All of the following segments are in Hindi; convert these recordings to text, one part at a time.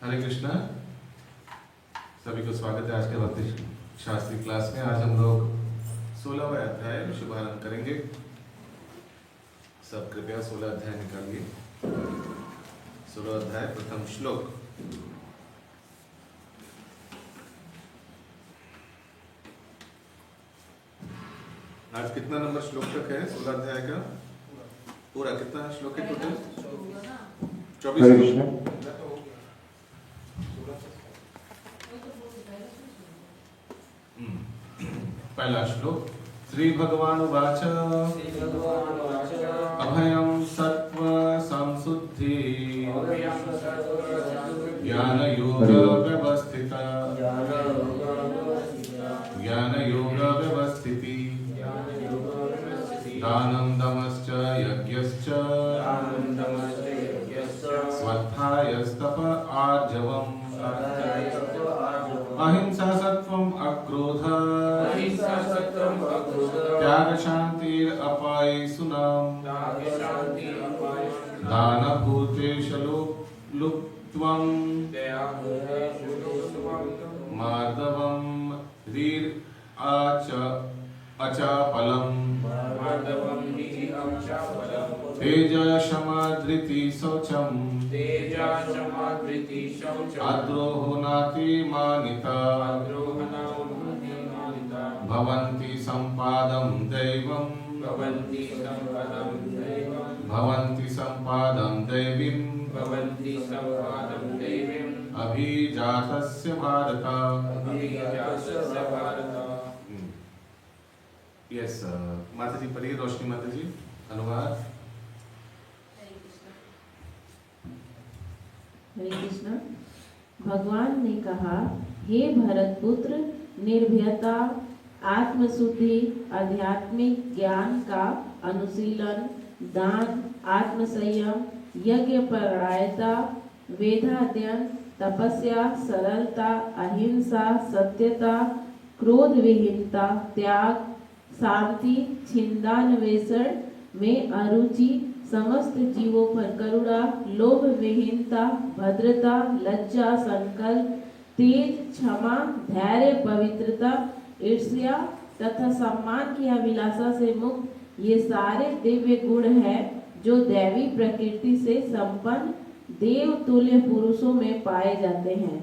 हरे कृष्णा। सभी को स्वागत है आज के भक्ति शास्त्री क्लास में। आज हम लोग 16वां अध्याय में शुभारंभ करेंगे। सब कृपया 16 अध्याय निकालिए। 16 अध्याय प्रथम श्लोक। आज कितना नंबर श्लोक तक है 16 अध्याय का? पूरा कितना श्लोक है टोटल? 24। पहला श्लोक। श्री भगवान वाच अभयं सत्व संसुद्धि ज्ञान योग व्यवस्थिता दानं दमश्च यज्ञश्च स्वाध्यायस्तप आर्जवम् अहिंसा सत्वम् अक्रोध त्याग शान्तिरपायिसुनाम् दान भूतेषु लुप्त्वम् मार्दवम् रीर अचापलम् तेज क्षमा धृति शौचम् अद्रोहो नाति मानिता भवन्ति सम्पादं दैवीम् अभिजातस्य भारत। यस माता जी पढ़िए। रोशनी माता जी अनुवाद। हरे कृष्ण। भगवान ने कहा, हे भरत पुत्र, निर्भयता, आत्मशुद्धि, आध्यात्मिक ज्ञान का अनुशीलन, दान, आत्मसंयम, यज्ञ परायणता, वेदाध्ययन, तपस्या, सरलता, अहिंसा, सत्यता, क्रोध विहीनता, त्याग, शांति, छिंदान्वेषण में अरुचि, समस्त जीवों पर करुणा, लोभ विहीनता, भद्रता, लज्जा, संकल्प, तेज, क्षमा, धैर्य, पवित्रता, ईर्ष्या तथा सम्मान की अभिलाषा से मुक्त, ये सारे दिव्य गुण हैं जो दैवी प्रकृति से संपन्न देव तुल्य पुरुषों में पाए जाते हैं।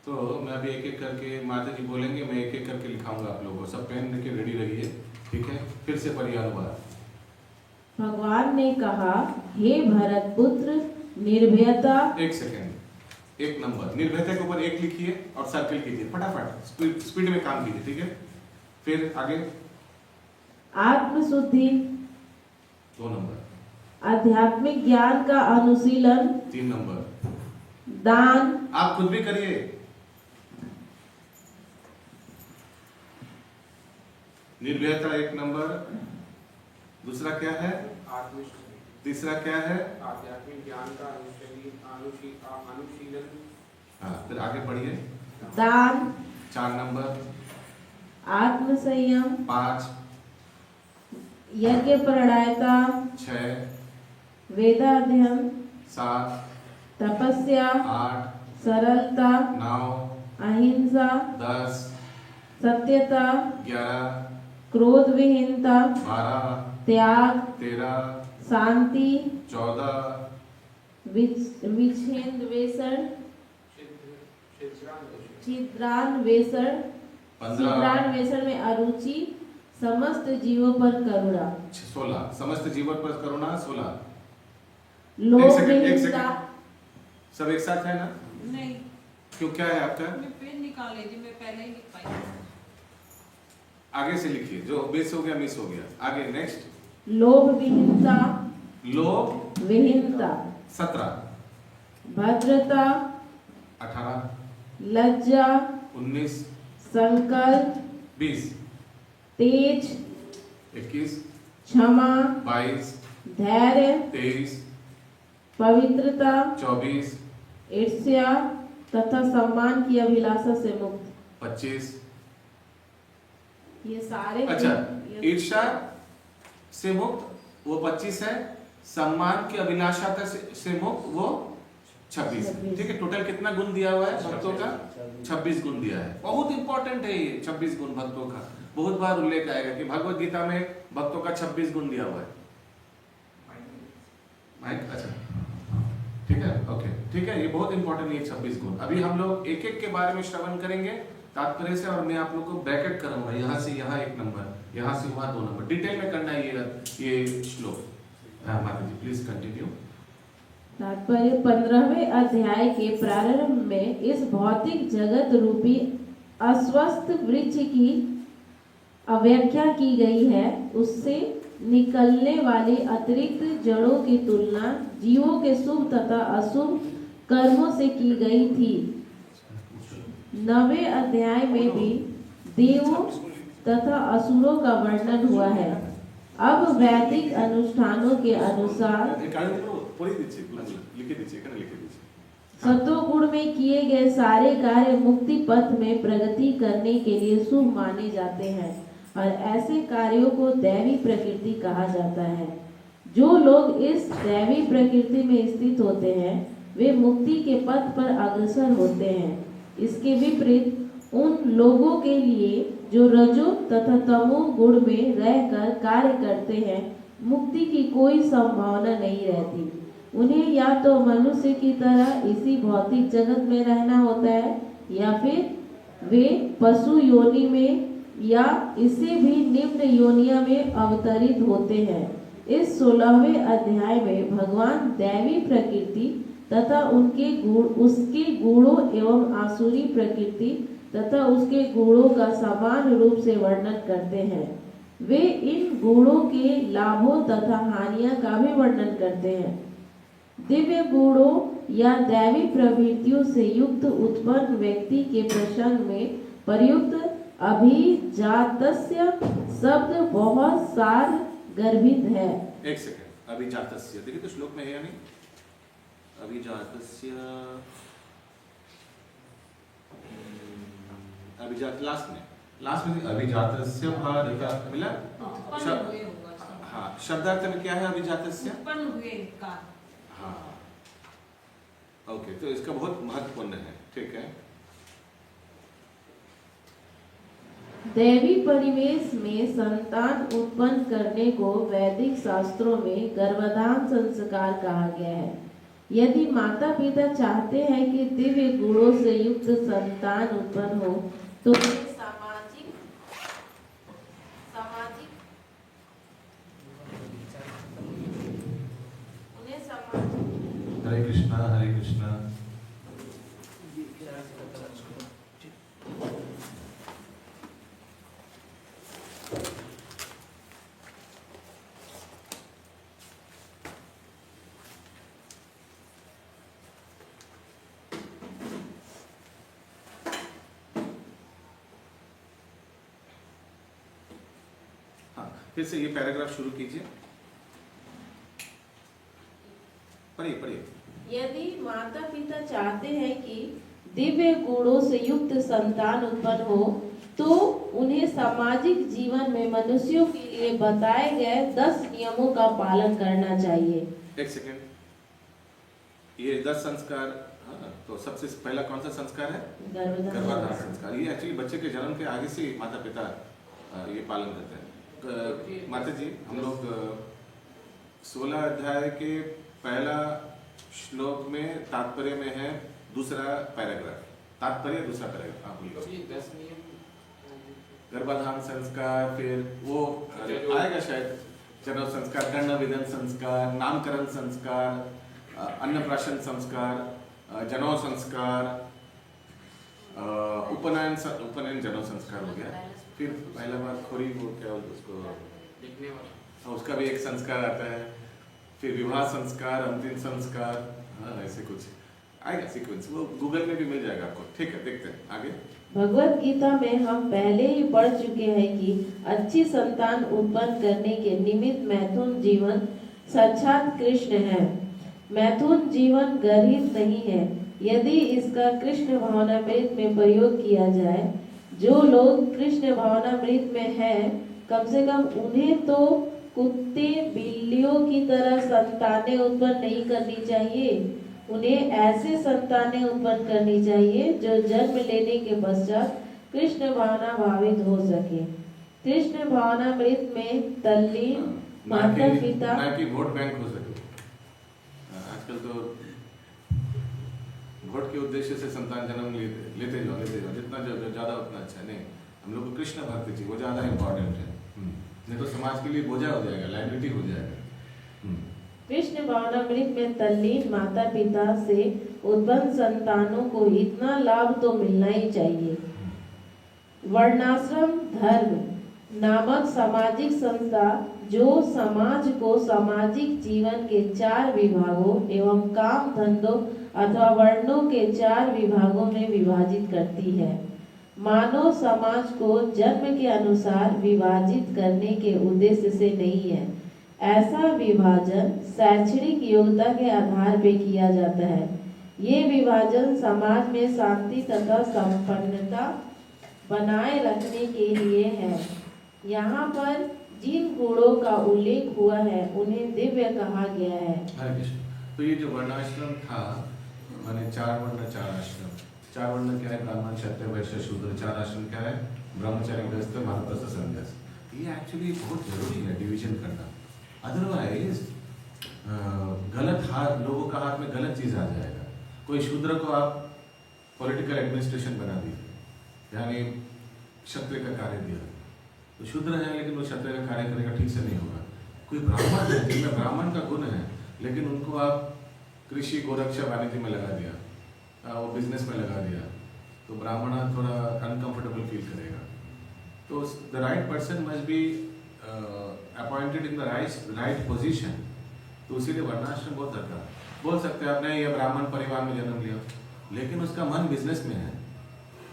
तो मैं अभी एक एक करके माता जी बोलेंगे, मैं एक एक करके लिखाऊंगा आप लोगों को। सब पेन लेके रेडी रहिए, ठीक है? फिर से पढ़िए अनुवाद। भगवान ने कहा, हे भरत पुत्र, निर्भयता। एक सेकेंड, एक नंबर निर्भयता के ऊपर एक लिखिए और सर्कल कीजिए फटाफट। स्पीड में काम कीजिए, ठीक है? फिर आगे। आत्मशुद्धि 2 नंबर। आध्यात्मिक ज्ञान का अनुशीलन 3 नंबर। दान। आप खुद भी करिए। निर्भयता 1 नंबर। दूसरा क्या है? तीसरा क्या है? आध्यात्मिक ज्ञान का अनुशीलन। हाँ, फिर आगे बढ़िए। दान 4 नंबर। आत्मसंयम 5। यज्ञ परायणता 6। वेदाध्ययन 7। तपस्या 8। सरलता 9। अहिंसा 10। सत्यता 11। क्रोध विहीनता 12। त्याग 13। शांति 14। विच्छेदवेषण छिद्रान्वेषण 15। में अरुचि, समस्त जीवों पर करुणा। 16। समस्त जीवन पर करुणा 16। लोभ एक विहीनता। सेकंड। सब एक साथ है ना? नहीं, क्यों, क्या है आपका? मैं पेन निकाल लीजिए, मैं पहले ही लिख पाई। आगे से लिखिए, जो मिस हो गया मिस हो गया। आगे नेक्स्ट। लोभ विहीनता लोभ विहीनता 17। भद्रता 18। लज्जा 19। संकल्प 20। तेज 21। क्षमा 22। धैर्य 23। पवित्रता 24। ईर्ष्या तथा सम्मान की अभिलाषा से मुक्त। 25। ये सारे अच्छा, ईर्ष्या से मुक्त वो 25 है। सम्मान की अभिलाषा से मुक्त वो 26। 26। ठीक है, टोटल कितना गुण दिया हुआ है भक्तों का? 26 गुण दिया है। बहुत इंपॉर्टेंट है ये 26 गुण भक्तों का। बहुत बार उल्लेख आएगा कि भगवत गीता में भक्तों का 26 गुण दिया हुआ है। माइक अच्छा, ठीक है, ओके, ठीक है, ये बहुत इंपॉर्टेंट है 26 गुण। अभी हम लोग एक एक के बारे में श्रवण करेंगे तात्पर्य से, और मैं आप लोग को ब्रैकेट करूंगा, यहाँ से यहाँ 1 नंबर, यहाँ से वहाँ 2 नंबर, डिटेल में करना है ये श्लोक। हाँ माता जी प्लीज कंटिन्यू। तात्पर्य 15वें अध्याय के प्रारंभ में इस भौतिक जगत रूपी अस्वस्थ वृक्ष की अव्याख्या की गई है। उससे निकलने वाली अतिरिक्त जड़ों की तुलना जीवों के शुभ तथा अशुभ कर्मों से की गई थी। 9वें अध्याय में भी देवों तथा असुरों का वर्णन हुआ है। अब वैदिक अनुष्ठानों के अनुसार सत्वगुण में किए गए सारे कार्य मुक्ति पथ में प्रगति करने के लिए शुभ माने जाते हैं और ऐसे कार्यों को दैवी प्रकृति कहा जाता है। जो लोग इस दैवी प्रकृति में स्थित होते हैं वे मुक्ति के पथ पर अग्रसर होते हैं। इसके विपरीत उन लोगों के लिए जो रजो तथा तमो गुण में रहकर कार्य करते हैं मुक्ति की कोई संभावना नहीं रहती। उन्हें या तो मनुष्य की तरह इसी भौतिक जगत में रहना होता है या फिर वे पशु योनि में या इससे भी निम्न योनिया में अवतरित होते हैं। इस 16वें अध्याय में भगवान दैवी प्रकृति तथा उसके गुणों एवं आसुरी प्रकृति तथा उसके गुणों का समान रूप से वर्णन करते हैं। वे इन गुणों के लाभों तथा हानियों का भी वर्णन करते हैं। दिव्य गुणों या दैवी प्रवृत्तियों से युक्त उत्पन्न व्यक्ति के प्रसंग में प्रयुक्त अभिजातस्य शब्द बहुत सार गर्भित है। एक सेकंड, अभिजातस्य देखिए तो श्लोक में है या नहीं? अभिजातस्य, अभिजात लास्ट में अभिजातस्य भारत मिला। हाँ, शब्दार्थ में क्या है अभिजातस्य? उत्पन्न हुए का। हाँ, ओके, तो इसका बहुत महत्वपूर्ण है। ठीक है, दैवी परिवेश में संतान उत्पन्न करने को वैदिक शास्त्रों में गर्भाधान संस्कार कहा गया है। यदि माता पिता चाहते हैं कि दिव्य गुणों से युक्त संतान उत्पन्न हो तो उन्हें सामाजिक हरे कृष्णा हरे कृष्णा। फिर से ये पैराग्राफ शुरू कीजिए, पढ़िए पढ़िए। यदि माता पिता चाहते हैं कि दिव्य गुणों से युक्त संतान उत्पन्न हो तो उन्हें सामाजिक जीवन में मनुष्यों के लिए बताए गए 10 नियमों का पालन करना चाहिए। एक सेकेंड, ये 10 संस्कार, हाँ, तो सबसे पहला कौन सा संस्कार है? गर्भाधान संस्कार। ये एक्चुअली बच्चे के जन्म के आगे से माता पिता ये पालन करते हैं। माता जी, हम लोग 16 अध्याय के पहला श्लोक में तात्पर्य में है दूसरा पैराग्राफ, तात्पर्य दूसरा पैराग्राफ। आप बोलिए। गर्भाधान संस्कार, फिर वो आएगा शायद जन्म संस्कार, कर्ण विधन संस्कार, नामकरण संस्कार, अन्नप्राशन संस्कार, जनेऊ संस्कार, उपनयन जनेऊ संस्कार हो गया। फिर पहला बार खोरी वो क्या उसको लिखने वाला, उसका भी एक संस्कार आता है। फिर विवाह संस्कार, अंतिम संस्कार, हाँ ऐसे कुछ आएगा सीक्वेंस, वो गूगल में भी मिल जाएगा आपको। ठीक है, देखते हैं आगे। भगवत गीता में हम पहले ही पढ़ चुके हैं कि अच्छी संतान उत्पन्न करने के निमित्त मैथुन जीवन साक्षात कृष्ण है। मैथुन जीवन गर्हित नहीं है। यदि इसका कृष्ण भावनामृत में प्रयोग किया जाए, जो लोग कृष्ण भावनामृत में हैं, कम से कम उन्हें तो कुत्ते बिल्लियों की तरह संतानें उत्पन्न नहीं करनी चाहिए। उन्हें ऐसे संतानें उत्पन्न करनी चाहिए जो जन्म लेने के पश्चात कृष्ण भावना भावित हो सके। कृष्ण भावनामृत में तल्लीन माता पिता ना कि वोट बैंक हो सके। आजकल तो वोट के उद्देश्य से संतान जन्म लेते जाओ जितना ज्यादा उतना अच्छा नहीं। हम लोग को कृष्ण भक्ति चाहिए, वो ज्यादा इम्पोर्टेंट है। नहीं तो समाज के लिए बोझा हो जाएगा, लाइबिलिटी हो जाएगा। कृष्ण भावनामृत में तल्लीन माता पिता से उत्पन्न संतानों को इतना लाभ तो मिलना ही चाहिए। वर्णाश्रम धर्म नामक सामाजिक संस्था जो समाज को सामाजिक जीवन के 4 विभागों एवं काम धंधों अथवा वर्णों के 4 विभागों में विभाजित करती है। मानव समाज को जन्म के अनुसार विभाजित करने के उद्देश्य से नहीं है। ऐसा विभाजन शैक्षणिक योग्यता के आधार पर किया जाता है। ये विभाजन समाज में शांति तथा संपन्नता बनाए रखने के लिए है। यहाँ पर जिन गुणों का उल्लेख हुआ है उन्हें दिव्य कहा गया है। हरे कृष्ण। तो ये जो वर्णाश्रम था, माने 4 वर्ण 4 आश्रम। 4 वर्ण क्या है? ब्राह्मण क्षत्रिय वैश्य शूद्र। 4 आश्रम क्या है? ब्रह्मचर्य गृहस्थ वानप्रस्थ संन्यास। ये एक्चुअली बहुत जरूरी है डिवीजन करना, अदरवाइज गलत हाथ, लोगों का हाथ में गलत चीज आ जाएगा। कोई शूद्र को आप पॉलिटिकल एडमिनिस्ट्रेशन बना दीजिए, यानी क्षत्रिय का कार्य दिया, तो शूद्र है लेकिन वो क्षत्रिय का कार्य करेगा, ठीक से नहीं होगा। कोई ब्राह्मण है जिनमें ब्राह्मण का गुण है, लेकिन उनको आप कृषि गोरक्षा वाणिज्य में लगा दिया, वो बिजनेस में लगा दिया, तो ब्राह्मण थोड़ा अनकंफर्टेबल फील करेगा। तो the right person must be appointed in the right position. तो इसीलिए वर्णाश्रम बहुत दरकार। बोल सकते हैं आप नहीं, ये ब्राह्मण परिवार में जन्म लिया, लेकिन उसका मन बिजनेस में है,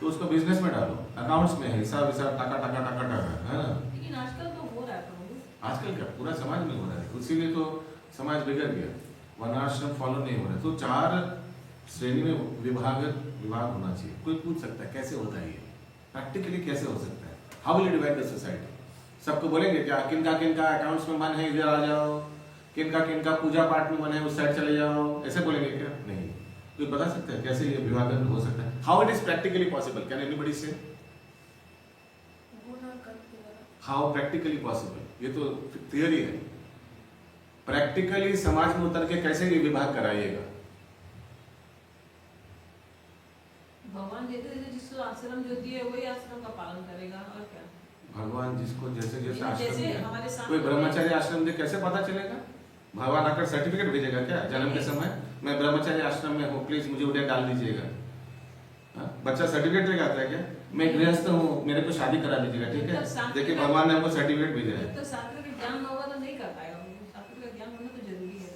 तो उसको बिजनेस में डालो, अकाउंट्स में है, हिसाब टाका टाका टाका टाका, है ना। लेकिन आजकल तो हो रहा है प्रभु। आजकल क्या पूरा समाज में हो रहा है, इसीलिए तो समाज बिगड़ गया। वर्णाश्रम फॉलो नहीं हो रहा। तो 4 श्रेणी में विभाग होना चाहिए। कोई पूछ सकता है कैसे होता है ये, प्रैक्टिकली कैसे हो सकता है? How will divide the society? सबको बोलेंगे क्या किनका अकाउंट्स में मन है इधर आ जाओ, किनका पूजा पाठ में मन है उस साइड चले जाओ, ऐसे बोलेंगे क्या? नहीं। कोई बता सकता है कैसे ये विभाजन हो सकता है? How it is practically possible? Can anybody say? How practically possible? ये तो थियरी है। प्रैक्टिकली समाज में उतर के कैसे ये विभाग कराइएगा? भगवान जैसे जिसको आश्रम जो दिए वही आश्रम का पालन करेगा, और क्या। भगवान जिसको जैसे आश्रम जैसे दिया, हमारे सामने कोई ब्रह्मचारी आश्रम दे कैसे पता चलेगा? भगवान आकर सर्टिफिकेट भेजेगा क्या जन्म के समय? मैं ब्रह्मचारी आश्रम में हूँ, प्लीज मुझे उड़े डाल दीजिएगा। बच्चा सर्टिफिकेट लेके आता है क्या? मैं गृहस्थ हूँ, मेरे को शादी करा दीजिएगा, ठीक है? देखिए भगवान ने हमको सर्टिफिकेट भेजा है। तो शास्त्र का ज्ञान होगा तो नहीं कर पाएगा। शास्त्र का ज्ञान होना तो जरूरी है।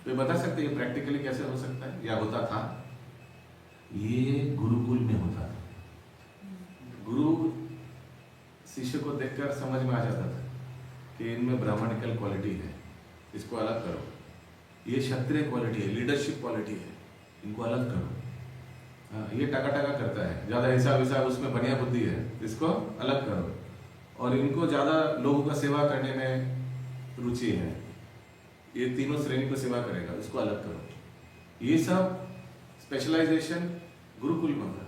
तो बता सकते हैं प्रैक्टिकली कैसे हो सकता है या होता था? ये गुरुकुल में होता था। गुरु शिष्य को देखकर समझ में आ जाता था कि इनमें ब्राह्मणिकल क्वालिटी है, इसको अलग करो। ये क्षत्रिय क्वालिटी है, लीडरशिप क्वालिटी है, इनको अलग करो। ये टका करता है, ज्यादा हिसाब उसमें बढ़िया बुद्धि है, इसको अलग करो। और इनको ज्यादा लोगों का सेवा करने में रुचि है, ये तीनों श्रेणी को सेवा करेगा, इसको अलग करो। ये सब स्पेशलाइजेशन गुरुकुल में होता है।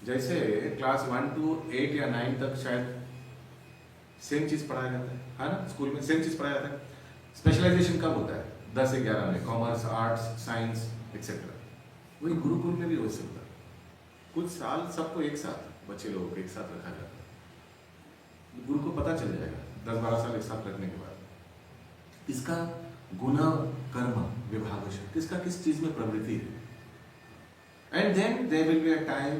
जैसे क्लास 1 to 8 या 9 तक शायद सेम चीज पढ़ाया जाता है ना, स्कूल में सेम चीज पढ़ाया जाता है। स्पेशलाइजेशन कब होता है? 10 से 11 में, कॉमर्स, आर्ट्स, साइंस एक्सेट्रा। वही गुरुकुल में भी हो सकता है। कुछ साल सबको एक साथ, बच्चे लोगों को एक साथ रखा जाता है। गुरु को पता चल जाएगा 10-12 साल एक साथ रखने के बाद इसका गुण कर्म विभाग किसका किस चीज में प्रवृत्ति है। And then there will be a time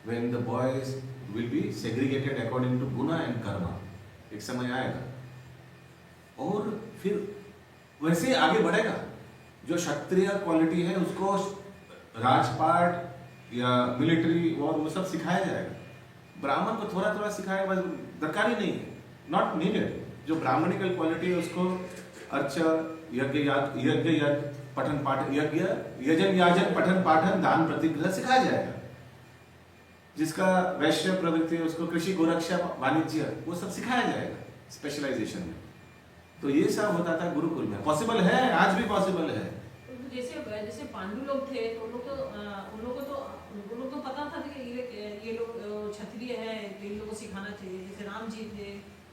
when the boys will be segregated according to guna and karma. एक समय आएगा और फिर वैसे आगे बढ़ेगा। जो क्षत्रिय क्वालिटी है उसको राजपाट या मिलिट्री और वो सब सिखाया जाएगा। ब्राह्मण को थोड़ा थोड़ा सिखाया, बस दरकार ही नहीं है, नॉट नीडेड। जो ब्राह्मणिकल क्वालिटी है उसको अर्च यज्ञ पठन पाठ यजन याजन पठन पाठन दान प्रतिग्रह सिखाया जाएगा। जिसका वैश्य प्रवृत्ति है उसको कृषि गोरक्षा वाणिज्य वो सब सिखाया जाएगा स्पेशलाइजेशन में। तो ये सब होता था गुरुकुल में। पॉसिबल है, आज भी पॉसिबल है। जैसे जैसे पांडु लोग थे तो उन लोग तो पता था कि ये लोग क्षत्रिय है, तो इन लोगों को सिखाना चाहिए। जैसे राम जी थे,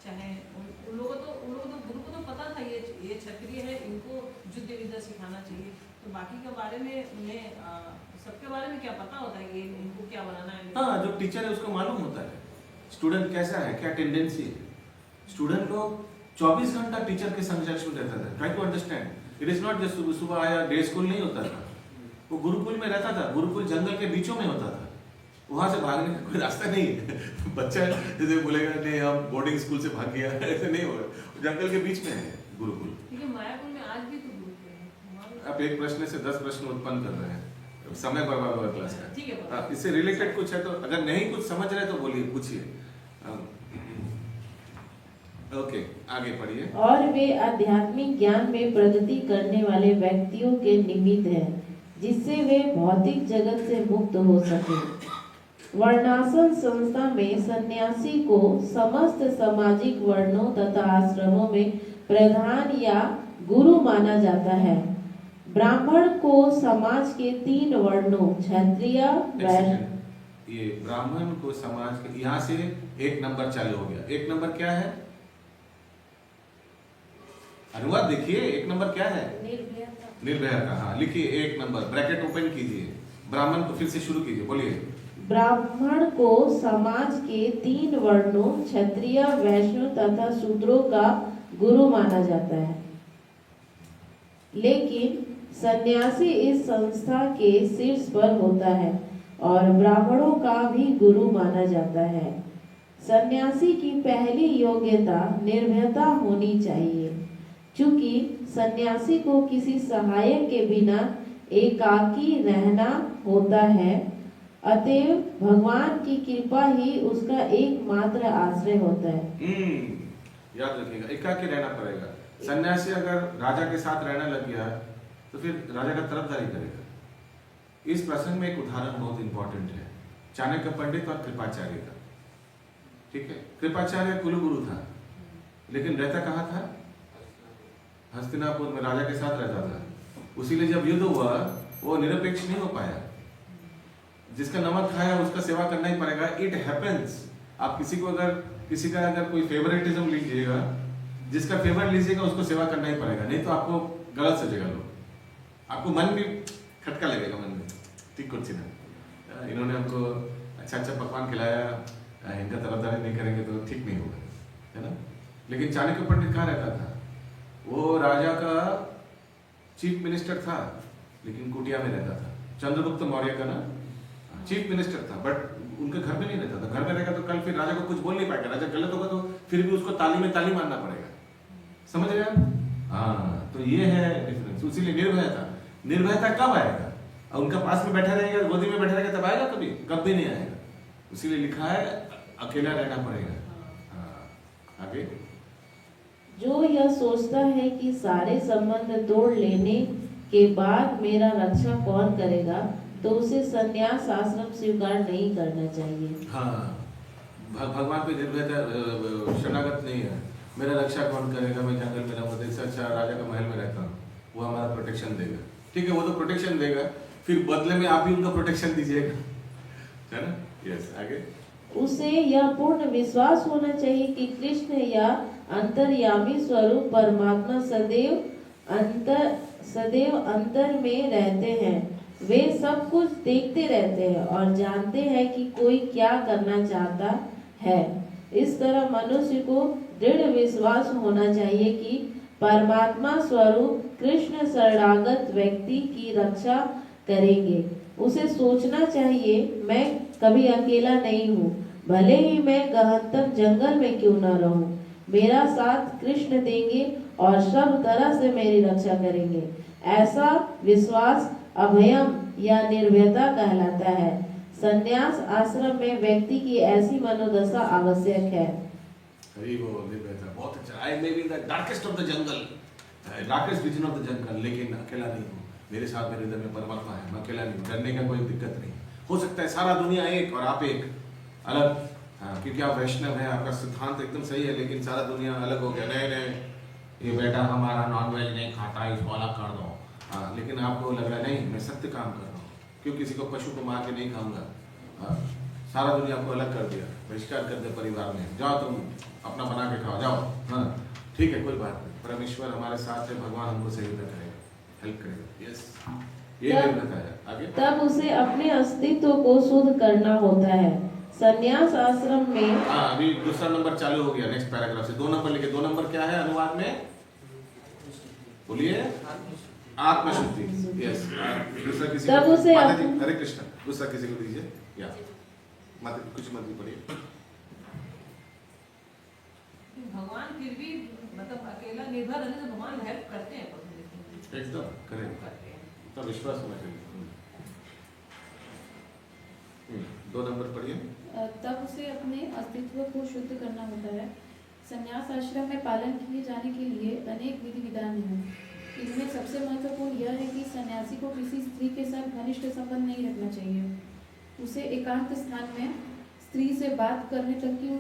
चाहे उन लोगों तो गुरु को तो पता था ये क्षत्रिय है, इनको युद्ध विद्या सिखाना चाहिए। तो बाकी के बारे में उन्हें सबके बारे में क्या पता होता है कि इनको क्या बनाना है। हाँ, जो टीचर है उसको मालूम होता है स्टूडेंट कैसा है, क्या टेंडेंसी है। स्टूडेंट को 24 घंटा टीचर के संरक्षण में रहता था। Try to understand, it is not just सुबह आया, डे स्कूल नहीं होता था, वो गुरुकुल में रहता था। गुरुकुल जंगल के बीचों में होता था, वहां से भागने का कोई रास्ता नहीं है। बच्चा जैसे बोलेगा नहीं हम बोर्डिंग स्कूल से भाग गया, ऐसे नहीं होगा। जंगल के बीच में है गुरुकुल। मायापुर में आज भी तो गुरुकुल है। आप एक प्रश्न से 10 प्रश्न उत्पन्न कर रहे हैं, समय बर्बाद होगा क्लास का। ठीक है, हाँ, इससे रिलेटेड कुछ है तो अगर नहीं कुछ समझ रहे तो बोलिए, पूछिए। ओके, आगे पढ़िए। और वे आध्यात्मिक ज्ञान में प्रगति करने वाले व्यक्तियों के निमित्त है, जिससे वे भौतिक जगत से मुक्त हो सके। वर्णाश्रम संस्था में सन्यासी को समस्त सामाजिक वर्णों तथा आश्रमों में प्रधान या गुरु माना जाता है। ब्राह्मण को समाज के 3 वर्णों क्षत्रिय, वैश्य। ये ब्राह्मण को समाज के, यहाँ से 1 नंबर चालू हो गया। 1 नंबर क्या है? अनुवाद देखिए, 1 नंबर क्या है? निर्भयता। हाँ, लिखिए 1 नंबर, ब्रैकेट ओपन कीजिए। ब्राह्मण को फिर से शुरू कीजिए, बोलिए। ब्राह्मण को समाज के 3 वर्णों क्षत्रिय, वैश्य तथा शूद्रों का गुरु माना जाता है। लेकिन सन्यासी इस संस्था के शीर्ष पर होता है और ब्राह्मणों का भी गुरु माना जाता है। सन्यासी की पहली योग्यता निर्भयता होनी चाहिए। चूंकि सन्यासी को किसी सहायक के बिना एकाकी रहना होता है, अतएव भगवान की कृपा ही उसका एकमात्र आश्रय होता है। याद रखिएगा, एकाकी रहना पड़ेगा। सन्यासी अगर राजा के साथ रहने लग गया तो फिर राजा का तरफदारी करेगा। इस प्रसंग में एक उदाहरण बहुत इंपॉर्टेंट है, चाणक्य पंडित और कृपाचार्य का। ठीक है, कृपाचार्य कुलगुरु था, लेकिन रहता कहाँ था? हस्तिनापुर में राजा के साथ रहता था। उसीलिए जब युद्ध हुआ वो निरपेक्ष नहीं हो पाया। जिसका नमक खाया उसका सेवा करना ही पड़ेगा। It happens. आप किसी का अगर कोई फेवरेटिज्म लीजिएगा, जिसका फेवर लीजिएगा उसको सेवा करना ही पड़ेगा, नहीं तो आपको गलत सजेगा लोग, आपको मन भी खटका लगेगा मन में। ठीक कुछ ना, इन्होंने हमको अच्छा पकवान खिलाया, इनका तरफदारी नहीं करेंगे तो ठीक नहीं होगा, है ना। लेकिन चाणक्य पंडित कहाँ रहता था? वो राजा का चीफ मिनिस्टर था, लेकिन कुटिया में रहता था। चंद्रगुप्त मौर्य का ना चीफ मिनिस्टर था, बट उनके घर में नहीं रहता था। घर में रहेगा तो कल फिर राजा को कुछ बोल नहीं पाएगा। राजा गलत होगा तो फिर भी उसको ताली में ताली मारना पड़ेगा। समझ रहे हैं? हाँ, तो ये है डिफरेंस। इसीलिए निर्भयता। निर्भयता कब आएगा? और उनका पास में बैठा रहेगा, गोदी में बैठा रहेगा तब आएगा? कभी नहीं आएगा। इसीलिए लिखा है अकेला रहना पड़ेगा। हाँ, आगे। जो यह सोचता है कि सारे संबंध तोड़ लेने के बाद मेरा रक्षा कौन करेगा, तो उसे संन्यास आश्रम स्वीकार नहीं करना चाहिए। हाँ, भगवान पे निर्भयता, शरणागत नहीं है। मेरा रक्षा कौन करेगा, मैं जंगल में रहूंगा, इससे अच्छा राजा का महल में रहता हूँ, वो हमारा प्रोटेक्शन देगा। ठीक है, वो तो प्रोटेक्शन देगा, फिर बदले में आप ही उनका प्रोटेक्शन दीजिएगा, है ना। यस, आगे। उसे यह पूर्ण विश्वास होना चाहिए कि कृष्ण या अंतर्यामी स्वरूप परमात्मा सदैव अंतर में रहते हैं। वे सब कुछ देखते रहते हैं और जानते हैं कि कोई क्या करना चाहता है। इस तरह मनुष्य को दृढ़ विश्वास होना चाहिए कि परमात्मा स्वरूप कृष्ण शरणागत व्यक्ति की रक्षा करेंगे। उसे सोचना चाहिए, मैं कभी अकेला नहीं हूँ, भले ही मैं गहनतम जंगल में क्यों न रहूं, मेरा साथ कृष्ण देंगे और सब तरह से मेरी रक्षा करेंगे। ऐसा विश्वास अभयम या निर्भयता कहलाता है। संन्यास आश्रम में व्यक्ति की ऐसी मनोदशा आवश्यक है। निर्भयता बहुत अच्छा। I may be in the darkest of the jungle, darkest region of the jungle, लेकिन अकेला नहीं हूँ, मेरे साथ मेरे हृदय में परमात्मा है, मैं अकेला नहीं हूँ, डरने का कोई दिक्कत नहीं। हो सकता है सारा दुनिया एक और आप एक अलग। हाँ, क्योंकि आप वैष्णव हैं, आपका सिद्धांत एकदम सही है, लेकिन सारा दुनिया अलग हो गया। नहीं, ये बेटा हमारा नॉन वेज नहीं खाता, इसको अलग कर दो, हाँ, लेकिन आपको लग रहा है नहीं मैं सत्य काम कर रहा हूँ, क्यों किसी को पशु को मार के नहीं खाऊंगा। हाँ, सारा दुनिया को अलग कर दिया, बहिष्कार कर दिया परिवार में, जाओ तुम अपना बना के खाओ जाओ। हाँ ठीक है, कोई बात नहीं, परमेश्वर हमारे साथ है, भगवान हमको सहायता करेगा, हेल्प करेगा। यस, ये निर्भरता है। आगे तब उसे अपने अस्तित्व को शुद्ध करना होता है। संन्यास आश्रम में हाँ, अभी दूसरा नंबर चालू हो गया, नेक्स्ट पैराग्राफ से 2 नंबर लेके। 2 नंबर क्या है अनुवाद में, बोलिए, आत्मशुद्धि। यस, दूसरा किसी तब को, उसे माता जी, हरे कृष्ण, दूसरा किसी को दीजिए। या माता जी कुछ मत पढ़िए। भगवान फिर भी मतलब अकेला निर्भर रहने से भगवान हेल्प करते हैं, एकदम करेक्ट, तो विश्वास होना चाहिए। 2 नंबर पढ़िए। तब उसे अपने अस्तित्व को शुद्ध करना होता है। संन्यास आश्रम में पालन किए जाने के लिए अनेक विधि विधान हैं। इनमें सबसे महत्वपूर्ण यह है कि सन्यासी को किसी स्त्री के साथ घनिष्ठ संबंध नहीं रखना चाहिए। उसे एकांत स्थान में स्त्री से बात करने तक की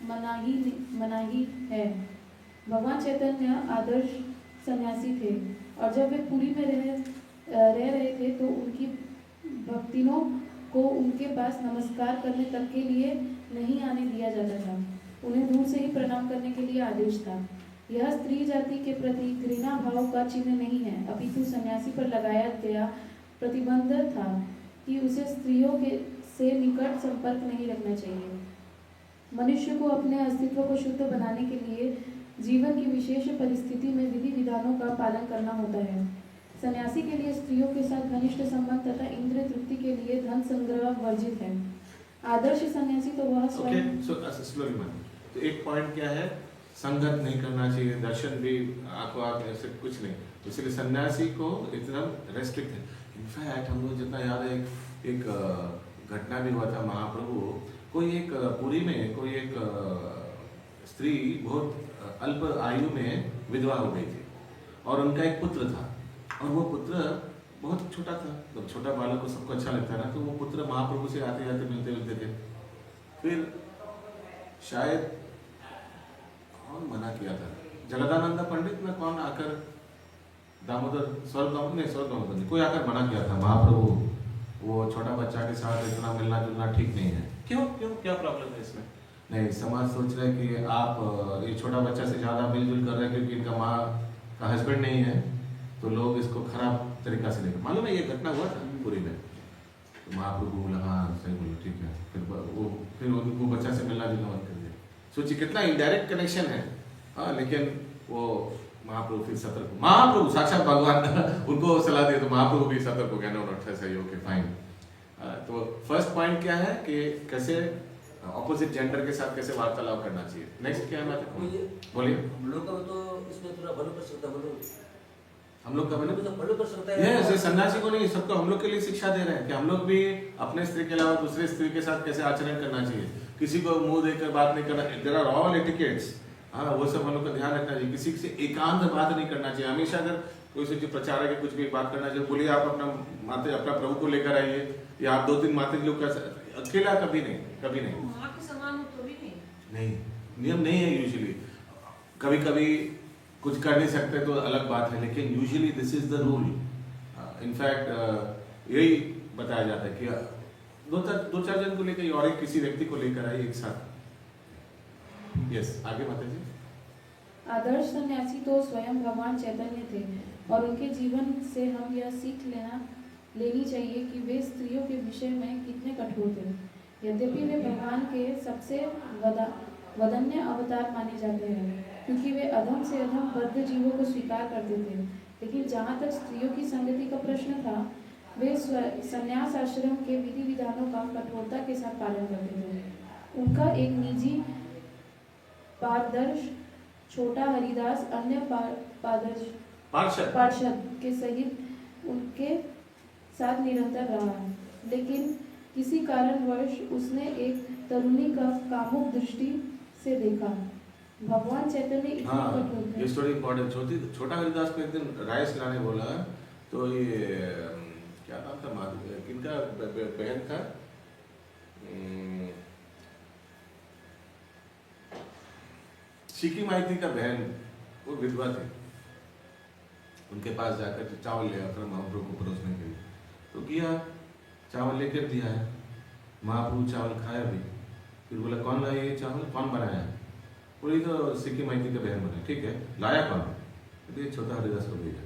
मनाही है। भगवान चैतन्य आदर्श सन्यासी थे और जब वे पुरी में रह रहे थे तो उनकी भक्तिनों को उनके पास नमस्कार करने तक के लिए नहीं आने दिया जाता था। उन्हें दूर से ही प्रणाम करने के लिए आदेश था। यह स्त्री जाति के प्रति घृणा भाव का चिन्ह नहीं है, अपितु सन्यासी पर लगाया गया प्रतिबंध था कि उसे स्त्रियों के से निकट संपर्क नहीं रखना चाहिए। मनुष्य को अपने अस्तित्व को शुद्ध बनाने के लिए जीवन की विशेष परिस्थिति में विधि विधानों का पालन करना होता है। सन्यासी के लिए स्त्रियों के साथ घनिष्ठ संबंध तथा इंद्रिय तृप्ति के लिए धन संग्रह वर्जित है। आदर्श सन्यासी तो वह स्वयं तो एक पॉइंट क्या है, संगत नहीं करना चाहिए, दर्शन भी आंखों आंख ऐसे कुछ नहीं, इसलिए सन्यासी को इतना रेस्ट्रिक्ट है। इनफैक्ट हम लोग जितना याद है, एक घटना भी हुआ था महाप्रभु, कोई एक पुरी में कोई एक स्त्री बहुत अल्प आयु में विधवा हो गई थी और उनका एक पुत्र था, और वो पुत्र बहुत छोटा था। तो छोटा बालक को सबको अच्छा लगता है ना, तो वो पुत्र महाप्रभु से आते जाते मिलते मिलते थे। फिर शायद कौन मना किया था, जगदानंद पंडित में कौन आकर, दामोदर स्वर्ग दामोदर कोई आकर मना किया था, महाप्रभु वो छोटा बच्चा के साथ इतना मिलना जुलना ठीक नहीं है। क्यों क्यों क्या प्रॉब्लम है इसमें? नहीं, समाज सोच रहा है कि आप ये छोटा बच्चा से ज़्यादा मिलजुल कर रहे हैं क्योंकि इनका माँ का हस्बैंड नहीं है, तो लोग इसको खराब तरीका से लेकर। मालूम है ये घटना हुआ था पूरी में, तो महाप्रभु बोला हाँ सही बोलो ठीक है, फिर उनको बच्चा से मिलना जुलना बंद कर दिया। सोचिए कितना इनडायरेक्ट कनेक्शन है। हाँ, लेकिन वो महाप्रभु फिर सतर्क, महाप्रभु साक्षात भगवान उनको सलाह दिया, तो महाप्रभु भी सतर्क हो गया, नो नॉट सही, ओके फाइन। तो फर्स्ट पॉइंट क्या है कि कैसे ऑपोजिट जेंडर के साथ कैसे वार्तालाप करना चाहिए। नेक्स्ट क्या है, बोलिए। हम लोग का तो इसमें थोड़ा फॉलो कर सकता है, हम लोग का तो फॉलो कर सकता है। ये सन्यासी को नहीं, सबको हम लोग के लिए शिक्षा दे रहे हैं कि हम लोग भी अपने स्त्री के अलावा दूसरे स्त्री के साथ कैसे आचरण करना चाहिए, किसी को मुंह देकर बात नहीं करना। देयर आर ऑल एटिकेट्स, हाँ वो सब हम लोग का ध्यान रखना चाहिए। किसी से एकांत बात नहीं करना चाहिए। हमेशा अगर कोई से जो प्रचारक है कुछ भी बात करना चाहिए, बोलिए आप अपना प्रभु को लेकर आइए, या आप 2-3 माते लोग अकेला कभी नहीं, कभी नहीं। माँ के समान हो तो भी नहीं, नियम नहीं है यूजुअली। कभी कभी कुछ कर नहीं सकते तो अलग बात है, लेकिन usually this is the rule. In fact यही बताया जाता है कि 2-4 जन को लेकर और एक किसी व्यक्ति को लेकर आइए एक साथ। यस, आगे माता जी। आदर्श सन्यासी तो स्वयं भगवान चैतन्य थे और उनके जीवन से हम यह सीख लेनी चाहिए कि वे स्त्रियों के विषय में कितने कठोर थे। यद्यपि वे भगवान के सबसे वदन्य अवतार माने जाते हैं क्योंकि वे अधम से अधम बद्ध जीवों को स्वीकार करते थे, लेकिन जहाँ तक स्त्रियों की संगति का प्रश्न था, वे संन्यास आश्रम के विधि विधानों का कठोरता के साथ पालन करते थे। उनका एक निजी पारदर्श छोटा हरिदास अन्य पार्षद के सहित उनके साथ निरंतर रहा, लेकिन किसी कारणवश उसने एक तरुणी का कामुक दृष्टि से देखा। भगवान चैतन्य इतने कठोर थे। ये स्टोरी इम्पोर्टेंट। छोटा हरिदास को एक दिन राइस लाने बोला, तो ये क्या नाम था, किनका बहन था, शिकी माइती का बहन, वो विधवा थी। उनके पास जाकर चावल ले आता महाप्रभु को परोसने के लिए। तो किया, चावल लेकर दिया है, महाप्रभु चावल खाया भी। फिर बोला कौन लाया ये चावल, कौन बनाया? बोली तो सिक्की माइती का बहन बना। ठीक है, लाया कौन? तो छोटा हरिदास को भेजा।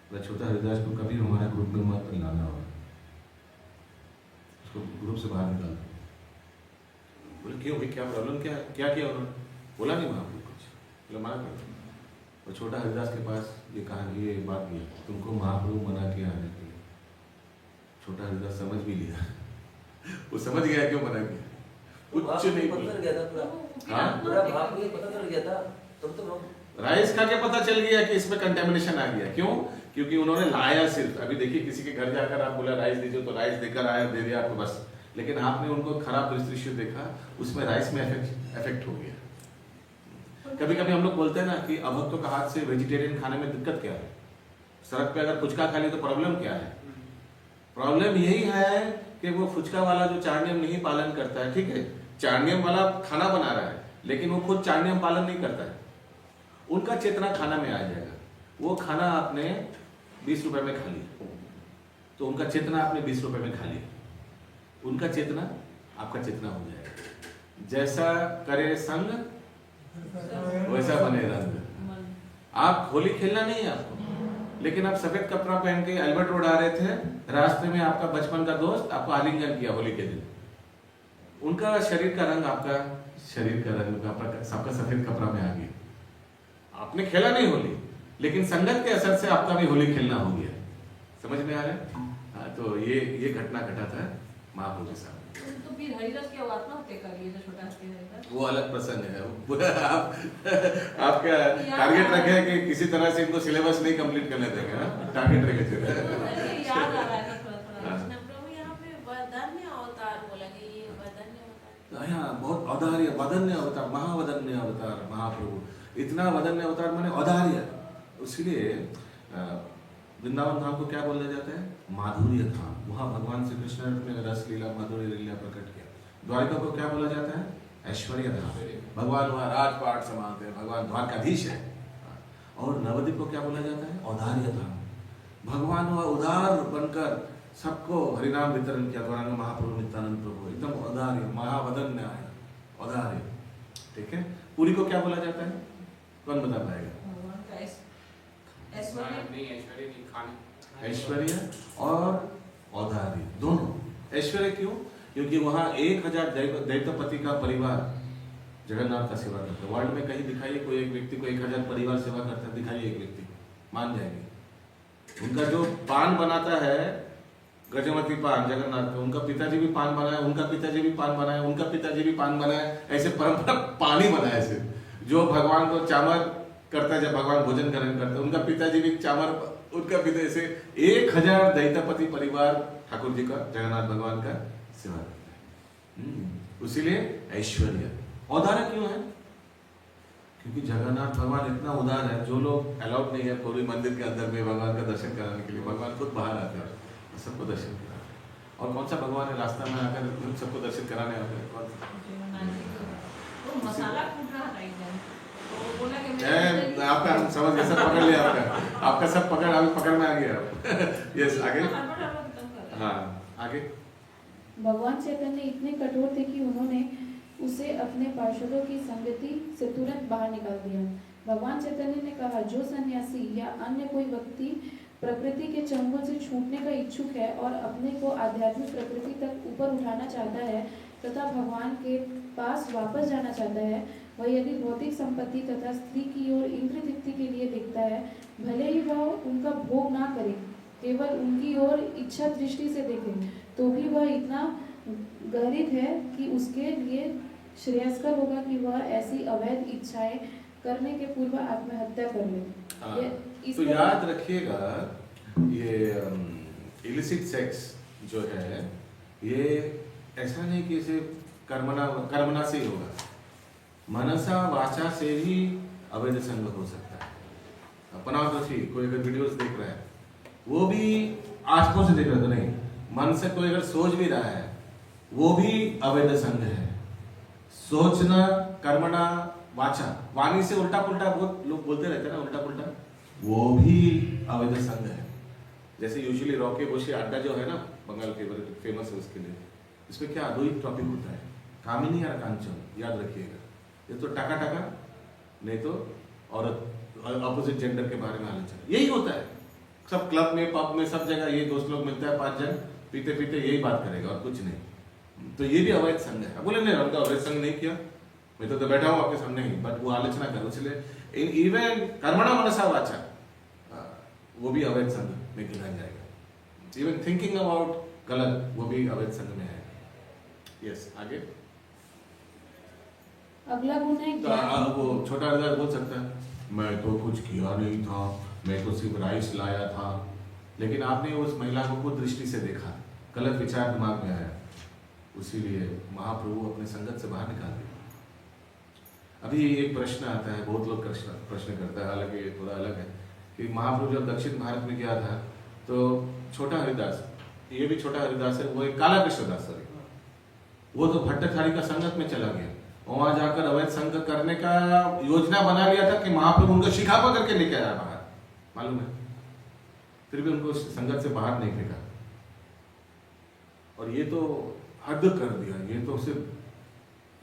बोला छोटा हरिदास को कभी हमारे ग्रुप में मत लाना होगा, उसको ग्रुप से बाहर निकाल। बोले क्यों भाई, क्या प्रॉब्लम, क्या किया उन्होंने? बोला नहीं महाप्रभु कुछ, बोला मना कर। और छोटा हरिदास के पास ये कहा, ये बात किया, तुमको महाप्रभु मना किया आने के लिए। छोटा हरिदास समझ भी लिया वो समझ गया क्यों मना किया, कुछ नहीं पता बोला। चल गया था पूरा। हाँ? पूरा भाव मुझे पता चल गया था, तब तो हम राइस खा के पता चल गया कि इसमें कंटेमिनेशन आ गया। क्यों? क्योंकि उन्होंने लाया सिर्फ। अभी देखिए किसी के घर जाकर आप बोला राइस दीजिए, तो राइस देकर आया, दे दिया आपको बस। लेकिन आपने उनको खराब दृष्टि देखा, उसमें राइस में इफेक्ट हो गया। कभी कभी हम लोग बोलते हैं ना कि अभक्तों का हाथ से वेजिटेरियन खाने में दिक्कत क्या है? सड़क पे अगर फुचका खा ले तो प्रॉब्लम क्या है? प्रॉब्लम यही है कि वो फुचका वाला जो चार नियम नहीं पालन करता है। ठीक है, चार नियम वाला खाना बना रहा है, लेकिन वो खुद चार नियम पालन नहीं करता है। उनका चेतना खाना में आ जाएगा। वो खाना आपने 20 रुपए में खा लिया, तो उनका चेतना आपने 20 रुपए में खा लिया, उनका चेतना आपका चेतना हो जाएगा। जैसा करे संग वैसा बने रंग। आप होली खेलना नहीं है आपको, लेकिन आप सफेद कपड़ा पहन के अल्बर्ट रोड आ रहे थे, रास्ते में आपका बचपन का दोस्त आपको आलिंगन किया होली के दिन। उनका शरीर का रंग आपका शरीर का रंग सबका सफेद कपड़ा में आ गया। आपने खेला नहीं होली, लेकिन संगत के असर से आपका भी होली खेलना हो गया। समझ में आ रहा है? हाँ, तो ये घटना घटा था महाप्रभु के साथ। तो फिर हरिदास क्या हुआ आत्महत्या कर लिए, जो छोटा हरिदास? वो अलग प्रसंग है। आपका टारगेट रखे है कि किसी तरह से इनको सिलेबस नहीं कंप्लीट करने देंगे ना, टारगेट रखे। याद आ रहा है ना थोड़ा हाँ। थोड़ा। प्रभु यहाँ पे वदन्य अवतार बोला कि ये वदन्य अवतार। हाँ, बहुत औदार्य, वदन्य अवतार, महावदन्य अवतार महाप्रभु। इतना वदन्य अवतार माने औदार्य। इसलिए वृंदावन धाम को क्या बोला जाता है? माधुर्य धाम। वहाँ भगवान श्री कृष्ण ने रस लीला माधुर्य लीला प्रकट किया। द्वारिका को क्या बोला जाता है? ऐश्वर्य धाम। भगवान वहाँ राजपाट संभालते हैं, भगवान द्वारकाधीश है। और नवद्वीप को क्या बोला जाता है? औदार्य धाम। भगवान वहाँ उदार बनकर सबको हरिनाम वितरण किया। द्वारंग महाप्रभु नित्यानंद प्रभु एकदम औदार्य, महावदन्य आया, औदार्य। ठीक है। पुरी को क्या बोला जाता है? कौन बता पाएगा? भगवान का ऐश्वर्य ऐश्वर्य और औदार्य दोनों। ऐश्वर्य क्यों? क्योंकि वहां 1000 दैत्यपति का परिवार जगन्नाथ का सेवा करता है। वर्ल्ड में कहीं दिखाइए कोई एक व्यक्ति को 1000 परिवार सेवा करता है, दिखाइए एक व्यक्ति, मान जाएंगे। उनका जो पान बनाता है गजमती पान जगन्नाथ का, उनका पिताजी भी पान बनाए, उनका पिताजी भी पान बनाए, उनका पिताजी भी पान बनाए, ऐसे परंपरा पान ही बनाए से। जो भगवान को चामर करता है, जब भगवान भोजन ग्रहण करते हैं, उनका पिताजी भी चामर, उनका पिता, ऐसे 1000 दैत्यपति परिवार ठाकुर जी का, जगन्नाथ भगवान का सेवा करते हैं। इसीलिए ऐश्वर्य। औदार्य क्यों है? क्योंकि जगन्नाथ भगवान इतना उदार है, जो लोग अलाउड नहीं है पूरी मंदिर के अंदर में भगवान का दर्शन कराने के लिए, भगवान खुद बाहर आते हैं सबको दर्शन कराने। और कौन सा भगवान है रास्ता में आकर सबको दर्शन कराने आते हैं? कौन सा? मसाला कूट रहा था एकदम, तो बोला कि आपका हम समझ गए, सब पकड़ लिया आपका सब पकड़, अभी पकड़ में आ गया। यस, आगे। हाँ, आगे। भगवान चैतन्य इतने कठोर थे कि उन्होंने उसे अपने पार्षदों की संगति से तुरंत बाहर निकाल दिया। भगवान चैतन्य ने कहा, जो सन्यासी या अन्य कोई व्यक्ति प्रकृति के चंगुल से छूटने का इच्छुक है और अपने को आध्यात्मिक प्रकृति तक ऊपर उठाना चाहता है तथा भगवान के पास वापस जाना चाहता है, वह यदि भौतिक संपत्ति तथा स्त्री की ओर इंद्र तृप्ति के लिए देखता है, भले ही वह उनका भोग ना करे, केवल उनकी ओर इच्छा दृष्टि से देखे, तो भी वह इतना गरित है कि उसके लिए श्रेयस्कर होगा कि वह ऐसी अवैध इच्छाएं करने के पूर्व आत्महत्या कर ले। तो याद रखिएगा, ये इलिसिट सेक्स जो है, ये ऐसा नहीं कि इसे कर्मना से ही होगा, मनसा वाचा से ही अवैध संग हो सकता है। अपनादर्शी कोई अगर वीडियोस देख रहा है, वो भी आंखों से देख रहा है, तो नहीं, मन से कोई अगर सोच भी रहा है, वो भी अवैध संग है। सोचना, कर्मणा, वाचा, वाणी से उल्टा पुल्टा बहुत लोग बोलते रहते हैं ना, उल्टा पुल्टा वो भी अवैध संघ है। जैसे यूजुअली रॉके बोशे अड्डा जो है ना बंगाल के फेमस है उसके लिए, इसमें क्या दो ही टॉपिक होता है, कामिनी और कांचन, याद रखिएगा। ये तो टाका टाका, नहीं तो औरत अपोजिट जेंडर के बारे में आलोचना, यही होता है सब क्लब में पब में सब जगह। ये दोस्त लोग मिलता है 5 जन, पीते पीते यही बात करेगा और कुछ नहीं। तो ये भी अवैध संघ है। बोले नहीं हमका अवैध संघ नहीं किया, मैं तो बैठा हूँ आपके सामने ही, बट वो आलोचना करो। इसलिए इवन कर्मणा मनसा वाचा वो भी अवैध संघ में गिना जाएगा। इवन थिंकिंग अबाउट गलत, वो भी अवैध संघ में है। यस, आगे अगला गुण है तो ज्ञान। वो छोटा हरिदास बोल सकता है मैं तो कुछ किया नहीं था, मैं तो सिर्फ राइस लाया था। लेकिन आपने उस महिला को कुछ दृष्टि से देखा, गलत विचार दिमाग में आया, उसीलिए महाप्रभु अपने संगत से बाहर निकाल दिया। अभी एक प्रश्न आता है, बहुत लोग प्रश्न करता है, हालांकि ये थोड़ा अलग है, कि महाप्रभु जब दक्षिण भारत में गया था तो छोटा हरिदास, ये भी छोटा हरिदास है, वो एक काला कृष्णदास, सॉरी, वो तो भट्टाचारी का संगत में चला गया। वहां जाकर अवैध संघ करने का योजना बना लिया था कि महाप्रभु उनको शिखा पकड़ के लेके आया बाहर, मालूम है। फिर भी उनको संगत से बाहर नहीं फेंका। और ये तो हद कर दिया, ये तो सिर्फ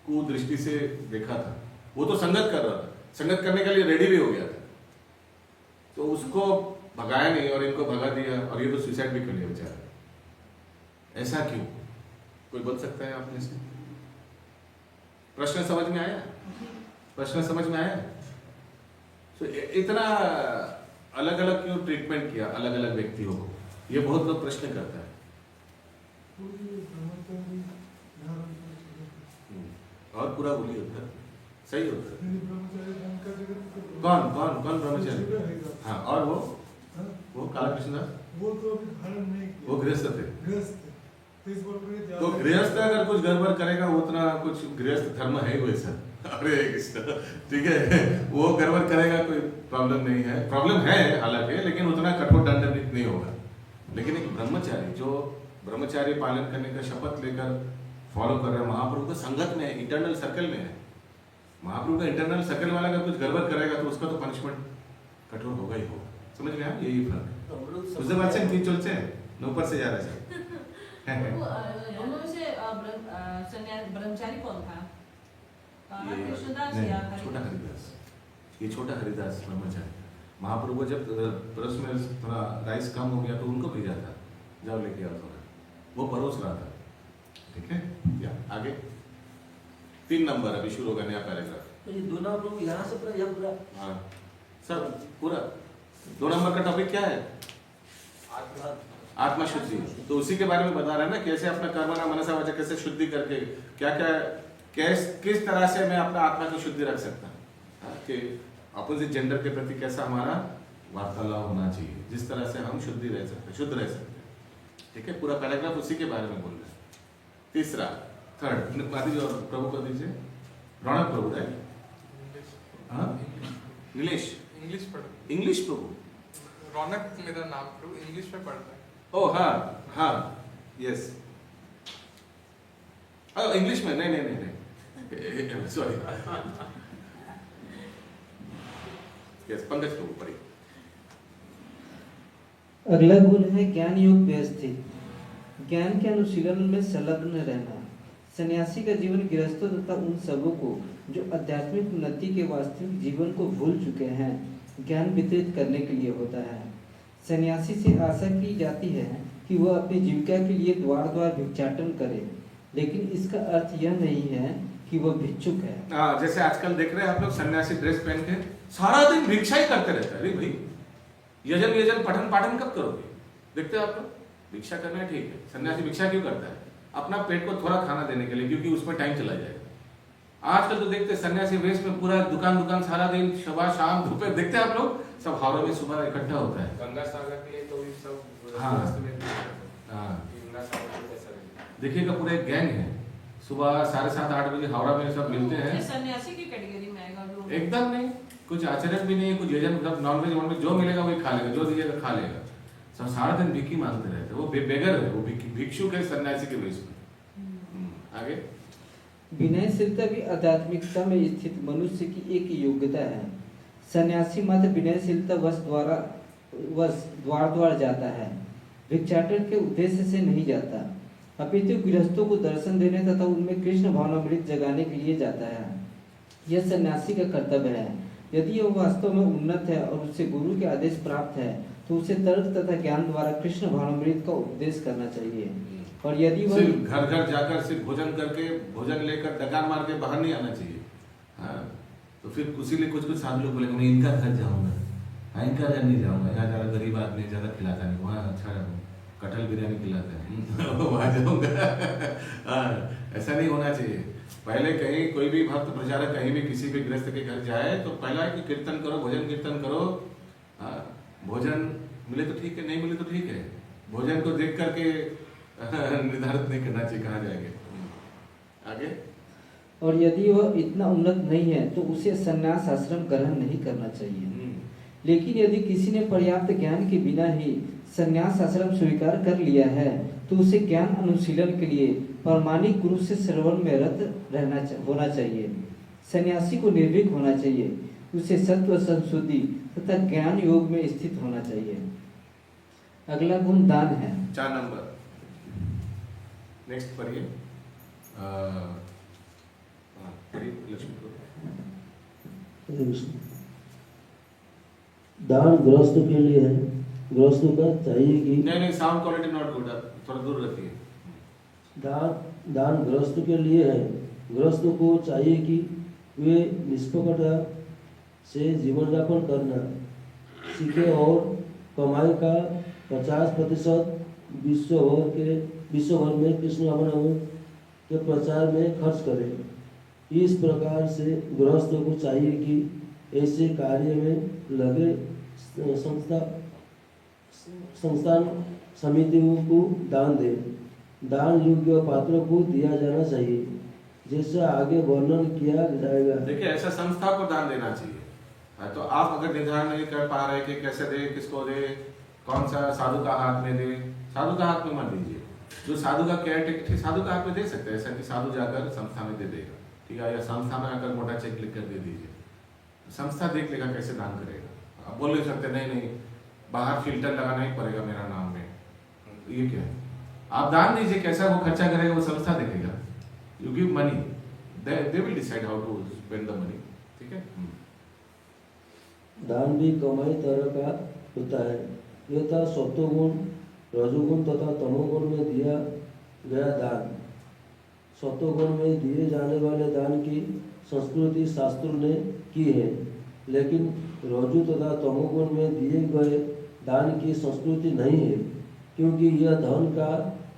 कुदृष्टि से देखा था। वो तो संगत कर रहा था, संगत करने के लिए रेडी भी हो गया था, तो उसको भगाया नहीं और इनको भगा दिया, और ये तो सुसाइड भी कर लिया बेचारा। ऐसा क्यों? कोई बोल सकता है आपने से? प्रश्न समझ में आया? प्रश्न समझ में आया? तो इतना अलग अलग क्यों ट्रीटमेंट किया अलग अलग व्यक्तियों को, ये बहुत लोग प्रश्न करता है। और पूरा बोलिए उत्तर सही होता है। कौन कौन कौन ब्रह्मचारी? हाँ, और वो काला कृष्णदास, वो तो अभी धारण नहीं किया, वो गृहस्थ थे। गृहस्थ थे। तो इस बार पूरे तो गृहस्थ अगर कुछ गड़बड़ करेगा, उतना कुछ गृहस्थ धर्म है वैसा, अरे कृष्ण, ठीक है, वो गड़बड़ करेगा कोई प्रॉब्लम नहीं है, प्रॉब्लम है हालांकि, लेकिन उतना कठोर दंड नहीं होगा। लेकिन एक ब्रह्मचारी जो ब्रह्मचारी पालन करने का शपथ लेकर फॉलो कर रहा है, महाप्रभु का संगत में है, इंटरनल सर्कल में है, महाप्रभु का इंटरनल सर्कल वाला अगर कुछ गड़बड़ करेगा तो उसका तो पनिशमेंट कठोर होगा ही होगा। समझ में आया? यही फर्क है। दूसरे बात से बीच चलते हैं, ऊपर से जा रहे हैं। दोनों में से ब्रह्मचारी कौन था? ये कृष्णदास नहीं, या छोटा हरिदास, ये छोटा हरिदास ब्रह्मचारी। महाप्रभु जब परस में थोड़ा राइस कम हो गया तो उनको भेजा था, जाओ लेके आओ थोड़ा, वो परोस रहा था। ठीक है, या आगे 3 नंबर अभी शुरू होगा नया पैराग्राफ। तो ये दो नाम प्रभु यहाँ से पूरा, यहाँ पूरा, हाँ सब पूरा 2 नंबर का टॉपिक क्या है? आत्मा शुद्धि। तो उसी के बारे में बता रहे हैं ना, कैसे अपना कर्मणा मनसा वाचा कैसे शुद्धि करके क्या क्या किस तरह से मैं अपना आत्मा की शुद्धि रख सकता हूँ, कि अपोजिट जेंडर के प्रति कैसा हमारा वार्तालाप होना चाहिए, जिस तरह से हम शुद्ध रह सकते हैं। ठीक है, पूरा पैराग्राफ उसी के बारे में बोल रहे हैं। तीसरा, थर्ड, माधी और प्रभु को दीजिए, रौनक प्रभु है, हाँ नीलेश, इंग्लिश प्रभु, रौनक मेरा नाम प्रभु, इंग्लिश में पढ़ता है। ओ हाँ हाँ, यस, इंग्लिश में, नहीं सॉरी, यस, पंकज प्रभु पढ़िए। अगला गुण है ज्ञान योग व्यवस्थित। ज्ञान के अनुशीलन में संलग्न रहना। सन्यासी का जीवन गृहस्थों तथा उन सबों को जो आध्यात्मिक उन्नति के वास्तविक जीवन को भूल चुके हैं ज्ञान वितरित करने के लिए होता है। सन्यासी से आशा की जाती है कि वह अपनी जीविका के लिए द्वार द्वार भिक्षाटन करे, लेकिन इसका अर्थ यह नहीं है कि वह भिक्षुक है। जैसे आजकल देख रहे हैं आप लोग, सन्यासी ड्रेस पहन के सारा दिन भिक्षा ही करते रहते हैं। अरे भाई, यजन पठन पाठन कब करोगे? देखते हैं आप लोग, भिक्षा करना है, ठीक है, सन्यासी भिक्षा क्यों करता है? अपना पेट को थोड़ा खाना देने के लिए, क्योंकि उसमें टाइम चला जाएगा। आजकल तो देखते हैं सन्यासी वेश में पूरा दुकान सारा दिन, सुबह शाम धूपे, देखते हैं आप लोग, सब हावड़े में सुबह इकट्ठा होता है। गंगा सागर के लिए तो भी सब हाँ। देखिएगा पूरा एक गैंग है, सुबह 7:30-8 बजे हावड़ा में सब मिलते हैं। सन्यासी की कैटेगरी में आएगा जो एकदम नहीं, कुछ आचरण भी नहीं, कुछ यजन, मतलब नॉनवेज जो मिलेगा वही खा लेगा, जो दीजिएगा खा लेगा। सब सारा दिन भिक्षी मांगते रहते हैं। वो बेगर है, वो भिक्षुक है सन्यासी के वेश में। आगे, विनयशीलता भी आध्यात्मिकता में स्थित मनुष्य की एक योग्यता है। सन्यासी मात्र विनयशीलता वश द्वार जाता है, भिक्षाटन के उद्देश्य से नहीं जाता, अपितु गृहस्थों को दर्शन देने तथा उनमें कृष्ण भावनामृत जगाने के लिए जाता है। यह सन्यासी का कर्तव्य है। यदि वह वास्तव में उन्नत है और उसे गुरु के आदेश प्राप्त है तो उसे तर्क तथा ज्ञान द्वारा कृष्ण भावनामृत का उपदेश करना चाहिए। और यदि वह सिर्फ घर घर जाकर सिर्फ भोजन करके भोजन लेकर डकार मार के बाहर नहीं आना चाहिए। हाँ, तो फिर उसी लिए कुछ साधु लोग बोलेंगे मैं इनका घर जाऊंगा, हाँ इनका घर नहीं जाऊंगा, यहाँ ज़्यादा गरीब आदमी ज़्यादा खिलाता नहीं, वहाँ अच्छा कटहल बिरयानी खिलाता है वहाँ जाऊंगा। हाँ, ऐसा नहीं होना चाहिए। पहले कहीं कोई भी भक्त प्रचारक कहीं भी किसी भी गृहस्थ के घर जाए तो पहला है कि कीर्तन करो, भोजन कीर्तन करो। भोजन मिले तो ठीक है, नहीं मिले तो ठीक है। भोजन को देख करके निर्धारित नहीं करना चाहिए कहाँ जाएंगे। आगे, और यदि वह इतना उन्नत नहीं है तो उसे संन्यास आश्रम ग्रहण नहीं करना चाहिए। लेकिन यदि किसी ने पर्याप्त ज्ञान के बिना ही संन्यास आश्रम स्वीकार कर लिया है तो उसे ज्ञान अनुशीलन के लिए प्रामाणिक गुरु से श्रवण में रत होना चाहिए। सन्यासी को निर्भीक होना चाहिए, उसे सत्व संशुद्धि तथा ज्ञान योग में स्थित होना चाहिए। अगला गुण दान है। 4 नंबर नेक्स्ट पढ़िए। दान गृहस्थ के लिए है, गृहस्थ का चाहिए कि नहीं साउंड क्वालिटी नॉट गुड, थोड़ा दूर रखिए। दान गृहस्थ के लिए है, गृहस्थ को चाहिए कि वे निष्पक्षता से जीवन यापन करना सीखे और कमाई का 50% विश्व भर में कृष्ण भावनामृत के प्रचार में खर्च करें। इस प्रकार से गृहस्थ को चाहिए कि ऐसे कार्य में लगे संस्थान समितियों को दान दे। दान योग्य पात्रों को दिया जाना चाहिए, जैसा आगे वर्णन किया जाएगा। देखिए, ऐसा संस्था को दान देना चाहिए। तो आप अगर निर्धारण नहीं कर पा रहे कि कैसे दे, किसको दे, कौन सा साधु का हाथ में दे, साधु का हाथ में मत दीजिए। जो साधु का केयर टेकर साधु का हाथ में दे सकते हैं, ऐसा कि साधु जाकर संस्था में दे देगा, ठीक है, या संस्था में आकर मोटा चेक लिख कर दे दीजिए। संस्था देख लेगा कैसे दान करेगा। आप बोल नहीं सकते नहीं बाहर फिल्टर लगाना ही पड़ेगा मेरा नाम में, ये क्या है। आप दान दीजिए, कैसा वो खर्चा करेगा वो संस्था देखेगा। You give money, they will decide how to spend the money, ठीक है। दान भी कमाई तरह का होता है। यह था सत्वगुण, रजोगुण तथा तमोगुण में दिया गया दान। सत्वगुण में दिए जाने वाले दान की संस्कृति शास्त्रों ने की है, लेकिन रजो तथा तमोगुण में दिए गए दान की संस्कृति नहीं है, क्योंकि यह धन का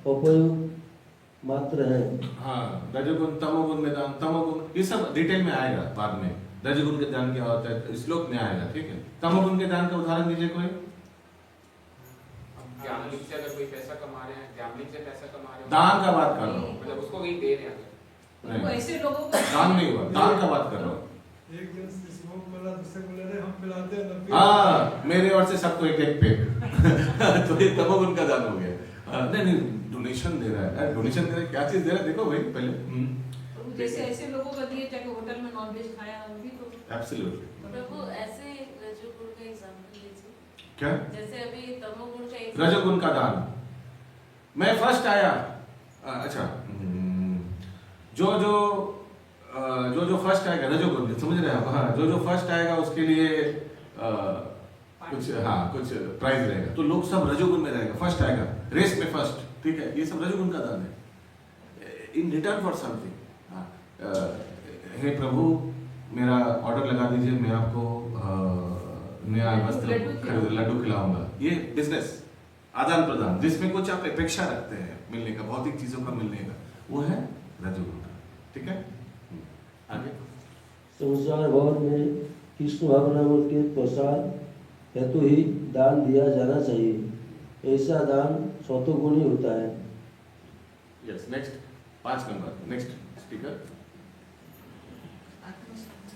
उपयोग मात्र है। हाँ, रजोगुण तमोगुण में दान, तमोगुण ये सब डिटेल में आएगा बाद में। रजोगुण के दान क्या होता है श्लोक में आएगा, ठीक है। तमोगुण के दान का उदाहरण दीजिए कोई। गैम्बलिंग से अगर कोई पैसा कमा रहे हैं, गैम्बलिंग से पैसा कमा रहे हैं, दान का बात कर रहा हूँ, मतलब उसको कहीं दे रहे हैं, नहीं, ऐसे लोगों को दान नहीं हुआ, दान का बात कर रहा हूँ। एक दिन स्मोक वाला दूसरे को ले रहे हम पिलाते हैं ना, हाँ, मेरे ओर से सबको एक पेक तो ये तमोगुण का दान हो गया। नहीं डोनेशन दे रहा है, डोनेशन दे रहा है, क्या चीज दे रहा है देखो भाई पहले। जैसे ऐसे लोगों को दिए जाके होटल में नॉनवेज खाया भी तो एब्सोल्युटली। प्रभु ऐसे रजोगुण का एग्जांपल लीजिए। क्या? जैसे अभी तमोगुण का रजोगुण का दान, मैं फर्स्ट आया, अच्छा जो फर्स्ट आएगा रजोगुण, समझ रहे हैं आप। हाँ, जो फर्स्ट आएगा उसके लिए कुछ प्राइज रहेगा, तो लोग सब रजोगुण में रहेगा, फर्स्ट आएगा रेस में फर्स्ट, ठीक है। ये सब रजोगुण का दान है, इन रिटर्न फॉर समथिंग। हे प्रभु मेरा ऑर्डर लगा दीजिए, मैं आपको नया वस्त्र खरीद लड्डू खिलाऊंगा। ये बिजनेस आदान प्रदान, जिसमें कुछ आप अपेक्षा रखते हैं मिलने का, भौतिक चीजों का मिलने का, वो है रजोगुण का, ठीक है। आगे, संसार भर में कृष्ण भावनामृत के प्रसार हेतु ही दान दिया जाना चाहिए। ऐसा दान सत्वगुणी होता है। Yes, next 5 number, next speaker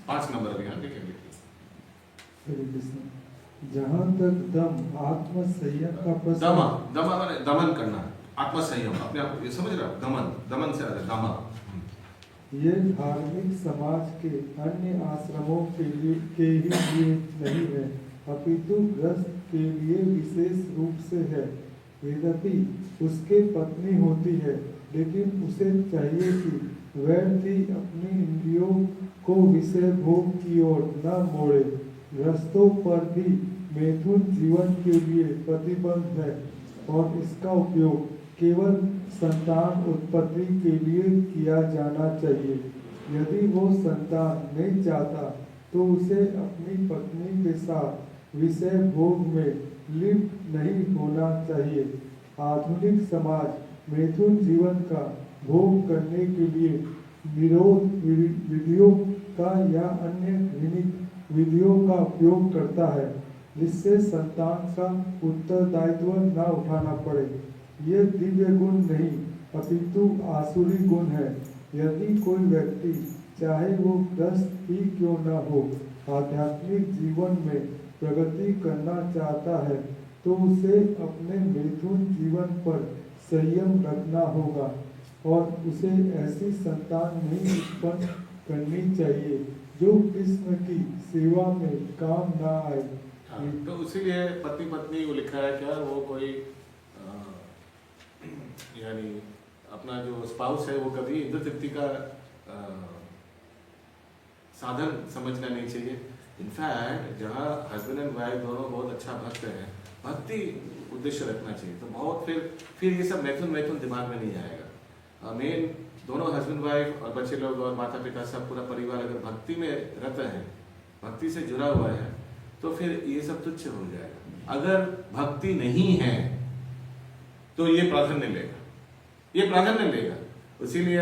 5 number अभी यहाँ देखेंगे। जहाँ तक दम आत्मसंयम का प्रश्न, दमा माने दमन करना, आत्मसंयम, अपने आप ये समझ रहे हो, दमन से आता है दमा। ये धार्मिक समाज के अन्य आश्रमों के ही लिए नहीं है, अपितु गृहस्थ के लिए विशेष रूप से है। यद्यपि उसके पत्नी होती है, लेकिन उसे चाहिए कि व्यर्थ ही अपनी इंद्रियों को विषय भोग की ओर न मोड़े। गृहस्थों पर भी मैथुन जीवन के लिए प्रतिबंध है और इसका उपयोग केवल संतान उत्पत्ति के लिए किया जाना चाहिए। यदि वो संतान नहीं चाहता तो उसे अपनी पत्नी के साथ विषय भोग में लिप्त नहीं होना चाहिए। आधुनिक समाज मैथुन जीवन का भोग करने के लिए निरोध विधियों का या अन्य घृणित विधियों का उपयोग करता है, जिससे संतान का उत्तरदायित्व न उठाना पड़े। ये दिव्य गुण नहीं अपितु आसुरी गुण है। यदि कोई व्यक्ति चाहे वो ग्रस्त ही क्यों न हो, आध्यात्मिक जीवन में प्रगति करना चाहता है तो उसे अपने मैथुन जीवन पर संयम रखना होगा और उसे ऐसी संतान नहीं उत्पन्न करनी चाहिए जो कृष्ण की सेवा में काम ना आए। तो इसीलिए पति पत्नी को लिखा है क्या, वो कोई यानी अपना जो स्पाउस है वो कभी इंद्र तृप्ति का साधन समझना नहीं चाहिए। इनफैक्ट जहाँ हस्बैंड एंड वाइफ दोनों बहुत अच्छा भक्त हैं, भक्ति उद्देश्य रखना चाहिए, तो बहुत फिर ये सब मैथुन दिमाग में नहीं आएगा। मेन दोनों हस्बैंड वाइफ और बच्चे लोग और माता पिता सब पूरा परिवार अगर भक्ति में रत है, भक्ति से जुड़ा हुआ है, तो फिर ये सब तुच्छ हो जाएगा। अगर भक्ति नहीं है तो ये प्राधान्य लेगा, इसीलिए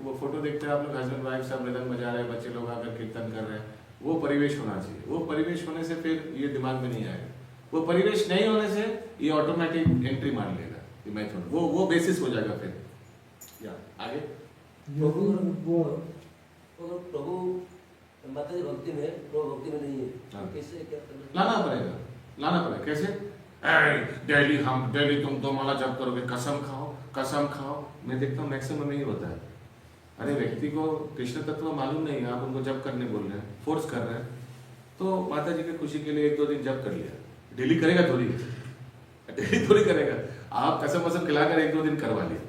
वो फोटो देखते हैं आप लोग, हस्बैंड वाइफ सब मृदंग बजा रहे हैं, बच्चे लोग आकर कीर्तन कर रहे हैं, वो परिवेश होना चाहिए। वो परिवेश होने से फिर ये दिमाग में नहीं आएगा। वो परिवेश नहीं होने से ये ऑटोमेटिक एंट्री मान लेगा, ये मैथुन वो बेसिस हो जाएगा। फिर या आगे प्रभु माता जी भक्ति में, प्रभु भक्ति में नहीं है, कैसे क्या करना? लाना पड़ेगा। कैसे? डेली तुम 2 माला जप करोगे, कसम खाओ। मैं देखता हूँ मैक्सिमम यही होता है। अरे व्यक्ति को कृष्ण तत्व मालूम नहीं है, आप उनको जप करने बोल रहे हैं, फोर्स कर रहे हैं, तो माता जी की खुशी के लिए 1-2 दिन जप कर लिया। डेली करेगा थोड़ी करेगा। आप कसम वसम खिलाकर 1-2 दिन करवा लिया।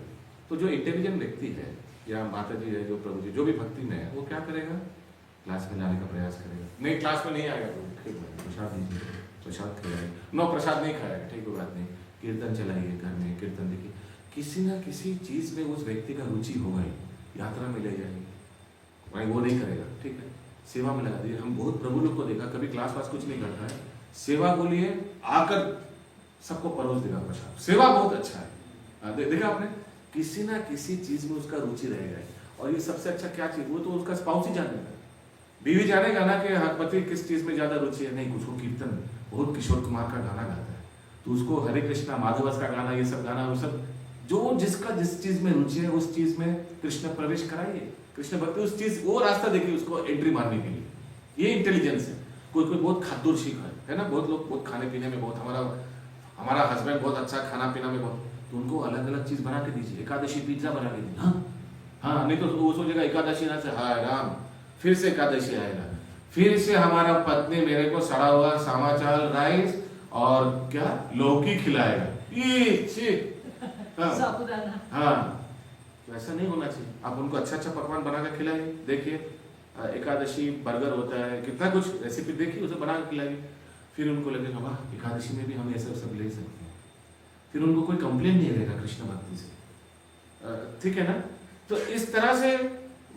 तो जो इंटेलिजेंट व्यक्ति है या माता जी है, जो प्रभु जी जो भी भक्ति में है, वो क्या करेगा? क्लास में लाने का प्रयास करेगा। नहीं, क्लास में नहीं आएगा तो ठीक है, प्रसाद दीजिए, प्रसाद खिलाइए। नो, प्रसाद नहीं खाएगा, ठीक है, बात नहीं। कीर्तन चलाइए, घर में कीर्तन देखिए। किसी ना किसी चीज में उस व्यक्ति का रुचि होगा ही, यात्रा में ले जाएंगे भाई, वो नहीं करेगा, ठीक है, सेवा में लगा दीजिए। हम बहुत प्रभु लोग को देखा, कभी क्लास वास कुछ नहीं करता है, सेवा बोलिए आकर सबको परोस देगा प्रसाद। सेवा बहुत अच्छा है। देखा आपने, किसी ना किसी चीज में उसका रुचि रहेगा। और ये सबसे अच्छा क्या चीज, वो तो उसका स्पाउस ही जानेगा। बीवी जानेगा ना कि पति किस चीज में ज्यादा रुचि है। नहीं, कुछ को कीर्तन, बहुत किशोर कुमार का गाना गाता है, तो उसको हरे कृष्णा माधवस का गाना, ये सब गाना, वो सब जो जिस चीज में रुचि है उस चीज में कृष्ण प्रवेश कराइए, कृष्ण भक्ति, उस चीज वो रास्ता देखिए उसको एंट्री मारने के लिए। ये इंटेलिजेंस है। कोई बहुत खादुर शीख है ना, बहुत लोग बहुत खाने पीने में बहुत, हमारा हस्बैंड बहुत अच्छा खाना पीना में बहुत, तो उनको अलग अलग चीज बना के दीजिए। एकादशी पिज्जा बना के दीजिए। हाँ, नहीं तो वो सोचेगा एकादशी ना से हाय राम, फिर से एकादशी आएगा, फिर से हमारा पत्नी मेरे को सड़ा हुआ समाचार राइस और क्या लौकी खिलाएगा। ये हाँ, तो ऐसा नहीं होना चाहिए। आप उनको अच्छा पकवान बना कर खिलाइए। देखिए एकादशी बर्गर होता है, कितना कुछ रेसिपी देखिए, उसे बना कर खिलाइए। फिर उनको लगेगा वाह, एकादशी में भी हम ऐसा सब ले सकते हैं। फिर उनको कोई कंप्लेन नहीं रहेगा कृष्ण भक्ति से, ठीक है ना। तो इस तरह से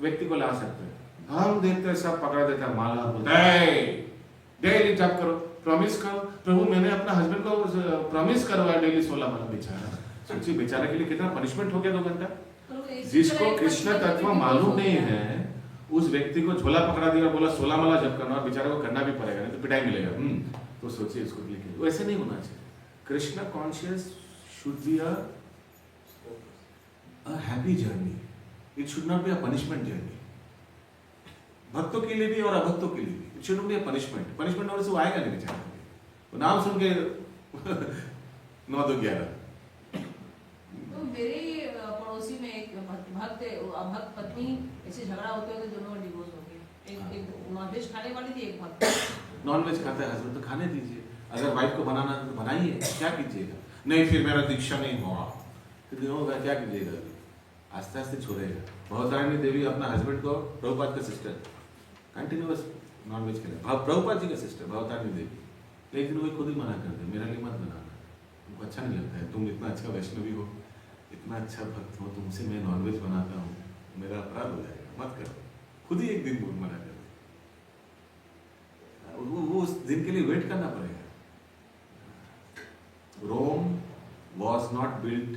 व्यक्ति को ला सकते हैं। हम देखते हैं सब पकड़ा देता है, माला बोलता है डेली जप करो, प्रॉमिस करो। प्रभु मैंने अपना हस्बैंड को प्रॉमिस करवाया डेली 16 माला। बेचारा, सोचिए बेचारे के लिए कितना पनिशमेंट हो गया 2 घंटा। जिसको कृष्ण तत्व मालूम नहीं है, उस व्यक्ति को झोला पकड़ा दिया, बोला 16 माला जप करना, और बेचारे को करना भी पड़ेगा, नहीं तो पिटाई मिलेगा। तो सोचिए इसको लिखिए, वैसे नहीं होना चाहिए। Krishna conscious should be a happy journey, it should not be a punishment journey. भक्तों के लिए भी और अभक्तों के लिए भी, it should not be a punishment. Punishment होने से वो आएगा नहीं बेचारा, वो नाम सुन के 9 2 11। तो मेरे पड़ोसी में एक भक्त पत्नी ऐसे झगड़ा होते होते दोनों का डिवोर्स हो गया। एक नॉनवेज खाने वाली थी, एक भक्त। नॉनवेज खाता है हस्बैंड तो खाने दीजिए, अगर वाइफ को बनाना है तो बनाइए, क्या कीजिएगा? नहीं फिर मेरा दीक्षा नहीं हुआ, फिर होगा क्या कीजिएगा? आस्ते आस्ते छोड़ेगा। भवतारिणी देवी अपना हस्बैंड को, प्रभुपाद का सिस्टर, कंटिन्यूअस नॉनवेज के लिए, प्रभुपाद जी का सिस्टर भवतारिणी देवी, लेकिन वो खुद ही मना कर दे, मेरा लिए मत बनाना, तुमको अच्छा नहीं लगता है, तुम इतना अच्छा वैष्णवी हो, इतना अच्छा भक्त हो, तुमसे मैं नॉनवेज बनाता हूँ, मेरा अपराध हो जाएगा, मत करो। खुद ही एक दिन बोल मना कर दे, वो उस दिन के लिए वेट करना पड़ेगा। Rome was not built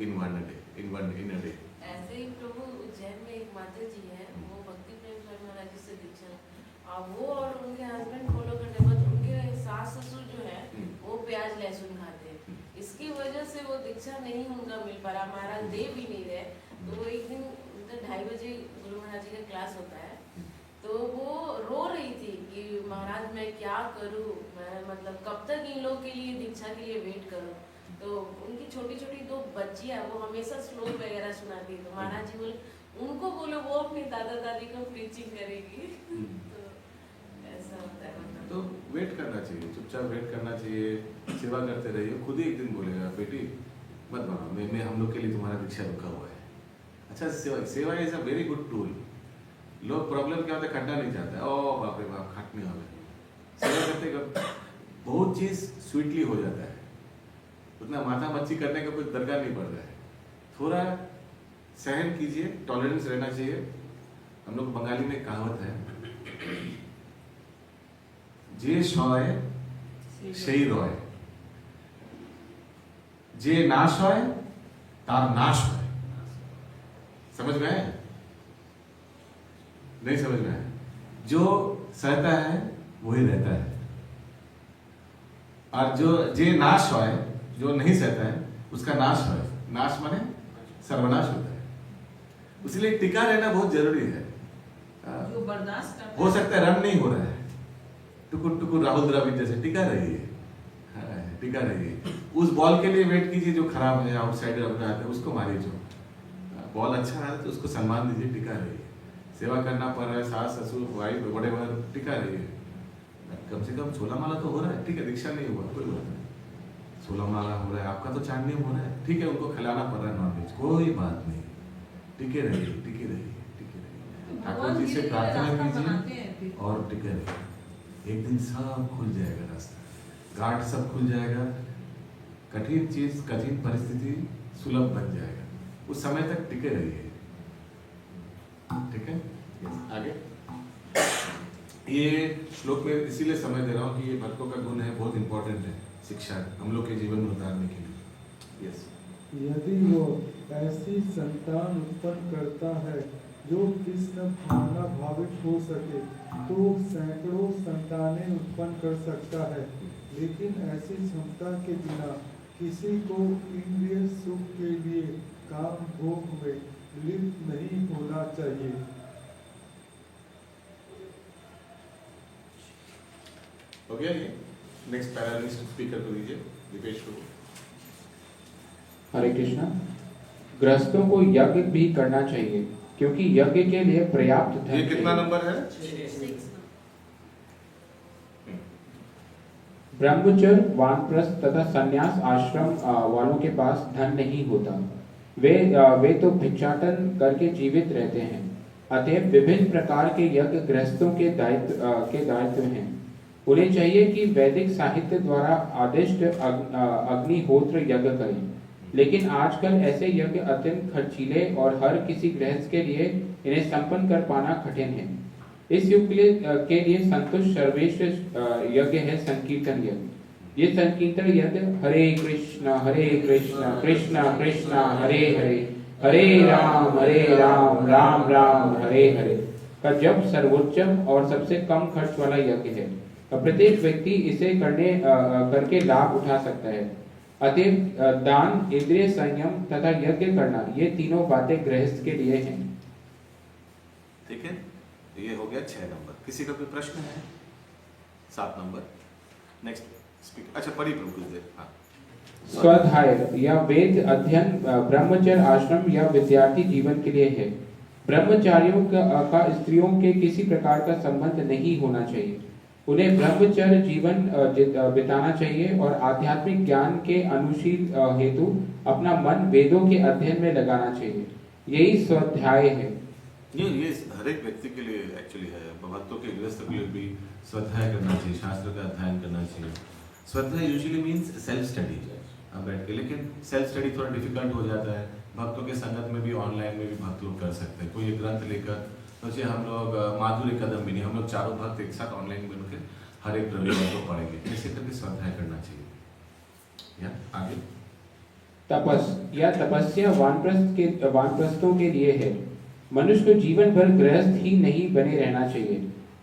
in one day, in a day. ऐसे ही प्रभु उज्जैन में एक माता जी है, वो भक्ति प्रेम स्वामी महाराज जी से दीक्षा, वो और उनके हस्बैंड फॉलो करने बाद उनके सास ससुर जो है वो प्याज लहसुन खाते हैं, इसकी वजह से वो दीक्षा नहीं उनका मिल पा रहा, महाराज दे भी नहीं रहे। तो वो एक दिन 2:30 बजे गुरु महाराज जी का क्लास होता है, तो वो रो रही थी कि महाराज मैं क्या करूँ, मैं मतलब कब तक इन लोग के लिए दीक्षा के लिए वेट करूँ। तो उनकी छोटी छोटी 2 बच्चियाँ वो हमेशा श्लोक वगैरह सुनाती, तो महाराज जी बोले उनको बोलो वो अपनी दादा दादी को प्रीचिंग करेगी। तो ऐसा होता है मतलब। तो वेट करना चाहिए, चुपचाप वेट करना चाहिए, सेवा करते रहिए, खुद ही एक दिन बोलेगा बेटी मत बनाओ, मैं हम लोग के लिए तुम्हारा दीक्षा रुका हुआ है। अच्छा, सेवा is a very good tool. लोग प्रॉब्लम क्या होता है, खट्टा नहीं चाहता है, ओ बाप रे बाप खटने वाले, सेवा करते करते बहुत चीज स्वीटली हो जाता है, उतना माथा मच्छी करने का कोई दरकार नहीं पड़ रहा है। थोड़ा सहन कीजिए, टॉलरेंस रहना चाहिए। हम लोग बंगाली में कहावत है, जे सय সেই রয়, जे नाश হয় तार नाश হয়। समझ में आया? नहीं समझ में आया? जो सहता है वही रहता है, और जो जे नाश है, जो नहीं सहता है उसका नाश है। नाश माने सर्वनाश होता है, इसलिए टिका रहना बहुत जरूरी है। जो बर्दाश्त करता हो सकता है रन नहीं हो रहा है, टुकुर टुकुर राहुल द्रविड़ जैसे टिका रहिए, टिका रहिए। उस बॉल के लिए वेट कीजिए जो खराब है, आउटसाइडर अपना आता है उसको मारिए, जो बॉल अच्छा है तो उसको सम्मान दीजिए, टिका रहिए। सेवा करना पड़ रहा है, सास ससुर वाइफ व्हाटएवर, टिका रहिए। कम से कम 16 माला तो हो रहा है, ठीक है, दीक्षा नहीं हुआ कोई बात नहीं, 16 माला हो रहा है, आपका तो चांदनी हो रहा है, ठीक है, उनको खिलाना पड़ रहा है नॉनवेज, कोई बात नहीं, टिके रहिए, टिके रहिए, टिके रहिए। ठाकुर जी से प्रार्थना कीजिए और टिके रहिए, एक दिन सब खुल जाएगा रास्ता, घाट सब खुल जाएगा, कठिन चीज, कठिन परिस्थिति सुलभ बन जाएगा, उस समय तक टिके रहिए। ठीक है, आगे ये श्लोक में इसीलिए समय दे रहा हूँ कि ये भक्तों का गुण है, बहुत इंपॉर्टेंट है, शिक्षा हम लोग के जीवन में उतारने के लिए। यस, यदि वो ऐसी संतान उत्पन्न करता है जो कृष्ण भावना भावित हो सके तो सैकड़ों संतानें उत्पन्न कर सकता है, लेकिन ऐसी क्षमता के बिना किसी को इंद्रिय सुख के लिए काम भोग में लिप्त नहीं होना चाहिए। हो गया ये? नेक्स्ट पैरालिस्ट स्पीकर को दीजिए, दीपेश को। हरे कृष्णा। गृहस्थों को यज्ञ भी करना चाहिए क्योंकि यज्ञ के लिए पर्याप्त धन ये कितना चाहिए। नंबर है? 6 ब्रह्मचर्य, वानप्रस्थ तथा संन्यास आश्रम वालों के पास धन नहीं होता, वे तो भिक्षाटन करके जीवित रहते हैं। अतएव विभिन्न प्रकार के यज्ञ गृहस्थों के दायित्व हैं। उन्हें चाहिए कि वैदिक साहित्य द्वारा आदिष्ट अग्निहोत्र यज्ञ करें, लेकिन आजकल ऐसे यज्ञ अत्यंत खर्चीले और हर किसी गृहस्थ के लिए इन्हें संपन्न कर पाना कठिन है। इस युग के लिए संतुष्ट सर्वश्रेष्ठ यज्ञ है संकीर्तन यज्ञ। ये संकीर्तन यज्ञ हरे कृष्णा कृष्णा कृष्णा हरे हरे, हरे राम राम राम हरे हरे का जप सर्वोच्च और सबसे कम खर्च वाला यज्ञ है। प्रत्येक व्यक्ति इसे करके लाभ उठा सकता है। अतएव दान, इंद्रिय संयम तथा यज्ञ करना, ये तीनों बातें गृहस्थ के लिए हैं। ठीक है, ये हो गया 6 नंबर। किसी का कोई प्रश्न है? 7 नंबर। Next speaker. अच्छा, पढ़ी प्रभु कुछ देर। हाँ, स्वाध्याय या वेद अध्ययन ब्रह्मचर्य आश्रम या विद्यार्थी जीवन के लिए है। ब्रह्मचारियों का स्त्रियों के किसी प्रकार का संबंध नहीं होना चाहिए। उन्हें ब्रह्मचर्य जीवन बिताना चाहिए और आध्यात्मिक ज्ञान के अनुशील हेतु अपना मन वेदों के अध्ययन में लगाना चाहिए। यही स्वाध्याय है। ये हर एक व्यक्ति के लिए एक्चुअली है। भक्तों के गृहस्थ के लिए भी स्वाध्याय करना चाहिए, शास्त्र का अध्ययन करना चाहिए। स्वाध्याय यूजुअली मीन्स सेल्फ स्टडी बैठ के, लेकिन सेल्फ स्टडी थोड़ा डिफिकल्ट हो जाता है। भक्तों के संगत में भी, ऑनलाइन में भी भक्त लोग कर सकते हैं। कोई एक ग्रंथ लेकर, सोचिए हम लोग माधुर्य कदम भी नहीं, हम लोग चारों भक्त एक साथ ऑनलाइन बनकर हर एक रविवार को पढ़ेंगे। ऐसे करके स्वाध्याय करना चाहिए। या आगे तपस्या वानप्रस्थों के लिए है। मनुष्य को जीवन भर गृहस्थ ही नहीं बने रहना चाहिए।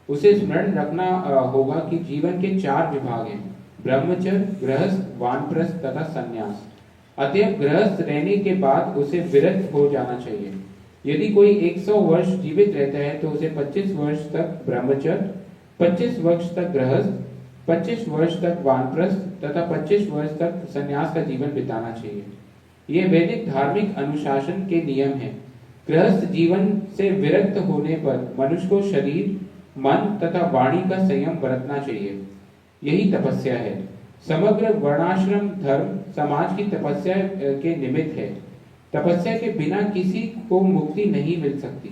उसे स्मरण रखना होगा कि जीवन के 4 विभाग हैं: ब्रह्मचर्य, गृहस्थ, वानप्रस्थ तथा संन्यास। अतएव गृहस्थ रहने के बाद उसे विरक्त हो जाना चाहिए। यदि कोई 100 वर्ष जीवित रहता है तो उसे 25 वर्ष तक ब्रह्मचर्य, 25 वर्ष तक गृहस्थ, 25 वर्ष तक वानप्रस्थ तथा 25 वर्ष तक संन्यास का जीवन बिताना चाहिए। ये वैदिक धार्मिक अनुशासन के नियम हैं। गृहस्थ जीवन से विरक्त होने पर मनुष्य को शरीर, मन तथा वाणी का संयम बरतना चाहिए। यही तपस्या है। समग्र वर्णाश्रम धर्म समाज की तपस्या के निमित्त है। तपस्या के बिना किसी को मुक्ति नहीं मिल सकती।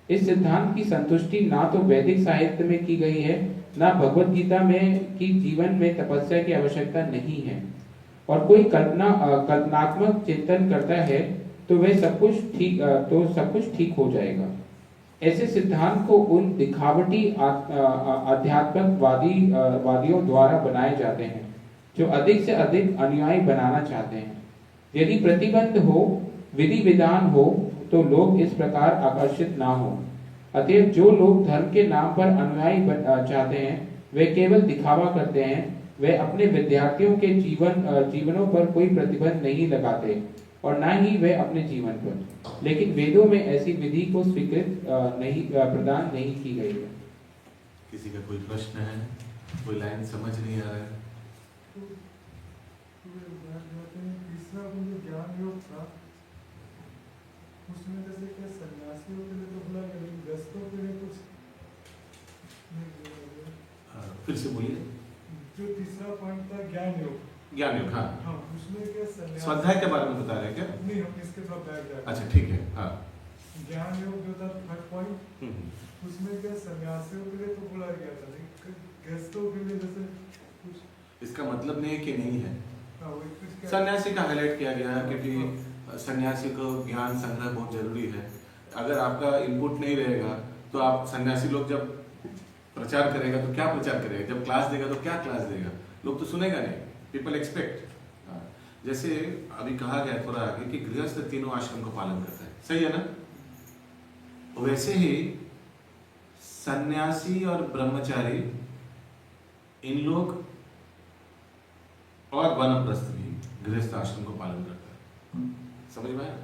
इस सिद्धांत की संतुष्टि ना तो वैदिक साहित्य में की गई है, ना भगवत गीता में कि जीवन में तपस्या की आवश्यकता नहीं है। और कोई कल्पनात्मक चिंतन करता है तो वह सब कुछ ठीक हो जाएगा। ऐसे सिद्धांत को उन दिखावटी अध्यात्मक वादियों द्वारा बनाए जाते हैं जो अधिक से अधिक अनुयायी बनाना चाहते हैं। यदि प्रतिबंध हो, विधि विधान हो तो लोग इस प्रकार आकर्षित ना हो। अतएव जो लोग धर्म के नाम पर अनुयायी चाहते हैं वे केवल दिखावा करते हैं। वे अपने विद्यार्थियों के जीवनों पर कोई प्रतिबंध नहीं लगाते और ना ही वे अपने जीवन पर। लेकिन वेदों में ऐसी विधि को स्वीकृत प्रदान नहीं की गई है। किसी का कोई प्रश्न है? कोई लाइन समझ नहीं आ रहा है? तीसरा जो ज्ञान योग था उसमें जैसे कि सन्यासियों के लिए तो बोला, लेकिन गृहस्थों के लिए कुछ फिर से बोलिए। जो तीसरा पॉइंट था ज्ञान योग। ज्ञान योग, हाँ हाँ, उसमें क्या स्वाध्याय के बारे में बता रहे हैं क्या? नहीं, हम इसके थोड़ा बैक जाते हैं। अच्छा ठीक है। हाँ, ज्ञान योग जो था 3rd पॉइंट, उसमें क्या सन्यासियों के लिए तो बोला गया था, लेकिन गृहस्थों के लिए जैसे कुछ इसका मतलब नहीं है कि नहीं है। हाँ, वही कुछ सन्यासी का हाईलाइट किया गया है क्योंकि सन्यासी को ज्ञान संग्रह बहुत जरूरी है। अगर आपका इनपुट नहीं रहेगा तो आप सन्यासी लोग जब प्रचार करेगा तो क्या प्रचार करेगा, जब क्लास देगा तो क्या क्लास देगा, लोग तो सुनेगा नहीं। People expect. जैसे अभी कहा गया थोड़ा आगे कि गृहस्थ तीनों आश्रम को पालन करता है, सही है ना? वैसे ही सन्यासी और ब्रह्मचारी इन लोग और वानप्रस्थ भी गृहस्थ आश्रम को पालन करता है। समझ में आया?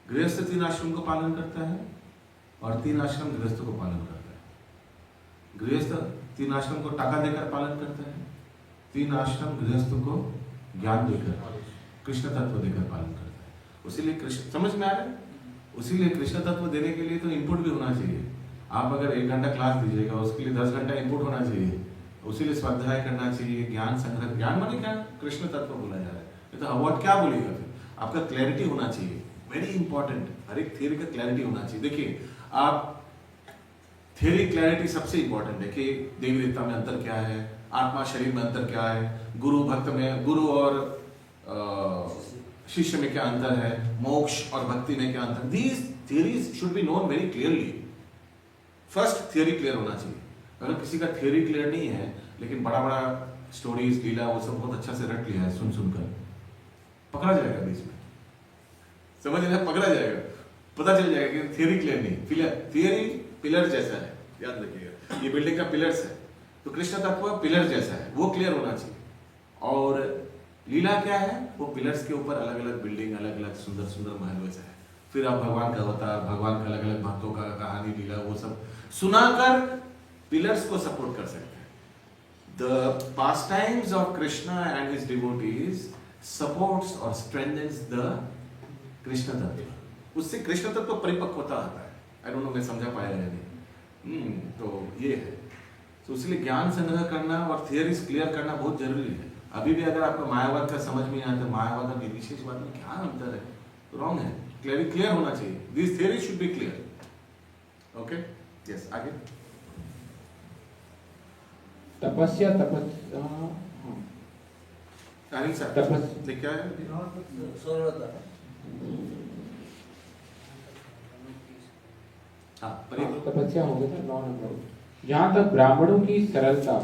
गृहस्थ 3 आश्रम को पालन करता है और 3 आश्रम गृहस्थ को पालन करता है। गृहस्थ 3 आश्रम को टाका देकर पालन करता है, 3 आश्रम गृहस्थ को ज्ञान देकर, कृष्ण तत्व देकर पालन करता है। उसीलिए कृष्ण, समझ में आ रहा है? उसीलिए कृष्ण तत्व देने के लिए तो इनपुट भी होना चाहिए। आप अगर 1 घंटा क्लास दीजिएगा उसके लिए 10 घंटा इनपुट होना चाहिए। उसीलिए स्वाध्याय करना चाहिए, ज्ञान संग्रह। ज्ञान माने क्या? कृष्ण तत्व बोला जा रहा है। ये तो अवार्ड क्या बोलेगा फिर? आपका क्लैरिटी होना चाहिए, वेरी इंपॉर्टेंट। हर एक थियरी का क्लैरिटी होना चाहिए। देखिए, आप थियरी क्लैरिटी सबसे इंपॉर्टेंट है कि देवी देवता में अंतर क्या है, आत्मा शरीर में अंतर क्या है, गुरु भक्त में, गुरु और शिष्य में क्या अंतर है, मोक्ष और भक्ति में क्या अंतर। These theories should be known very clearly. First theory clear होना चाहिए। अगर किसी का थियरी क्लियर नहीं है लेकिन बड़ा बड़ा स्टोरीज लीला वो सब बहुत अच्छा से रट लिया है, सुनकर पकड़ा जाएगा बीच में। समझ रहे हैं? पकड़ा जाएगा, पता चल जाएगा कि थियरी क्लियर नहीं। थियरी पिलर जैसा है, याद रखिएगा। ये बिल्डिंग का पिलर्स है तो कृष्ण तत्व पिलर जैसा है, वो क्लियर होना चाहिए। और लीला क्या है? वो पिलर्स के ऊपर अलग अलग बिल्डिंग, अलग अलग सुंदर सुंदर महल वैसा है। फिर आप भगवान का अवतार, भगवान का अलग अलग भक्तों का कहानी, लीला, वो सब सुनाकर पिलर्स को सपोर्ट कर सकते हैं। The pastimes of Krishna and his devotees supports or strengthens the Krishna tattva. उससे कृष्ण तत्व परिपक्वता आता है. I don't know मैं समझा पाया या नहीं. तो ये है. तो इसलिए ज्ञान संग्रह करना और थियरीज क्लियर करना बहुत जरूरी है. अभी भी अगर आपको मायावाद का समझ में आता है, मायावाद और विशेषवाद में क्या अंतर है, तो रॉन्ग है. क्लियर होना चाहिए. This theory should be clear. Okay, yes, आगे. तपस्या अहिंसा तपस्या क्या है? सरलता. तपस्या हो गया था 9 नंबर. जहाँ तक ब्राह्मणों की सरलता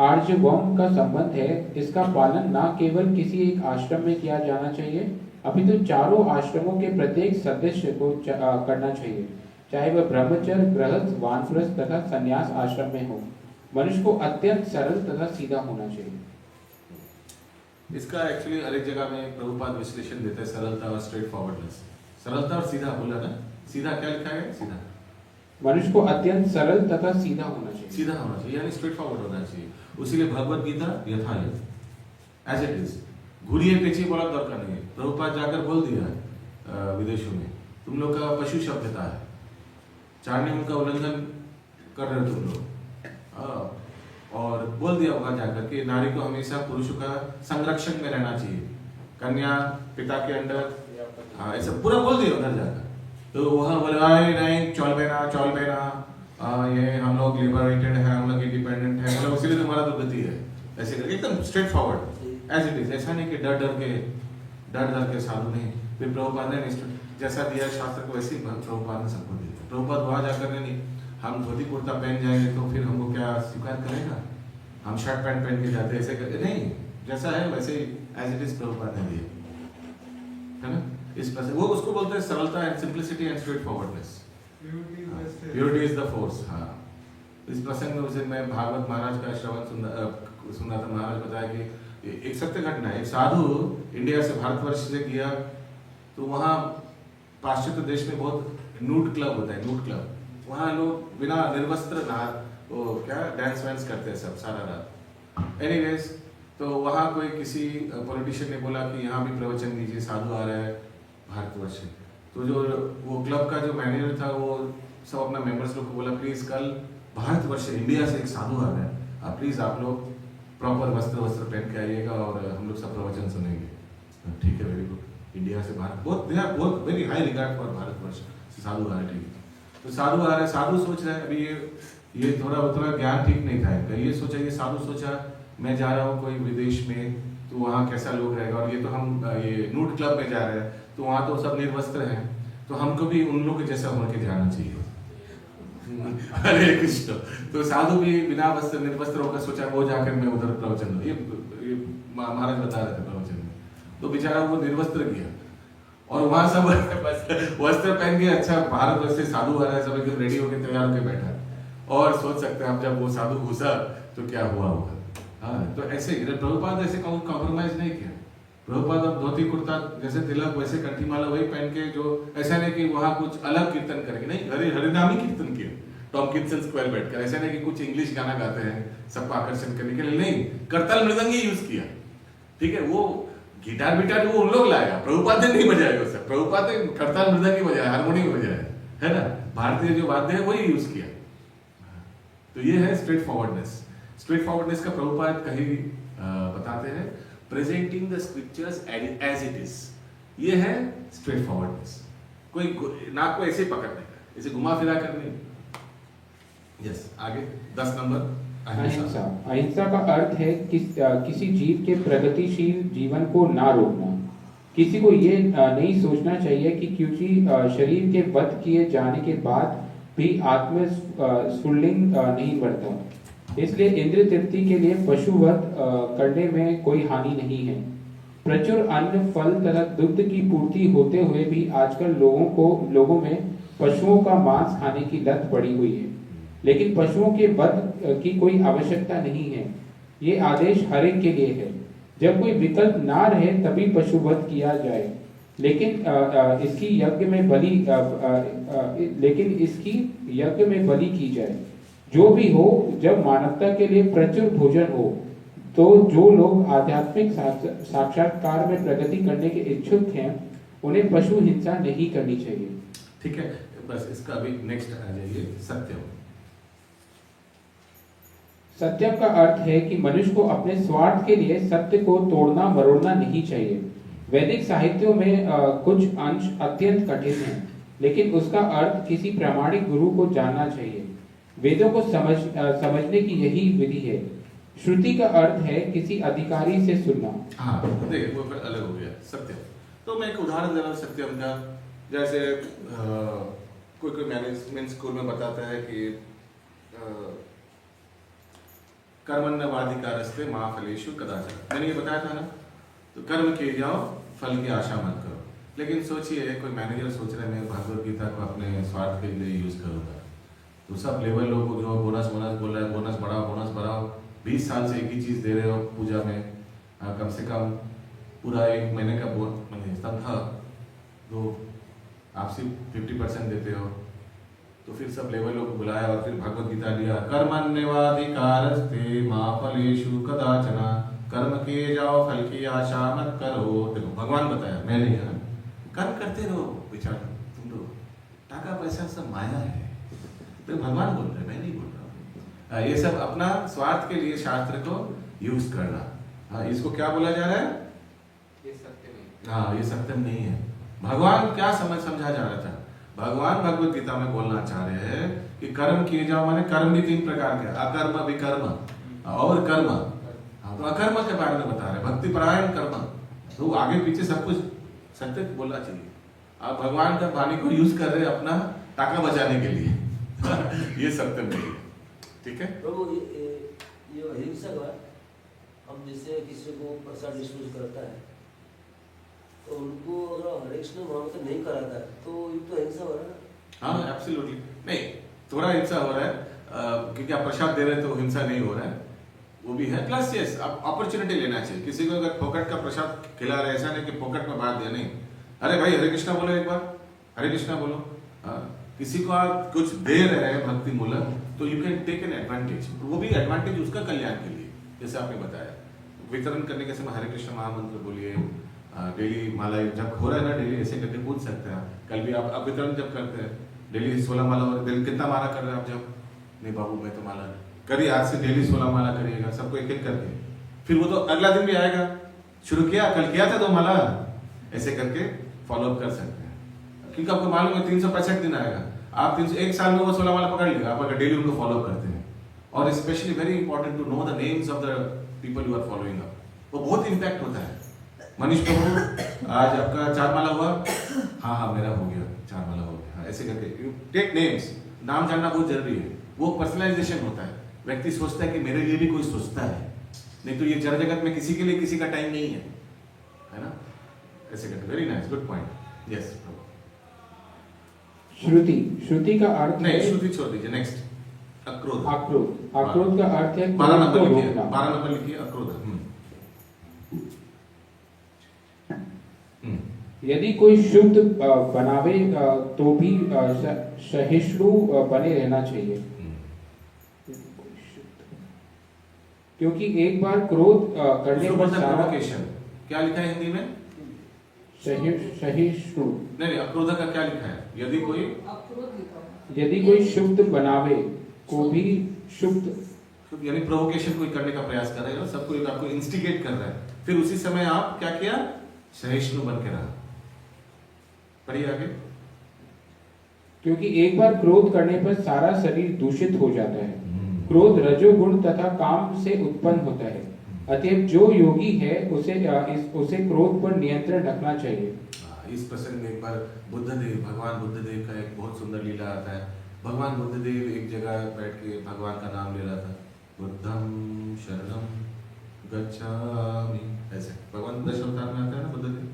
आर्जवम का संबंध है, इसका पालन न केवल किसी एक आश्रम में किया जाना चाहिए, अपितु चारों आश्रमों के प्रत्येक सदस्य को करना चाहिए, चाहे वह ब्रह्मचर्य, गृहस्थ, वानप्रस्थ तथा संन्यास आश्रम में हो. मनुष्य को अत्यंत सरल तथा सीधा होना चाहिए. इसका एक्चुअली हर एक जगह में प्रभुपाद विश्लेषण देते हैं, सरलता और स्ट्रेट फॉरवर्डनेस. सरलता और सीधा बोला ना. सीधा क्या लिखा है? सीधा. मनुष्य को अत्यंत सरल तथा सीधा होना चाहिए. सीधा होना चाहिए, यानी स्ट्रेट फॉरवर्ड होना चाहिए. उसीलिए भगवत गीता यथायथ, एज इट इज. घुरिए पेचिए बोला दरकार नहीं है. प्रभुपाद जाकर बोल दिया विदेशों में, तुम लोग का पशु सभ्यता है, 4 नियम का उल्लंघन कर रहे हो तुम लोग. और बोल दिया वहां जाकर कि नारी को हमेशा पुरुषों का संरक्षण में रहना चाहिए, कन्या पिता के अंडर. ऐसा पूरा बोल दिया उधर जाकर. तो वहाँ बोला नहीं, चौल बेना ये हम लोग लिबरेटेड है, हम लोग इंडिपेंडेंट है, मतलब इसीलिए तुम्हारा दुर्गति है. ऐसे करके एकदम straightforward as it is. ऐसा नहीं कि डर डर के साधु नहीं. फिर प्रभुपाद ने जैसा दिया शास्त्र को वैसे ही प्रभुपाद ने सबको दिया. प्रभुपाद वहाँ जाकर नहीं, हम धोती कुर्ता पहन जाएंगे तो फिर हमको क्या स्वीकार करेगा, हम शर्ट पैंट पहन के जाते ऐसे करके नहीं. जैसा है वैसे ही एज इट इज प्रभुपाद ने दिया, है ना. इस पर वो उसको बोलते हैं सरलता and simplicity and straight forwardness. Purity is the force. हाँ, इस प्रसंग में उसे मैं भागवत महाराज का श्रवण सुना था. महाराज बताया कि एक सत्य घटना है. एक साधु इंडिया से भारतवर्ष से गया, तो वहाँ पाश्चात्य देश में बहुत नूड क्लब होता है. नूड क्लब, वहाँ लोग बिना निर्वस्त्र वो क्या डांस वांस करते हैं सब सारा रात. एनीवेज, तो वहाँ कोई किसी पॉलिटिशियन ने बोला कि यहाँ भी प्रवचन दीजिए, साधु आ रहा है भारतवर्ष से. तो जो वो क्लब का जो मैनेजर था वो सब अपना मेंबर्स लोग को बोला, प्लीज कल भारतवर्ष इंडिया से एक साधु आ रहा है, प्लीज आप लोग प्रॉपर वस्त्र पहन के आइएगा और हम लोग सब प्रवचन सुनेंगे. ठीक है, वेरी गुड. इंडिया से भारत बहुत very high regard for Bharatvarsh से साधु आ रहे. ठीक है, तो साधु आ रहे. साधु सोच रहे हैं, अभी ये थोड़ा उतना ज्ञान ठीक नहीं था इनका. ये सोचा, ये साधु सोचा मैं जा रहा हूँ कोई विदेश में, तो वहाँ कैसा लोग रहेगा, और ये तो हम ये नूड क्लब में जा रहे हैं, तो वहाँ तो सब निर्वस्त्र हैं, तो हमको भी उन लोग के जैसा होकर के जाना चाहिए. हरे कृष्ण. तो साधु भी बिना वस्त्र निर्वस्त्र होकर सोचा वो जाकर मैं उधर प्रवचन, ये महाराज बता रहे थे प्रवचन में. तो बेचारा वो निर्वस्त्र गया और वहाँ सब वस्त्र पहन के, अच्छा भारत वर्ष से साधु आ रहा है, सब एकदम रेडी होकर तैयार होकर बैठा. और सोच सकते हैं आप जब वो साधु घुसा तो क्या हुआ होगा. हाँ, तो ऐसे ही प्रभुपाद ऐसे कॉम्प्रोमाइज नहीं किया. प्रभुपाद अब धोती कुर्ता जैसे तिलक वैसे कंठीमाला वही पहन के, जो ऐसा नहीं कि वहाँ कुछ अलग कीर्तन करके, नहीं, हरिनामी कीर्तन किया टॉम किंसन स्क्वायर बैठकर. ऐसा नहीं कि कुछ इंग्लिश गाना गाते हैं सबको आकर्षण करने के लिए, नहीं, करताल मृदंग ही यूज किया. ठीक है, वो गिटार बिटार वो उन लोग लाया, प्रभुपाद ने नहीं बजाया. वो सब प्रभुपाद ने करताल मृदंग ही बजाया, हारमोनियम बजाया, है ना. भारतीय जो वाद्य है वही यूज किया. तो ये है स्ट्रेट फॉरवर्डनेस. स्ट्रेट फॉरवर्डनेस का प्रभुपाद कहीं बताते हैं, presenting the scriptures as it is. ये है स्ट्रेट फॉरवर्डनेस. कोई नाक को ऐसे पकड़ने का, ऐसे घुमा फिरा करने. यस, आगे 10 नंबर अहिंसा. अहिंसा का अर्थ है किसी जीव के प्रगतिशील जीवन को ना रोकना. किसी को ये नहीं सोचना चाहिए कि क्योंकि शरीर के वध किए जाने के बाद भी आत्म स्फुल्लिंग नहीं बढ़ता, इसलिए इंद्रिय तृप्ति के लिए पशुवध करने में कोई हानि नहीं है. प्रचुर अन्न, फल तथा दुग्ध की पूर्ति होते हुए भी आजकल लोगों में पशुओं का मांस खाने की लत पड़ी हुई है, लेकिन पशुओं के वध की कोई आवश्यकता नहीं है. ये आदेश हर एक के लिए है. जब कोई विकल्प ना रहे तभी पशुवध किया जाए, लेकिन इसकी यज्ञ में बलि की जाए. जो भी हो, जब मानवता के लिए प्रचुर भोजन हो, तो जो लोग आध्यात्मिक साक्षात्कार में प्रगति करने के इच्छुक हैं, उन्हें पशु हिंसा नहीं करनी चाहिए। ठीक है, बस इसका अभी नेक्स्ट आ जाइए, सत्यम। सत्यम का अर्थ है कि मनुष्य को अपने स्वार्थ के लिए सत्य को तोड़ना मरोड़ना नहीं चाहिए। वैदिक साहित्यों में कुछ अंश अत्यंत कठिन हैं, लेकिन उसका अर्थ किसी प्रामाणिक गुरु को जानना चाहिए। वेदों को समझने की यही विधि है। श्रुति का अर्थ है किसी अधिकारी से सुनना। हाँ, देखिए वो फिर अलग हो गया सत्यम। तो मैं एक उदाहरण दे रहा हूँ सत्यम का। जैसे कोई मैनेजमेंट स्कूल में बताता है कि कर्मण्यवाधिकारस्ते मा फलेषु कदाचन। मैंने ये बताया था ना, तो कर्म किए जाओ, फल की आशा मत करो। लेकिन सोचिए कोई मैनेजर सोच रहे मैं भगवत गीता को अपने स्वार्थ के लिए यूज करूंगा, तो सब लेवल लोगों को जो बोनस बोल रहा है, बोनस बढ़ाओ, 20 साल से एक ही चीज दे रहे हो पूजा में, कम से कम पूरा 1 महीने का तनख्वाह तो आप सिर्फ 50% देते हो। तो फिर सब लेवल लोग को बुलाया और फिर भगवत गीता लिया, कर्मण्यवाधिकारस्ते मा फलेषु कदाचन, कर्म किए जाओ, फल की आशा मत करो। देखो भगवान बताया, मैं नहीं कहा, कर्म करते रहो बेचारा, तुम लोग टाका पैसा सब माया है। तो भगवान बोल रहे, मैं नहीं बोल रहा हूँ। ये सब अपना स्वार्थ के लिए शास्त्र को यूज करना, हाँ, इसको क्या बोला जा रहा है? ये सत्य नहीं। हाँ, ये सत्यम नहीं है। भगवान क्या समझा जा रहा था? भगवान भगवत गीता में बोलना चाह रहे हैं कि कर्म किए जाओ, माने कर्म भी 3 प्रकार के, अकर्म, विकर्म और कर्म। हाँ, तो अकर्म के बारे में बता रहे, भक्ति परायण कर्म। तो आगे पीछे सब कुछ सत्य बोलना चाहिए। आप भगवान का वाणी को यूज कर रहे हैं अपना टाका बचाने के लिए ये सत्यम नहीं है। ठीक है प्रभु, ये अहिंसा का, हम जैसे किसी को प्रसाद डिस्ट्रीब्यूट करता है तो उनको अगर हरे कृष्ण महामंत्र नहीं कराता है तो ये तो अहिंसा हो रहा है ना? हाँ, एब्सोल्युटली नहीं, थोड़ा हिंसा हो रहा है क्योंकि आप प्रसाद दे रहे हैं तो हिंसा नहीं हो रहा है, वो भी है। प्लस यस, आप अपॉर्चुनिटी लेना चाहिए। किसी को अगर फोकट का प्रसाद खिला रहे, ऐसा नहीं कि फोकट में बात दिया, नहीं, अरे भाई हरे कृष्णा बोलो, एक बार हरे कृष्णा बोलो। हाँ, किसी को आप कुछ दे रहे हैं भक्ति मूलक, तो you can take an advantage, वो भी एडवांटेज उसका कल्याण के लिए। जैसे आपने बताया, वितरण करने के समय हरे कृष्ण महामंत्र बोलिए, डेली माला जब हो रहा है ना, डेली ऐसे करके पूछ सकते हैं। कल भी आप वितरण जब करते हैं, डेली 16 माला, दिन कितना माला कर रहे हैं आप? जब नहीं बाबू मैं तो माला करिए, आज से डेली 16 माला करिएगा, सबको एक एक करके। फिर वो तो अगला दिन भी आएगा, शुरू किया, कल किया था 2 माला, ऐसे करके फॉलोअप कर सकते हैं। क्योंकि आपको मालूम है 365 दिन आएगा, आप 1 साल में वो 16 माला पकड़ लेगा, आप अगर डेली उनको फॉलो करते हैं। और specially very important to know the names of the people you are following up, वो बहुत इंपैक्ट होता है। मनीष प्रभु आज आपका 4 माला हुआ, हाँ मेरा हो गया 4 माला हो गया, हाँ, ऐसे करके टेक नेम्स, नाम जानना बहुत जरूरी है। वो पर्सनलाइजेशन होता है, व्यक्ति सोचता है कि मेरे लिए भी कोई सोचता है, नहीं तो ये जड़ जगत में किसी के लिए किसी का टाइम नहीं है ना, ऐसे करके। Very nice, good point, yes. श्रुति का अर्थ नहीं, श्रुति छोड़ दीजिए, नेक्स्ट अक्रोध। अक्रोध का अर्थ है 12 नंबर लिखिए, 12 नंबर लिखिए, अक्रोध। यदि कोई शुद्ध बनावे तो भी सहिष्णु बने रहना चाहिए, क्योंकि एक बार क्रोध करने पर सारा क्या लिखा है हिंदी में? सहिष्णु नहीं, अक्रोध का क्या लिखा है? यदि कोई शुद्ध बनावे को भी शुद्ध, यानी प्रोवोकेशन कोई करने का प्रयास कर रहे हो, सबको आपको इंस्टिगेट कर रहा है, फिर उसी समय आप क्या किया? सहिष्णु बन के रहा। पढ़िए आगे। क्योंकि एक बार क्रोध करने पर सारा शरीर दूषित हो जाता है। क्रोध रजोगुण तथा काम से उत्पन्न होता है, अतएव जो योगी है उसे क्रोध पर नियंत्रण रखना चाहिए। इस प्रसंग में एक बार भगवान बुद्धदेव का एक बहुत सुंदर लीला आता है। भगवान बुद्धदेव एक जगह बैठ के भगवान का नाम ले रहा था, बुद्धं शरणं गच्छामि, ऐसे भगवान दश अवतार में आता है ना बुद्धदेव।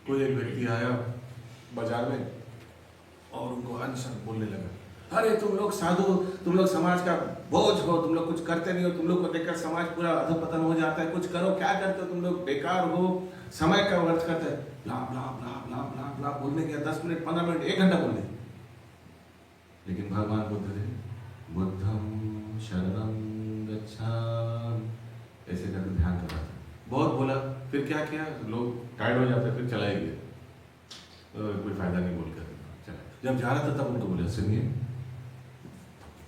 कोई एक व्यक्ति आया बाजार में और उनको अनशन बोलने लगा, अरे तुम लोग साधु, तुम लोग समाज का बोझ हो, तुम लोग कुछ करते नहीं हो, तुम लोग को देखकर समाज पूरा अधपतन हो जाता है, कुछ करो, क्या करते हो तुम लोग, बेकार हो, समय का व्यर्थ करते हैं, ब्ला ब्ला ब्ला ब्ला ब्ला ब्ला बोलने के 10 मिनट 15 मिनट 1 घंटा बोलने। लेकिन भगवान बुद्धदेव बुद्धम शरणम गच्छामि, ऐसे करके ध्यान करा था। बहुत बोला, फिर क्या किया, लोग टायर्ड हो जाते फिर चला ही गया, कोई फायदा नहीं बोल कर चला। जब जा रहा था तब उनको बोला सुनिए,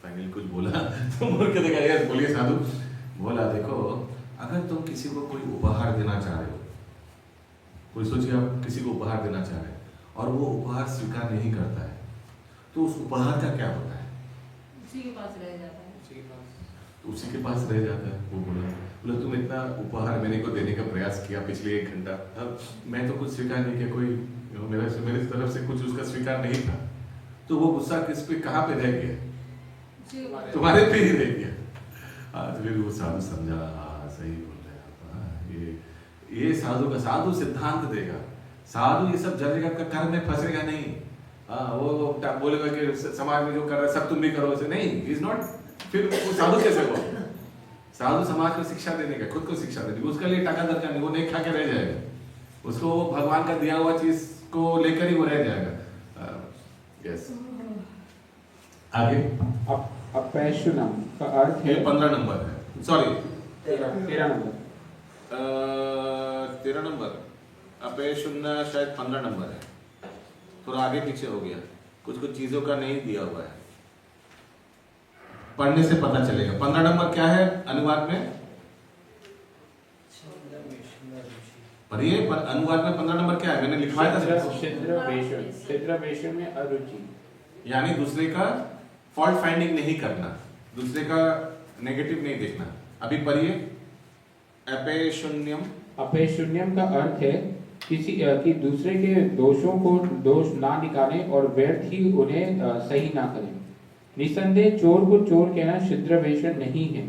फाइनली कुछ बोला तो बोल के देखा यार, बोलिए साधु। बोला देखो, अगर तुम किसी को कोई उपहार देना चाह रहे हो, कोई सोचिए आप किसी को उपहार देना चाह रहे हैं और वो उपहार स्वीकार नहीं करता है, तो उस उपहार का क्या होता है? उसी के पास रह जाता है। तो उसी के पास रह जाता है। वो बोला तुम इतना उपहार मेरे को देने का प्रयास किया पिछले 1 घंटा, अब मैं तो कुछ स्वीकार नहीं किया, कोई मेरे तरफ से कुछ उसका स्वीकार नहीं था, तो वो गुस्सा किस पे कहाँ पे रह गया? तुम्हारे पे ही रह गया। तो फिर वो साधु समझा, सही बोल रहे हैं आप, ये साधु का, साधु सिद्धांत देगा, साधु ये सब जगह का कर्म में फंसेगा नहीं। वो बोलेगा कि समाज में जो कर रहा है सब तुम भी करो, उसे नहीं, इज नॉट। फिर वो साधु कैसे हो? साधु समाज को शिक्षा देने का, खुद को शिक्षा देने का, उसके लिए टका दरकार नहीं, वो नहीं खा के रह जाएगा, उसको भगवान का दिया हुआ चीज को लेकर ही वो रह जाएगा। यस, आगे अपैशुनम का अर्थ है, 15 नंबर है, सॉरी 13 नंबर, 13 नंबर, अपैशुन्ना शायद 15 नंबर है, थोड़ा आगे पीछे हो गया, कुछ चीजों का नहीं दिया हुआ है, पढ़ने से पता चलेगा। 15 नंबर क्या है अनुवाद में? पढ़िए, अनुवाद में 15 नंबर क्या है? मैंने लिखवाया था, छिद्रवेशन में अरुचि, यानी दूसरे का फॉल्ट फाइंडिंग नहीं करना, दूसरे का नेगेटिव नहीं देखना। अभी पढ़िए, अपैशुन्यम। अपैशुन्यम का अर्थ है किसी कि दूसरे के दोषों को दोष ना निकालें और व्यर्थ ही उन्हें सही ना करें। निसंदेह चोर को चोर कहना छिद्रवेशन नहीं है,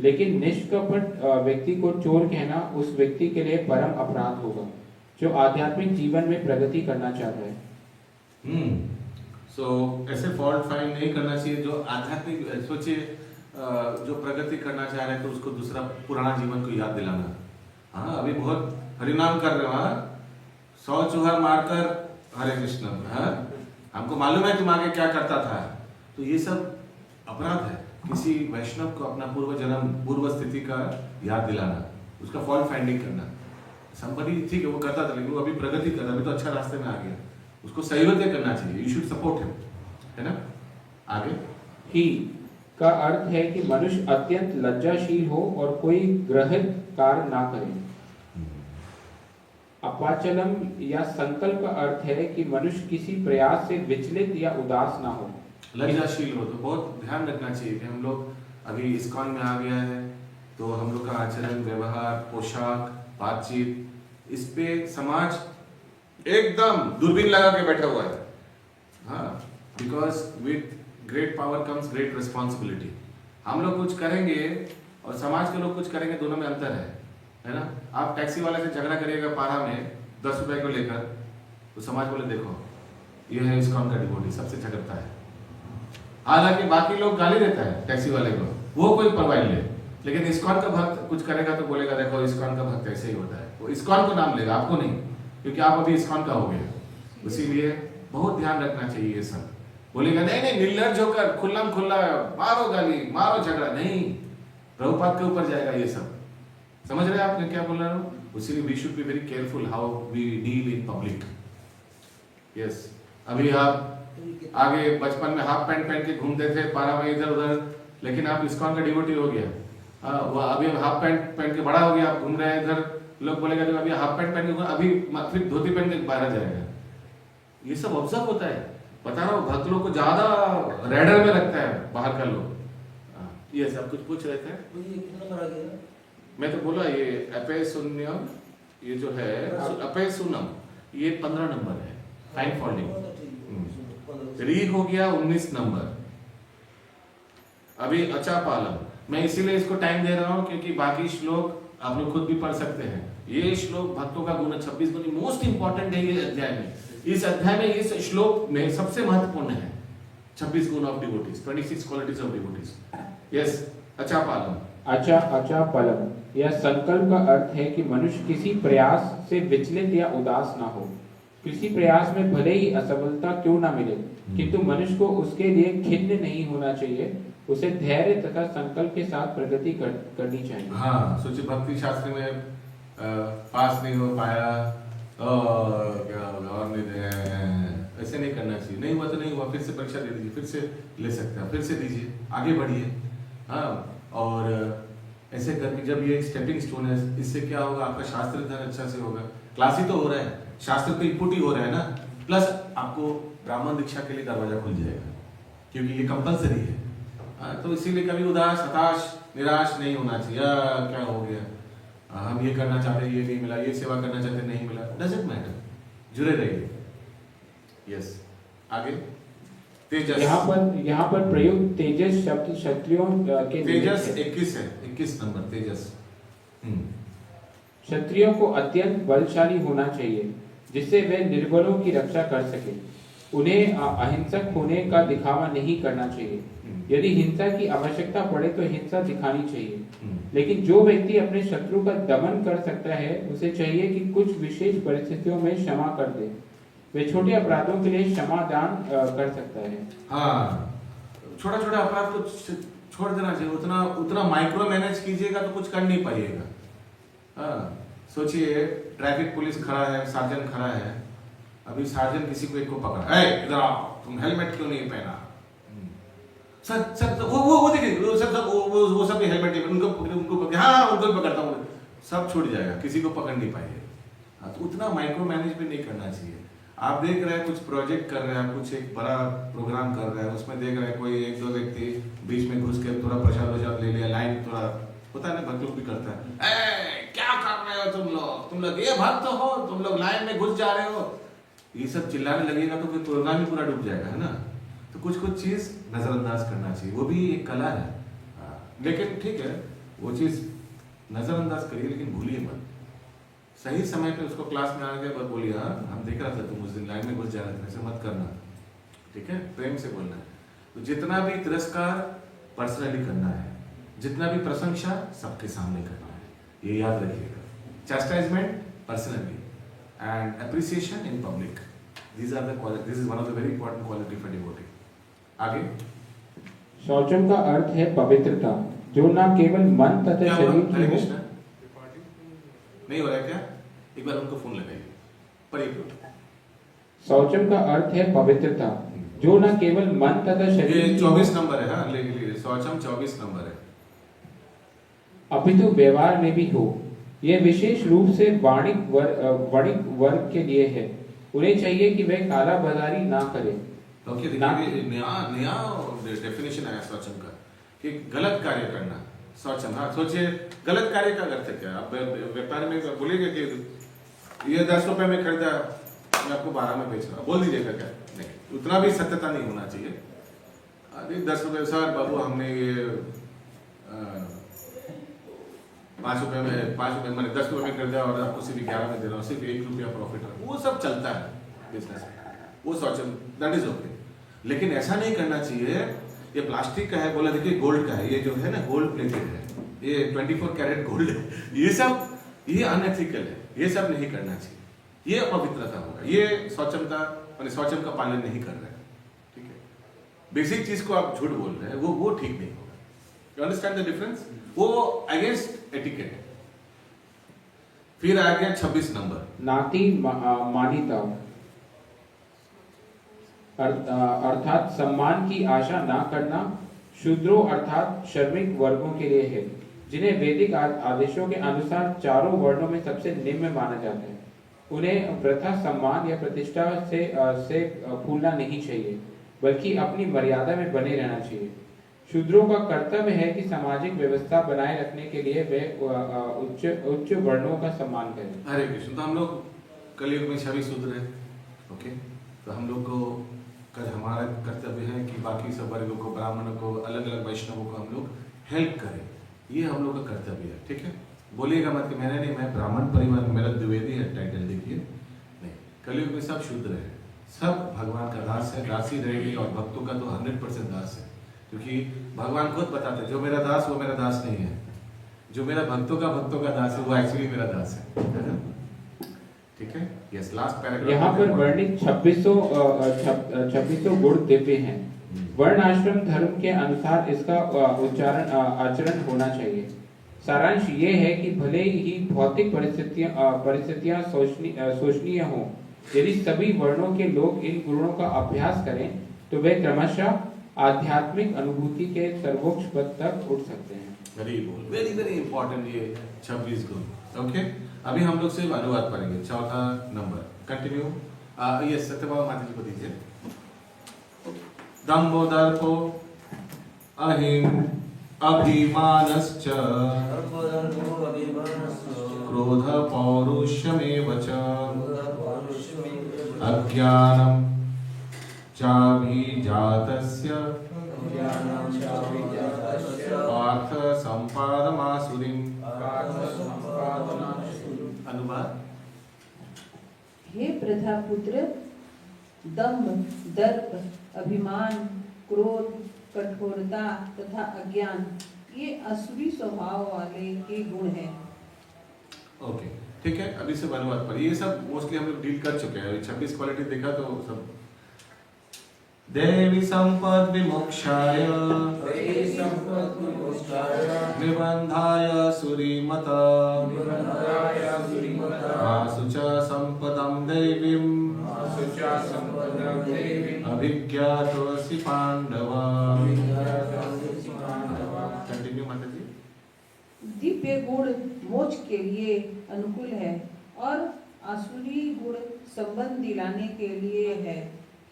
लेकिन निष्कपट व्यक्ति को चोर कहना उस व्यक्ति के लिए परम अपराध होगा जो आध्यात्मिक जीवन में प्रगति करना चाहता है। सो ऐसे फॉल्ट फाइंड नहीं करना चाहिए जो आध्यात्मिक, सोचिए जो प्रगति करना चाह रहे हैं तो उसको दूसरा पुराना जीवन को याद दिलाना। हाँ, अभी बहुत हरिनाम कर रहे हो, 100 चूहा मारकर हरे कृष्ण, हमको मालूम है तुम आगे क्या करता था, तो ये सब अपराध है। किसी वैष्णव को अपना पूर्व जन्म, पूर्व स्थिति का याद दिलाना, उसका फॉल्ट फाइंडिंग करना। संबंधी ठीक है वो करता था, लेकिन वो अभी प्रगति कर रहा है, अभी तो अच्छा रास्ते में आ गया, उसको सहयोग करना चाहिए, यू शुड सपोर्ट हिम, है ना। आगे, ही का अर्थ है कि मनुष्य अत्यंत लज्जाशील हो और कोई ग्रहित कार्य ना करे। अपाचलम या संकल्प का अर्थ है कि मनुष्य किसी प्रयास से विचलित या उदास ना हो, लज्जाशील हो। तो बहुत ध्यान रखना चाहिए कि हम लोग अभी इस्कॉन में आ गया है, तो हम लोग का आचरण, व्यवहार, पोशाक, बातचीत, इस पे समाज एकदम दूरबीन लगा के बैठा हुआ है। हाँ, because with great power comes great responsibility. हम लोग कुछ करेंगे और समाज के लोग कुछ करेंगे, दोनों में अंतर है ना। आप टैक्सी वाले से झगड़ा करिएगा पारा में 10 रुपए को लेकर, तो समाज बोले देखो ये है इस्कॉन का डिवोटी, सबसे झगड़ता है। हालांकि बाकी लोग गाली देता है टैक्सी वाले को, वो कोई परवाह नहीं ले, लेकिन इस्कॉन का भक्त कुछ करेगा तो बोलेगा देखो इस्कॉन का भक्त ऐसे ही होता है, वो इस्कॉन को नाम लेगा, आपको नहीं, क्योंकि आप अभी इस्कॉन का हो गए। इसीलिए बहुत ध्यान रखना चाहिए ये सब। बोलेगा नहीं नहीं निर्लज्ज होकर खुल्लम खुल्ला मारो गाली, मारो झगड़ा, नहीं, प्रभुपाद के ऊपर जाएगा ये सब। समझ रहे हैं आपने क्या बोल रहा हूँ? इसीलिए we should be very careful how we deal in public. Yes, अभी आप आगे बचपन में हाफ पैंट पहन के घूमते थे पारा में इधर उधर, लेकिन आप इस्कॉन का डिवोटी हो गया। अभी हाफ पैंट पहन के बड़ा हो गया, आप घूम रहे हैं इधर, लोग बोलेगा तो अभी हाफ पैंट पहन के अभी फिर धोती पहन के बाहर जाएगा। ये सब ऑब्जर्व होता है, बता रहा हूँ, भक्त लोग को ज्यादा रेडर में लगता है बाहर का लोग। ये सब कुछ पूछ रहे थे, कितना नंबर आ गया? मैं तो बोला ये अपैशुन्यम, ये जो है अपैशुनम, ये 15 नंबर है, फाइन फोल्डिंग। री हो गया 19 नंबर। अभी अचापालम, मैं इसीलिए इसको टाइम दे रहा हूं क्योंकि बाकी श्लोक आप लोग खुद भी पढ़ सकते हैं। ये श्लोक भक्तों का गुण 26 गुण मोस्ट इंपॉर्टेंट है ये अध्याय में। इस अध्याय में इस श्लोक में सबसे महत्वपूर्ण है 26 गुण of devotees, 26 qualities of devotees. Yes, अचापालम। अचापलम यह संकल्प का अर्थ है कि मनुष्य किसी प्रयास से विचलित या उदास ना हो। किसी प्रयास में भले ही असफलता क्यों ना मिले, किंतु मनुष्य को उसके लिए खिन्न नहीं होना चाहिए उसे धैर्य तथा संकल्प के साथ प्रगति करनी चाहिए। हाँ, सोचिए भक्ति शास्त्र में पास नहीं हो पाया और क्या होगा और नहीं दे, ऐसे नहीं करना चाहिए। नहीं हुआ तो नहीं हुआ, फिर से परीक्षा दे दीजिए, फिर से ले सकते हैं, फिर से दीजिए, आगे बढ़िए। हाँ, और ऐसे करके जब ये स्टेपिंग स्टोन है, इससे क्या होगा, आपका शास्त्र अध्ययन अच्छा से होगा। क्लास ही तो हो रहा है, शास्त्र तो इनपुट ही हो रहा है ना, प्लस आपको ब्राह्मण दीक्षा के लिए दरवाजा खुल जाएगा, क्योंकि ये कंपलसरी है। तो इसीलिए कभी उदास, हताश, निराश नहीं होना चाहिए। क्या हो गया, हम ये करना चाहते ये नहीं मिला, ये सेवा करना चाहते नहीं मिला, डजंट मैटर, जुड़े रहिए। यस, आगे तेजस। यहाँ पर प्रयुक्त तेजस शब्द क्षत्रियों के तेजस 21 है, 21 नंबर तेजस। क्षत्रियों को अत्यंत बलशाली होना चाहिए, जिससे वे निर्बलों की रक्षा कर सके। उन्हें अहिंसक होने का दिखावा नहीं करना चाहिए। यदि हिंसा की आवश्यकता पड़े तो हिंसा दिखानी चाहिए, लेकिन जो व्यक्ति अपने शत्रु का दमन कर सकता है, उसे चाहिए कि कुछ विशेष परिस्थितियों में क्षमा कर दे। वे छोटे अपराधों के लिए क्षमादान कर सकता है। हाँ, छोटा छोटा अपराध को छोड़ देना चाहिए। उतना माइक्रो मैनेज कीजिएगा तो कुछ कर नहीं पाइएगा। हाँ, सोचिए ट्रैफिक पुलिस खड़ा है, सार्जन खड़ा है, अभी सार्जन किसी को एक को पकड़ा, इधर आओ, तुम हेलमेट क्यों नहीं पहना? सर वो देखिए, सर वो सब हेलमेट नहीं, उनको पकड़ता हूँ, सब छूट जाएगा, किसी को पकड़ नहीं पाएगा। हाँ, तो उतना माइक्रो मैनेज भी नहीं करना चाहिए। आप देख रहे हैं कुछ प्रोजेक्ट कर रहे हैं, कुछ एक बड़ा प्रोग्राम कर रहे हैं, उसमें देख रहे हैं कोई एक दो व्यक्ति बीच में घुस के थोड़ा प्रसाद ले लिया, लाइन थोड़ा होता है ना, भक्त लोग भी करता है, क्या कर रहे हो तुम लोग ये भक्त हो, तुम लोग लाइन में घुस जा रहे हो, ये सब चिल्लाने लगेगा तो फिर प्रोग्राम ही पूरा डूब जाएगा, है ना। तो कुछ चीज नजरअंदाज करना चाहिए, वो भी एक कला है। लेकिन ठीक है, वो चीज नजरअंदाज करिए, लेकिन भूलिए मत। सही समय पे उसको क्लास में आने के बाद बोलिए, हाँ हम देख रहा था तुम उस दिन लाइन में घुस जा रहे थे, ऐसे मत करना, ठीक है, प्रेम से बोलना है। तो जितना भी तिरस्कार पर्सनली करना है, जितना भी प्रशंसा सबके सामने करना है, ये याद रखिएगा। Chastisement personally and appreciation in public, this is one of the very important quality for devotee. आगे शौचम का अर्थ है पवित्रता, जो न केवल मन तथा शरीर की हो। नहीं हो रहा है क्या? एक बार उनको फोन लगाइए, पढ़िए। शौचम का अर्थ है पवित्रता, जो न केवल मन तथा शरीर ये 24 नंबर है। हाँ, ले शौचम 24 नंबर है। अपितु व्यवहार में भी हो। यह विशेष रूप से वाणिक वर्ग के लिए है। उन्हें चाहिए कि वे काला बाजारी ना करें। नया डेफिनेशन आया शौचम का कि गलत कार्य करना। शौचम, हाँ सोचिए गलत कार्य का अर्थ है क्या? आप व्यापार में बोलेंगे कि ये 10 रुपए में खरीदा, मैं आपको 12 में बेच रहा हूँ, बोल दीजिएगा क्या? नहीं, उतना भी सत्यता नहीं होना चाहिए। अरे 10 रुपए सर बाबू हमने ये 5 रुपए में मैंने 10 रुपए में खरीदा और आपको सिर्फ 11 में दे रहा हूँ, सिर्फ 1 रुपया प्रॉफिट है, वो सब चलता है बिजनेस में, वो शौचम, दैट इज ओके। लेकिन ऐसा नहीं करना चाहिए। ये प्लास्टिक का है, बोला देखिए गोल्ड का है, ये जो है ना गोल्ड प्लेटेड है, ये 24 कैरेट गोल्ड है, ये सब ये अनएथिकल है, ये सब नहीं करना चाहिए, ये अपवित्रता होगा, ये शौचमता माने शौचम का पालन नहीं कर रहे हैं, ठीक है। बेसिक चीज को आप झूठ बोल रहे हैं, वो ठीक नहीं होगा। You understand the difference? वो अगेंस्ट एटिकेट है। फिर आ गया 26 नंबर, नाती मानिता, अर्थात सम्मान की आशा ना करना, शूद्रों अर्थात श्रमिक वर्गों के लिए है, जिन्हें वैदिक आदेशों के अनुसार चारों वर्णों में सबसे निम्न माना जाता है। उन्हें प्रथा, सम्मान या प्रतिष्ठा से फूलना नहीं चाहिए, बल्कि अपनी मर्यादा में बने रहना चाहिए। शूद्रों का कर्तव्य है कि सामाजिक व्यवस्था बनाए रखने के लिए वे उच्च वर्णों का सम्मान करें। हरे कृष्ण। तो हम लोग कलयुग में सभी शूद्र हैं, ओके। तो हम लोग को हमारा कर्तव्य है कि बाकी सब वर्गों को, ब्राह्मणों को, अलग अलग वैष्णवों को हम लोग हेल्प करें, ये हम लोग का कर्तव्य है, ठीक है। बोलिएगा मत कि मैंने नहीं, मैं ब्राह्मण परिवार, मेरा द्विवेदी है टाइटल, देखिए नहीं। कलयुग में सब शूद्र है, सब भगवान का दास है, दासी रहेगी, और भक्तों का तो 100% दास है, क्योंकि भगवान खुद बताते हैं जो मेरा दास वो मेरा दास नहीं है, जो मेरा भक्तों का दास है वो एक्चुअली मेरा दास है, ठीक है। Yes, last paragraph. यहाँ पर वर्णित 2600 गुण दिव्य हैं। वर्ण आश्रम धर्म के अनुसार इसका आचरण होना चाहिए। सारांश ये है कि भले ही भौतिक परिस्थितियां शोचनीय हों, यदि सभी वर्णों के लोग इन गुणों का अभ्यास करें तो वे क्रमशः आध्यात्मिक अनुभूति के सर्वोच्च पद तक उठ सकते हैं। वेरी वेरी इंपॉर्टेंट ये 26 गुण। ओके, अभी हम लोग सिर्फ अनुवाद पढ़ेंगे। चौथा नंबर कंटिन्यू। ये सत्यभामा माता जी को दीजिए। दम्भो दर्पो अहिं अभिमानश्च क्रोध पौरुषमेव च अज्ञानं चाभिजातस्य पार्थ संपादमासुरीम्। अनुवाद। हे प्रजापुत्र, दम्भ, दर्प, अभिमान, क्रोध, कठोरता तथा अज्ञान ये असुरी स्वभाव वाले के गुण हैं। ओके, ठीक है। अभी से अनुवाद पर ये सब मोस्टली हम लोग डील कर चुके हैं। 26 क्वालिटी देखा तो सब। देवी संपद विमोक्षाय निबंधाय सुरीमत आसुच संपदं देवीं अभिज्ञातोऽसि पांडव। कंटिन्यू माता जी। दिव्य गुण मोक्ष के लिए अनुकूल है और आसुरी गुण संबंध दिलाने के लिए है।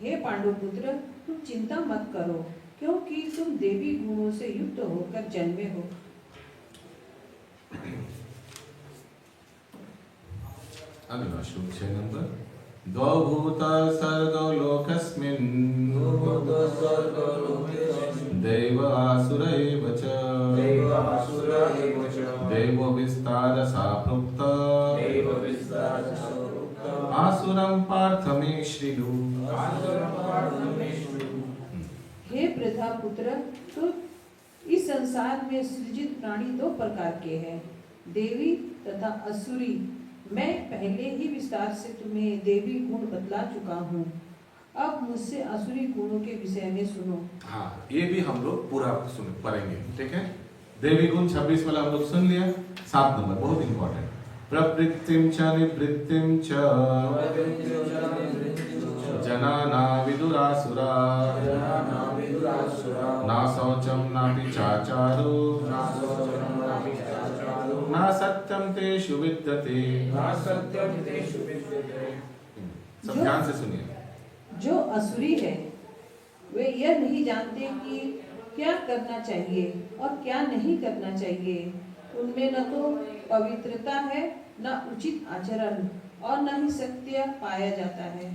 हे पांडुपुत्र, तुम चिंता मत करो, क्योंकि तुम देवी गुणों से युक्त होकर जन्मे हो। अगला श्लोक 6 नंबर। द्वौ भूत सर्गौ लोकस्मिन् दैव आसुर एव च दैवो विस्तारसा प्रोक्त आसुरं पार्थ मे शृणु। हे प्रजापुत्र, तो इस संसार में सृजित प्राणी दो प्रकार के हैं, देवी तथा असुरी। मैं पहले ही विस्तार से तुम्हें देवी गुण बतला चुका हूँ। अब मुझसे असुरी गुणों के विषय में सुनो। हाँ, ये भी हम लोग पूरा पढ़ेंगे, ठीक है। देवी गुण 26 वाला हम लोग सुन लिया। 7 नंबर बहुत इंपॉर्टेंट। प्रवृत्तिं च निवृत्तिं च जनाना विदुरासुरा ना शौचं नापि चाचारो ना सत्यं तेषु विद्यते। सब ध्यान से सुनिए। जो असुरी है वे यह नहीं जानते कि क्या करना चाहिए और क्या नहीं करना चाहिए। उनमें न तो पवित्रता है, न उचित आचरण और न ही सत्य पाया जाता है।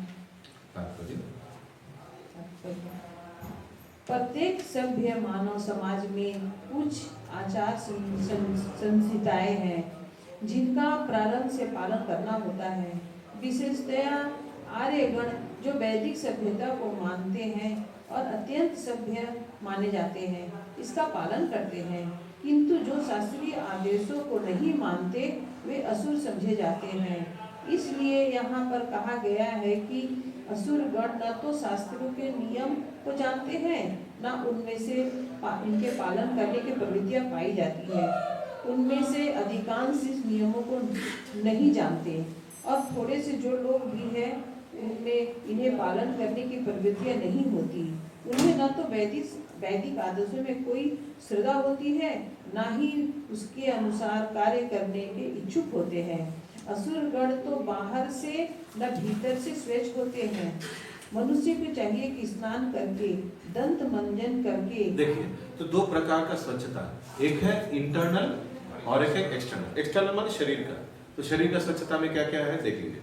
प्रत्येक सभ्य मानव समाज में कुछ आचार संहिताएं हैं जिनका प्रारंभ से पालन करना होता है। विशेषतया आर्यगण जो वैदिक सभ्यता को मानते हैं और अत्यंत सभ्य माने जाते हैं, इसका पालन करते हैं, किंतु जो शास्त्रीय आदेशों को नहीं मानते वे असुर समझे जाते हैं। इसलिए यहाँ पर कहा गया है कि असुर गण न तो शास्त्रों के नियम को जानते हैं, न उनमें से इनके पालन करने की प्रवृत्तियाँ पाई जाती है। उनमें से अधिकांश इस नियमों को नहीं जानते और थोड़े से जो लोग भी हैं उनमें इन्हें पालन करने की प्रवृत्तियाँ नहीं होती। उनमें न तो वैदिक आदर्शों में कोई श्रद्धा होती है, न ही उसके अनुसार कार्य करने के इच्छुक होते हैं। असुर गण तो बाहर से न भीतर से स्वच्छ होते हैं। मनुष्य को चाहिए कि स्नान करके दंत मंजन करके। देखिए, तो दो प्रकार का स्वच्छता, एक है इंटरनल और एक है एक्सटर्नल। एक्सटर्नल माने शरीर का। तो शरीर का स्वच्छता में क्या क्या है देख लीजिए।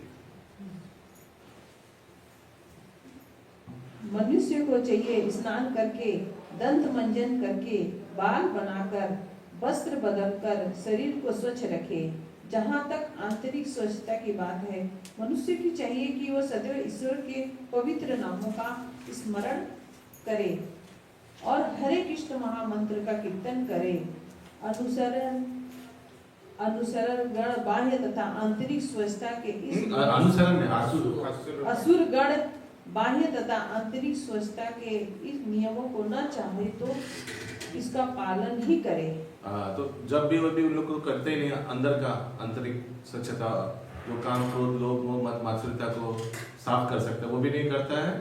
मनुष्य को चाहिए स्नान करके दंत मंजन करके बाल बनाकर वस्त्र बदलकर शरीर को स्वच्छ रखे। जहाँ तक आंतरिक स्वच्छता की बात है, मनुष्य की चाहिए कि वह सदैव ईश्वर के पवित्र नामों का स्मरण करे और हरे कृष्ण महामंत्र का कीर्तन करे। अनुसरण गण बाह्य तथा आंतरिक स्वच्छता के इस अनुसरण में असुर गण बाह्य तथा आंतरिक स्वच्छता के इस नियमों को न चाहे तो इसका पालन ही करे। तो जब भी वो भी उन लोग को करते ही नहीं, अंदर का आंतरिक स्वच्छता, जो काम क्रोध लोभ मोह मत मात्सर्यता को साफ कर सकता है वो भी नहीं करता है।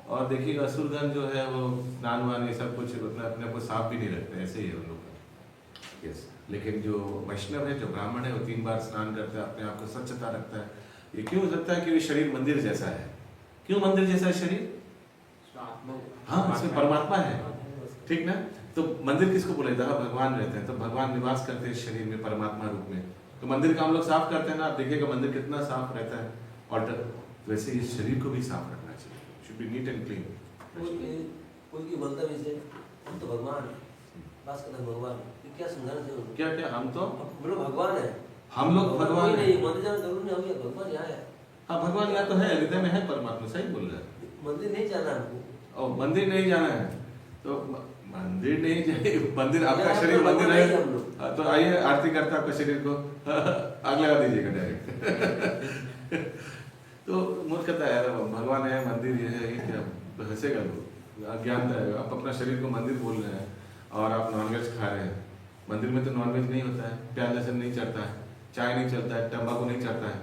और देखिए असुरगण जो है वो स्नान वान ये सब कुछ अपने को साफ भी नहीं रखते, ऐसे ही है उन लोग का। यस, लेकिन जो वैष्णव है, जो ब्राह्मण है, वो 3 बार स्नान करता है, अपने आप को स्वच्छता रखता है। ये क्यों हो सकता है कि ये शरीर मंदिर जैसा है। क्यों मंदिर जैसा है शरीर? हाँ, इसमें परमात्मा है, ठीक ना। तो मंदिर किसको बोले? जहाँ भगवान रहते हैं, तो भगवान निवास करते हैं शरीर में परमात्मा रूप में। तो मंदिर का हम लोग साफ करते हैं ना, आप देखिएगा मंदिर कितना साफ रहता है। और वैसे ही शरीर को भी साफ रखना चाहिए, should be neat and clean. कोई की बोलता वैसे हम तो भगवान बात करते हैं, भगवान क्या संघर्ष है? क्या क्या हम तो बोलो भगवान है, हम लोग भगवान नहीं मंदिर जाना जरूरी नहीं, हम भगवान यहाँ है। हाँ, भगवान यहाँ तो है, हृदय में है परमात्मा, सही बोल रहे हैं। मंदिर नहीं जाना हमको। और मंदिर नहीं जाना है तो मंदिर नहीं जाए, मंदिर आपका शरीर मंदिर है। तो आइए आरती करते आपका शरीर को आग लगा दीजिएगा डायरेक्ट। तो मूर्खता है, भगवान है मंदिर ये है, ये क्या हंसेगा लोग, अज्ञानता है। आप अपना शरीर को मंदिर बोल रहे हैं और आप नॉनवेज खा रहे हैं। मंदिर में तो नॉनवेज नहीं होता है, प्याज लहसुन नहीं चढ़ता है, चाय नहीं चलता है, तंबाकू नहीं चढ़ता है।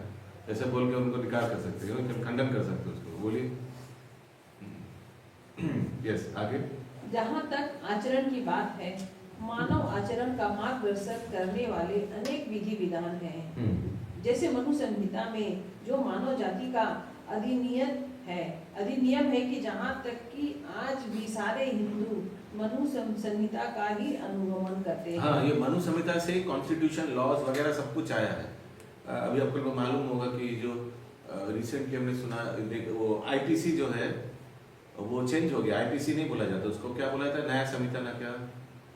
ऐसे बोल के उनको निकार कर सकते हो, खंडन कर सकते हो उसको, बोलिए। यस, आगे। जहाँ तक आचरण की बात है, मानव आचरण का मार्गदर्शन करने वाले अनेक विधि विधान हैं। जैसे मनु संहिता में जो मानव जाति का अधिनियम है कि जहाँ तक कि आज भी सारे हिंदू मनु संहिता का ही अनुगमन करते हैं। हाँ, ये मनु संहिता से कॉन्स्टिट्यूशन लॉज वगैरह सब कुछ आया है। अभी आपको मालूम होगा कि जो रिसेंटली हमने सुना, वो आईपीसी जो है वो चेंज हो गया। आईपीसी नहीं बोला जाता, उसको क्या बोला जाता है? नया संहिता ना क्या,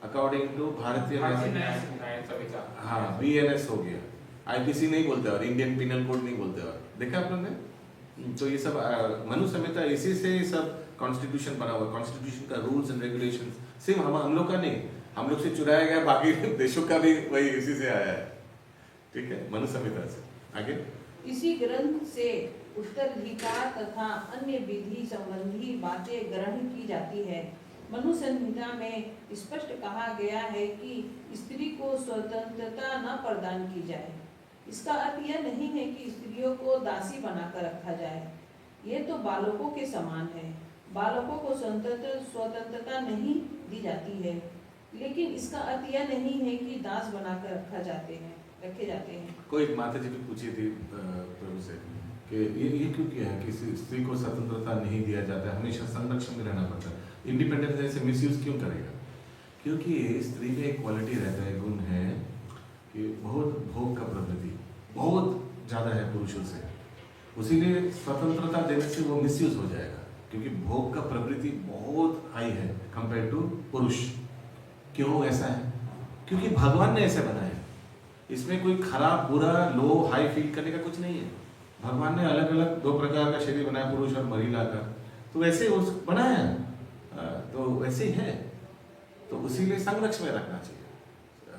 अकॉर्डिंग टू भारतीय न्याय संहिता। हाँ, बीएनएस हो गया, आईपीसी नहीं बोलते और इंडियन पिनल कोड नहीं बोलते। और देखा आप लोग ने? तो ये सब मनु संहिता, इसी से सब कॉन्स्टिट्यूशन बना हुआ। कॉन्स्टिट्यूशन का रूल्स एंड रेगुलेशन सिर्फ हम लोग का नहीं, हम लोग से चुराया गया, बाकी देशों का भी वही इसी से आया है। ठीक है, मनु संहिता से। आगे इसी ग्रंथ से उत्तराधिकार तथा अन्य विधि संबंधी बातें ग्रहण की जाती है। मनु संहिता में स्पष्ट कहा गया है कि स्त्री को स्वतंत्रता न प्रदान की जाए। इसका अर्थ यह नहीं है कि स्त्रियों को दासी बनाकर रखा जाए, ये तो बालकों के समान है। बालकों को स्वतंत्रता नहीं दी जाती है, लेकिन इसका अर्थ यह नहीं है कि दास बनाकर रखे जाते हैं। कोई माता जी भी पूछी थी प्रभु से कि ये क्यों किया है कि स्त्री को स्वतंत्रता नहीं दिया जाता है, हमेशा संरक्षण में रहना पड़ता है। इंडिपेंडेंस से मिसयूज क्यों करेगा? क्योंकि स्त्री में एक क्वालिटी रहता है, गुण है कि बहुत भोग का प्रवृत्ति बहुत ज़्यादा है पुरुषों से, उसीलिए स्वतंत्रता देने से वो मिसयूज हो जाएगा। क्योंकि भोग का प्रवृत्ति बहुत हाई है कंपेयर टू पुरुष। क्यों ऐसा है? क्योंकि भगवान ने ऐसे बनाया। इसमें कोई खराब बुरा लो हाई फील करने का कुछ नहीं है। भगवान ने अलग अलग 2 प्रकार का शरीर बनाया, पुरुष और महिला का, तो वैसे उस बनाया, तो वैसे ही है। तो उसीलिए संरक्षण में रखना चाहिए,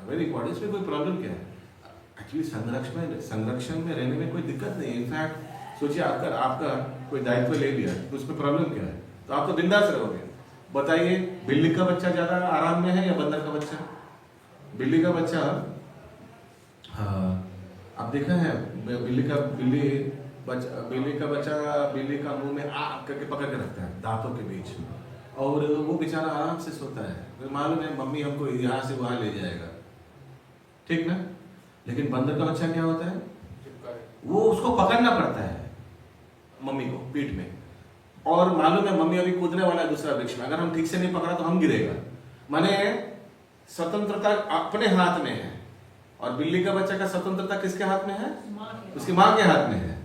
वेरी इंपॉर्टेंट। इसमें कोई प्रॉब्लम क्या है? एक्चुअली संरक्षण में रहने में कोई दिक्कत नहीं है। इनफैक्ट सोचिए, आपका कोई दायित्व ले लिया तो उसमें प्रॉब्लम क्या है? तो आप तो बिंदास रहोगे। बताइए, बिल्ली का बच्चा ज्यादा आराम में है या बंदर का बच्चा? बिल्ली का बच्चा, हाँ आप देखा है, बिल्ली का बच्चा बिल्ली का मुंह में आ करके पकड़ के रखता है दांतों के बीच, और वो बेचारा आराम से सोता है। तो मालूम है मम्मी हमको यहाँ से वहां ले जाएगा, ठीक ना। लेकिन बंदर का बच्चा क्या होता है? वो उसको पकड़ना पड़ता है मम्मी को पीठ में, और मालूम है मम्मी अभी कूदने वाला है दूसरा वृक्ष में, अगर हम ठीक से नहीं पकड़ा तो हम गिरेगा। माने स्वतंत्रता अपने हाथ में है, और बिल्ली का बच्चा का स्वतंत्रता किसके हाथ में है? उसकी माँ के हाथ में है।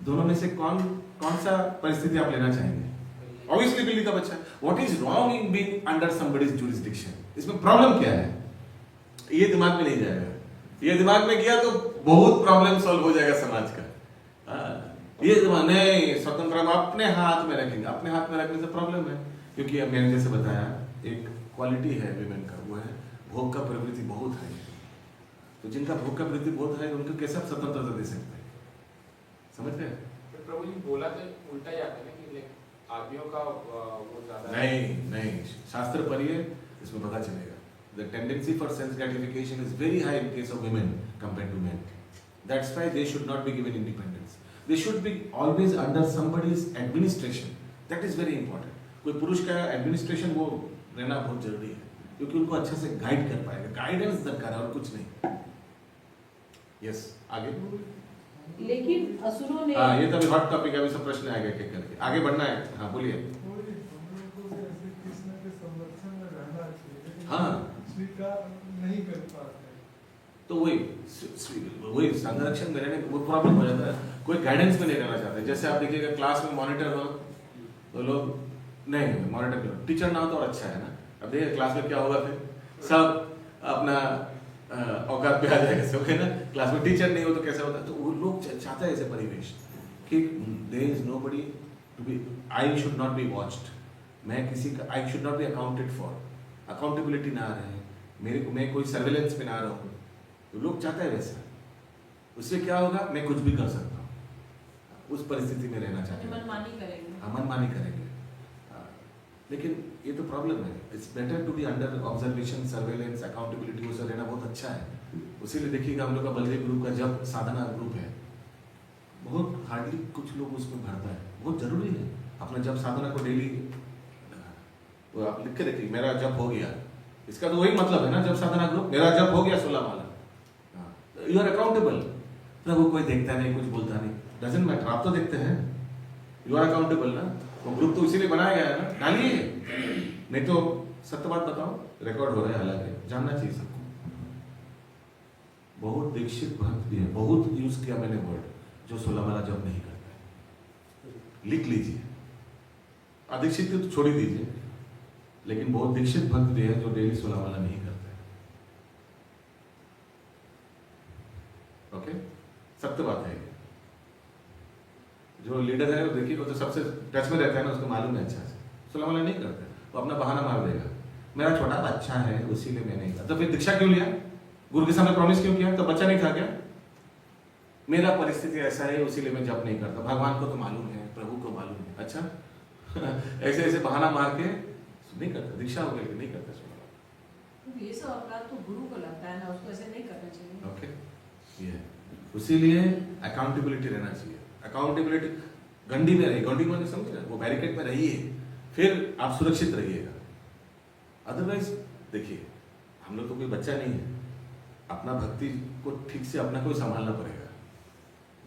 दोनों में से कौन सा परिस्थिति आप लेना चाहेंगे? ऑब्वियसली बिल्ली का बच्चा। What is wrong in being under somebody's jurisdiction? इसमें प्रॉब्लम क्या है? ये दिमाग में नहीं जाएगा। ये दिमाग में गया तो बहुत प्रॉब्लम सॉल्व हो जाएगा समाज का। ये दिमाग नहीं, स्वतंत्रता अपने हाथ में रखेंगे। अपने हाथ में रखने से प्रॉब्लम है, क्योंकि मैंने जैसे बताया एक क्वालिटी है विमेन का, वो है भोग का प्रवृत्ति बहुत है। तो जिनका भोग का प्रवृत्ति बहुत है उनको कैसे आप स्वतंत्रता दे सकते हैं? समझ रहे? प्रभु जी बोला तो उल्टा ही आता है कि आदमियों का वो ज्यादा नहीं, शास्त्र पढ़िए, इसमें पता चलेगा। The tendency for sense gratification is very high in case of women compared to men. That's why they should not be given independence. They should be always under somebody's administration. That is very important. कोई पुरुष का एडमिनिस्ट्रेशन वो रहना बहुत जरूरी है, क्योंकि उनको अच्छा से गाइड कर पाएगा। गाइडेंस दरकार है और कुछ नहीं। यस, आगे। लेकिन असुरों ने हाँ, ये तो अभी हॉट टॉपिक है, अभी सब प्रश्न आएगा एक-एक करके। आगे बढ़ना है। हाँ, बोलिए। कृष्ण के संरक्षण में रहना चाहिए, हाँ, स्वीकार नहीं कर पाते। तो वही संरक्षण में रहने वो प्रॉब्लम हो जाता है। कोई गाइडेंस में नहीं रहना चाहते। जैसे आप देखिएगा क्लास में मॉनिटर हो तो लोग नहीं, मॉनिटर क्यों, टीचर ना हो तो और अच्छा है ना। अब देखिए क्लास में क्या होगा, फिर सब अपना औकात पे आ जाएगा सब, है ना। क्लास में टीचर नहीं हो तो कैसे होता है। तो वो लोग चाहते हैं ऐसे परिवेश कि there is nobody to be, I should not be watched, मैं किसी का, I should not be accounted for, accountability ना रहे मेरे को, मैं कोई सर्वेलेंस में ना रहूं। तो लोग चाहते हैं वैसा। उससे क्या होगा, मैं कुछ भी कर सकता हूँ, उस परिस्थिति में रहना चाहते हैं, मनमानी करेंगे। मनमानी करेंगे। लेकिन ये तो प्रॉब्लम है। It's better to be under observation, surveillance, accountability, वो सब रहना बहुत अच्छा है। उसीलिए देखिएगा हम लोग का बलदेव ग्रुप का जब साधना ग्रुप है, बहुत हार्डली कुछ लोग उसमें भरता है। बहुत जरूरी है अपना जब साधना को डेली वो आप लिख के देखिए, मेरा जब हो गया, इसका तो वही मतलब है ना, जब साधना ग्रुप, मेरा जब हो गया 16 माला, यू आर अकाउंटेबल। प्रभु कोई देखता नहीं, कुछ बोलता नहीं, डजंट मैटर, आप तो देखते हैं, यू आर अकाउंटेबल ना। वो ग्रुप तो इसीलिए बनाया गया है ना, डालिए। नहीं तो सत्य बात बताओ, रिकॉर्ड हो रहा है, हालांकि जानना चाहिए सबको। बहुत दीक्षित भक्त भी है, बहुत यूज किया मैंने वर्ड, जो 16 माला जब नहीं करता है। लिख लीजिए। अदीक्षित तो छोड़ ही दीजिए, लेकिन बहुत दीक्षित भक्त भी है जो डेली 16 माला नहीं करता है। ओके, सत्य बात है। जो लीडर है देखिए, वो तो सबसे टच में रहता है ना, उसको मालूम है अच्छा से 16 माला नहीं करता, तो अपना बहाना मार देगा, मेरा छोटा बच्चा है उसीलिए मैं नहीं करता। तो फिर दीक्षा क्यों लिया, गुरु के सामने प्रॉमिस क्यों किया, तो बच्चा नहीं था क्या? मेरा परिस्थिति ऐसा है उसीलिए मैं जब नहीं करता, भगवान को तो मालूम है, प्रभु को मालूम है। अच्छा ऐसे ऐसे बहाना मार के नहीं करता, दीक्षा हो गई नहीं करता 16 माला। ये सब अपराध तो गुरु को लगता है ना, उसको ऐसे नहीं करना चाहिए। ओके, ये उसीलिए अकाउंटेबिलिटी रहना चाहिए। अकाउंटेबिलिटी गंडी में रहिए, गंडी में समझे ना, वो बैरिकेड में रहिए, फिर आप सुरक्षित रहिएगा। अदरवाइज देखिए, हम लोग तो कोई बच्चा नहीं है, अपना भक्ति को ठीक से अपना कोई संभालना पड़ेगा।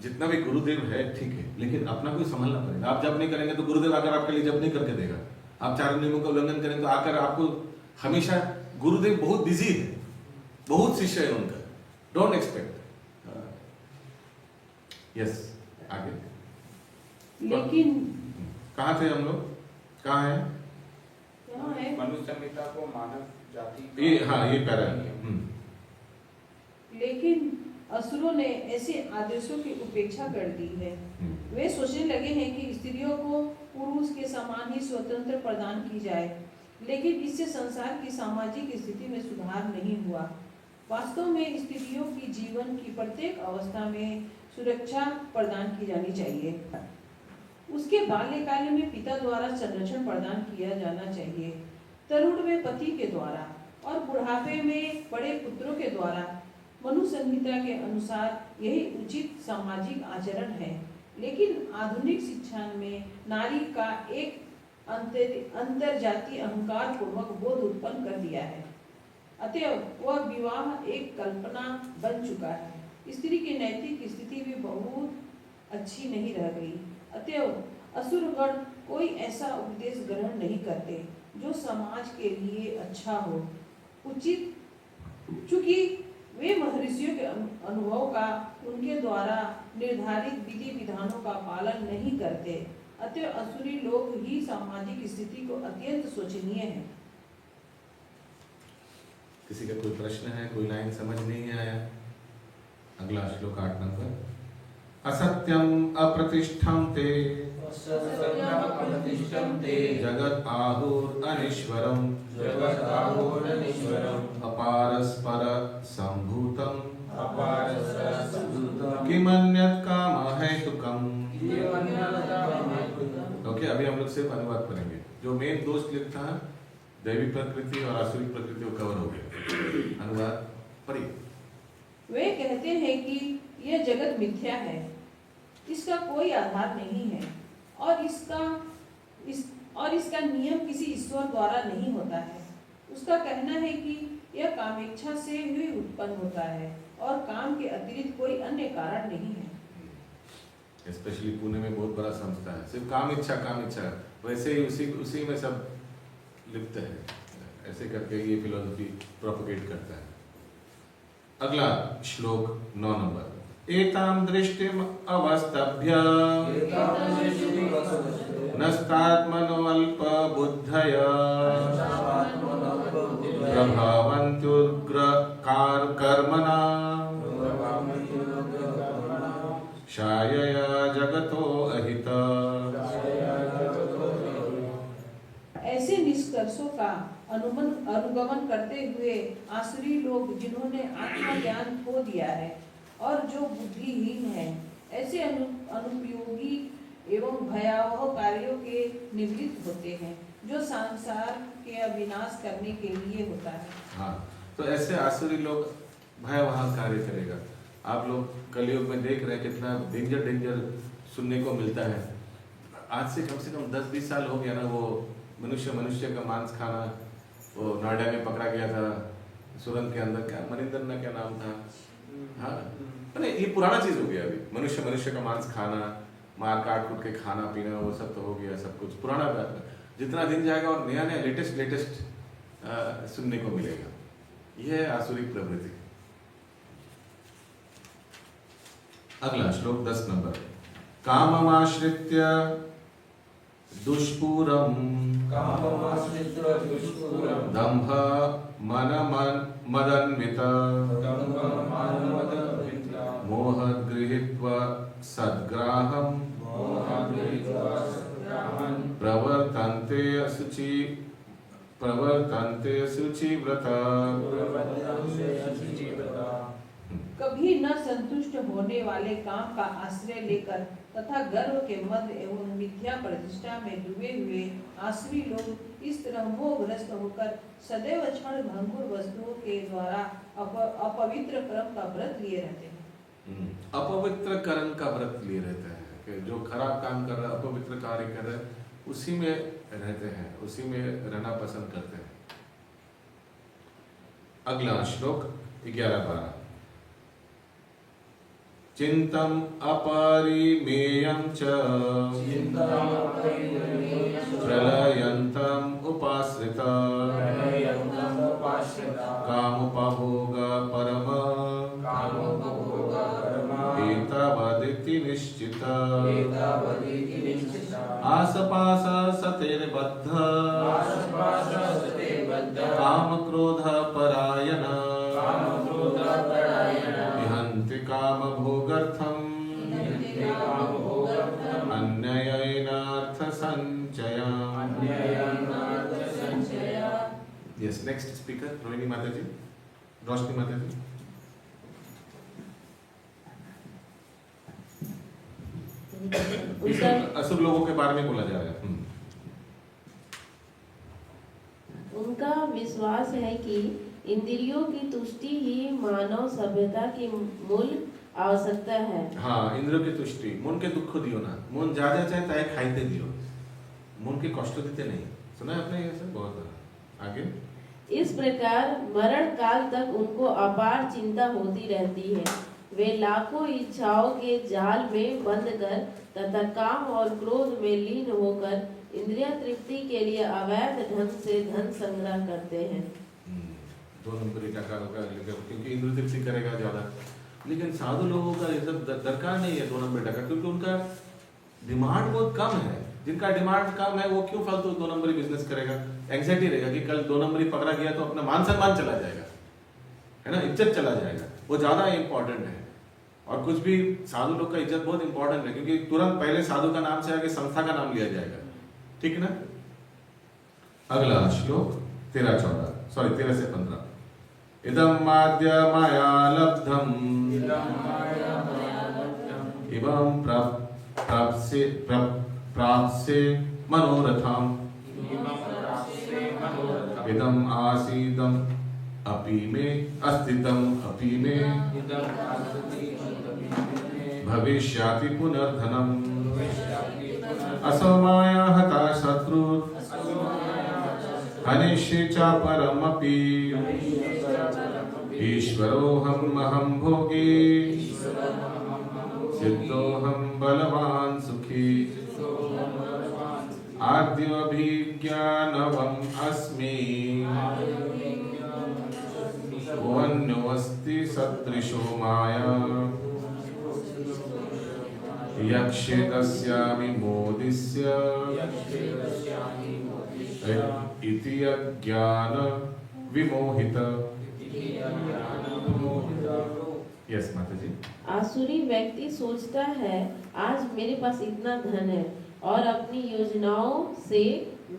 जितना भी गुरुदेव है ठीक है, लेकिन अपना कोई संभालना पड़ेगा। आप जब नहीं करेंगे तो गुरुदेव आकर आपके लिए जब नहीं करके देगा। आप 4 नियमों का उल्लंघन करेंगे तो आकर आपको हमेशा, गुरुदेव बहुत बिजी है, बहुत शिष्य है उनका, डोंट एक्सपेक्ट। यस, आगे। लेकिन कहाँ थे हम लोग, कहाँ है? यहाँ है मनुष्य संहिता को मानव जाति, ये हाँ, ये पैरा है। लेकिन असुरों ने ऐसे आदेशों की उपेक्षा कर दी है। वे सोचने लगे हैं कि स्त्रियों को पुरुष के समान ही स्वतंत्र प्रदान की जाए, लेकिन इससे संसार की सामाजिक स्थिति में सुधार नहीं हुआ। वास्तव में स्त्रियों की जीवन की प्रत्येक अवस्था में सुरक्षा प्रदान की जानी चाहिए। उसके बाल्यकाल में पिता द्वारा संरक्षण प्रदान किया जाना चाहिए, तरुण में पति के द्वारा और बुढ़ापे में बड़े पुत्रों के द्वारा। मनु संहिता के अनुसार यही उचित सामाजिक आचरण है, लेकिन आधुनिक शिक्षा में नारी का एक अंतरजातीय अहंकार पूर्वक बोध उत्पन्न कर दिया है। अतएव वह विवाह एक कल्पना बन चुका है। स्त्री की नैतिक स्थिति भी बहुत अच्छी नहीं रह गई। अतएव असुरगण कोई ऐसा उपदेश ग्रहण नहीं करते जो समाज के लिए अच्छा हो, उचित, चूंकि वे महर्षियों के अनुभव का, उनके द्वारा निर्धारित विधि विधानों का पालन नहीं करते। अतः असुरी लोग ही सामाजिक स्थिति को अत्यंत शोचनीय है। किसी का कोई प्रश्न है, कोई लाइन समझ नहीं आया? अगला श्लोक 8 नंबर। असत्यम अप्रतिष्ठम ते जगत आहुर अनिश्वरम अपारस्पर संभूतम किमन्यत् काम हेतुकम्। ओके, ओके, अभी हम लोग सिर्फ अनुवाद करेंगे। जो मेन दो श्लोक था दैवी प्रकृति और आसुरी प्रकृति वो कवर हो गया। अनुवाद पढ़िए। वे कहते हैं कि यह जगत मिथ्या है, इसका कोई आधार नहीं है और इसका नियम किसी ईश्वर द्वारा नहीं होता है। उसका कहना है कि यह कामेच्छा से ही उत्पन्न होता है और काम के अतिरिक्त कोई अन्य कारण नहीं है। स्पेशली पुणे में बहुत बड़ा संस्था है, सिर्फ काम इच्छा वैसे ही उसी में सब लिप्त है। ऐसे करके ये फिलोसफी प्रोपगेट करता है। अगला श्लोक 9 नंबर। एताम दृष्टिम अवस्तभ्य नस्तात्मनो अल्प बुद्धय प्रभावन्त्युग्र कर्मणा शायया जगतो अहित। ऐसे निष्कर्षों का अनुगमन करते हुए आसुरी लोग जिन्होंने आत्मज्ञान खो दिया है और जो बुद्धिहीन है, ऐसे अनुपयोगी एवं भयावह कार्यों के निवृत्त होते हैं जो संसार के विनाश करने के लिए होता है। हाँ, तो ऐसे आसुरी लोग भयावह कार्य करेगा। आप लोग कलयुग में देख रहे हैं कितना डेंजर सुनने को मिलता है। आज से कम 10-20 साल हो गया ना, वो मनुष्य का मांस खाना, वो नोएडा में पकड़ा गया था सुरंग के अंदर, क्या मनिंदर ना क्या नाम था। हाँ, अरे ये पुराना चीज हो गया। अभी मनुष्य का मांस खाना, मार काट कूट के खाना पीना, वो सब तो हो गया, सब कुछ पुराना बात है। जितना दिन जाएगा और नया लेटेस्ट सुनने को मिलेगा। यह है आसुरी प्रवृत्ति। अगला श्लोक 10 नंबर। काममाश्रित्य दुष्पूरम दंभ मदन्वित मोहगृहीत्वा सद्ग्राहम् प्रवर्तन्ते शुचिव्रता। कभी न संतुष्ट होने वाले काम का आश्रय लेकर तथा गर्व के मद एवं मिथ्या प्रतिष्ठा में डूबे हुए आसुरी लोग इस तरह मोहग्रस्त होकर सदैव क्षण भंगुर वस्तुओं के द्वारा अपवित्र कर्म का व्रत लिए रहते हैं। अपवित्र कर्म का व्रत लिए रहते हैं कि जो खराब काम कर रहा है, अपवित्र कार्य कर रहा है, उसी में रहते हैं, उसी में रहना पसंद करते हैं। अगला श्लोक 11-12। चिंतम अपरिमेयं च प्रलयन्तम् उपाश्रिता कामुपभोग परम एतावदिति निश्चिता। आसपास सतेर्बद्ध काम क्रोध परायण विहन्ति काम भोगर्थम अन्ययनार्थ संचयम्। Yes, next speaker, रोहिणी माता जी, रोशनी माता जी। असुर लोगों के बारे में बोला जा रहा है। उनका विश्वास है कि इंद्रियों की तुष्टि ही मानव सभ्यता की मूल आवश्यकता है। हाँ, इंद्रियों की तुष्टि, मन के दुख दियो ना, मन ज्यादा चाहे ताए खाइते दियो, मन के कष्ट देते नहीं। सुना है आपने ये सब बहुत बार। आगे इस प्रकार मरण काल तक उनको अपार चिंता होती रहती है। वे लाखों इच्छाओं के जाल में बंद कर तथा काम और क्रोध में लीन होकर इंद्रिय तृप्ति के लिए अवैध ढंग से धन संग्रह करते हैं। 2 नंबरी टका होगा, क्योंकि इंद्रिय तृप्ति करेगा ज्यादा। लेकिन साधु लोगों का ये सब दरकार नहीं है 2 नंबर टका, क्योंकि उनका डिमांड बहुत कम है। जिनका डिमांड कम है वो क्यों फालतू 2 नंबरी बिजनेस करेगा। एंग्जाइटी रहेगा कि कल 2 नंबरी पकड़ा गया तो अपना मान सम्मान चला जाएगा, है ना, इज्जत चला जाएगा, वो ज्यादा इंपॉर्टेंट है। और कुछ भी साधु लोग का इज्जत बहुत इंपॉर्टेंट है, क्योंकि तुरंत पहले साधु का नाम से आगे संस्था का नाम लिया जाएगा, ठीक ना। अगला श्लोक 13 से 15। इदं माद्य मया लब्धम् इमं प्राप्से मनोरथम इदम आसीदम अपि मे अस्तितम अपि मे भविष्याति पुनर्धनम असो माया हता शत्रु हनिष्ये च परमपि ईश्वरोऽहम् अहं भोगी सिद्धोऽहं बलवान् सुखी आद्योऽभिज्ञानवम् अस्मि वन्योऽस्ति सदृशो माया यक्षे तस्यामि मोदिस्य इति अज्ञान विमोहित। यस माता जी। आसुरी व्यक्ति सोचता है आज मेरे पास इतना धन है और अपनी योजनाओं से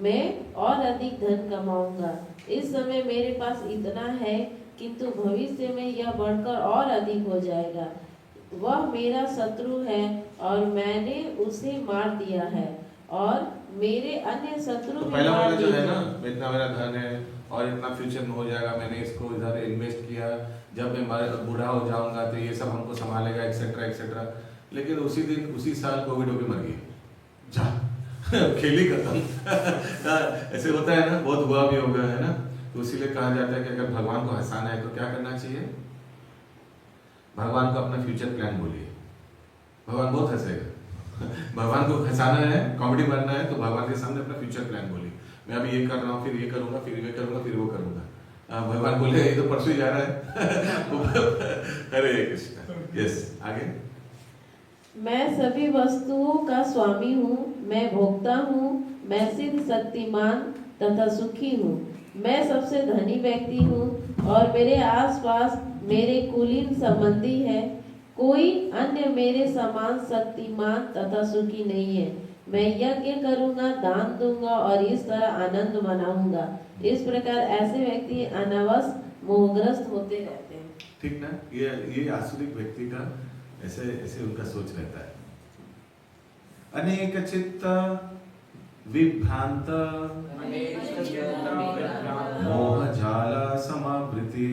मैं और अधिक धन कमाऊंगा। इस समय मेरे पास इतना है किंतु भविष्य में यह बढ़कर और अधिक हो जाएगा। वह मेरा शत्रु है और मैंने उसे मार दिया है और मेरे अन्य शत्रु तो भी पहला मार वाला जो दिए है ना, हैं। इतना मेरा धन है और इतना फ्यूचर में हो जाएगा, मैंने इसको इधर इन्वेस्ट किया, जब मैं बूढ़ा हो जाऊंगा तो ये सब हमको संभालेगा एक्सेट्रा एक्सेट्रा। लेकिन उसी दिन उसी साल कोविड होके मर गई, जा खेली खत्म। ऐसे होता है ना, बहुत हुआ भी होगा, है ना। तो इसीलिए कहा जाता है कि अगर भगवान को हंसाना है तो क्या करना चाहिए, भगवान को अपना फ्यूचर प्लान बोलिए, भगवान बहुत हंसेगा। भगवान को हंसाना है, कॉमेडी बनना है तो भगवान के सामने अपना फ्यूचर प्लान बोलिए, मैं अभी ये कर रहा हूँ, फिर ये करूंगा, फिर ये करूंगा, फिर वो करूंगा। भगवान बोले ये तो परसों ही जा रहा है। हरे कृष्ण। यस, आगे। मैं सभी वस्तुओं का स्वामी हूँ, मैं भोक्ता हूँ, मैं सिद्ध शक्तिमान तथा सुखी हूँ, मैं सबसे धनी व्यक्ति हूँ और मेरे आसपास मेरे कुलीन संबंधी है। कोई अन्य मेरे समान शक्तिमान तथा सुखी नहीं है। मैं यज्ञ करूंगा, दान दूंगा और इस तरह आनंद मनाऊंगा। इस प्रकार ऐसे व्यक्ति अनावश्यक मोहग्रस्त होते रहते हैं। ठीक ना, ये आसुरिक व्यक्ति का ऐसे ऐसे उनका सोच रहता है। अनेक चित्त विभ्रांत मोह जाला समावृति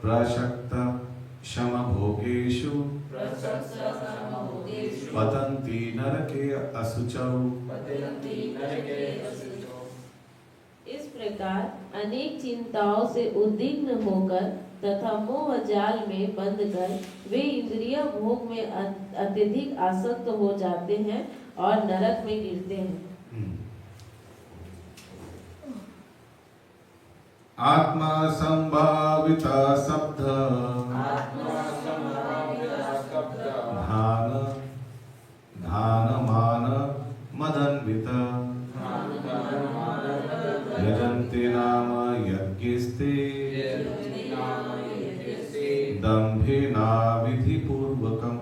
प्रशक्त शम भोगेषु पतन्ति नरके असुचौ। इस प्रकार अनेक चिंताओं से उद्विग्न होकर तथा मोह जाल में बंद कर वे इंद्रिय भोग में अत्यधिक आसक्त हो जाते हैं और नरक में गिरते हैं। आत्मा संभाविता शब्द धान धान मान मदन्वित यजन्ते नाम यज्ञस्ते दम्भेना विधिपूर्वकम्।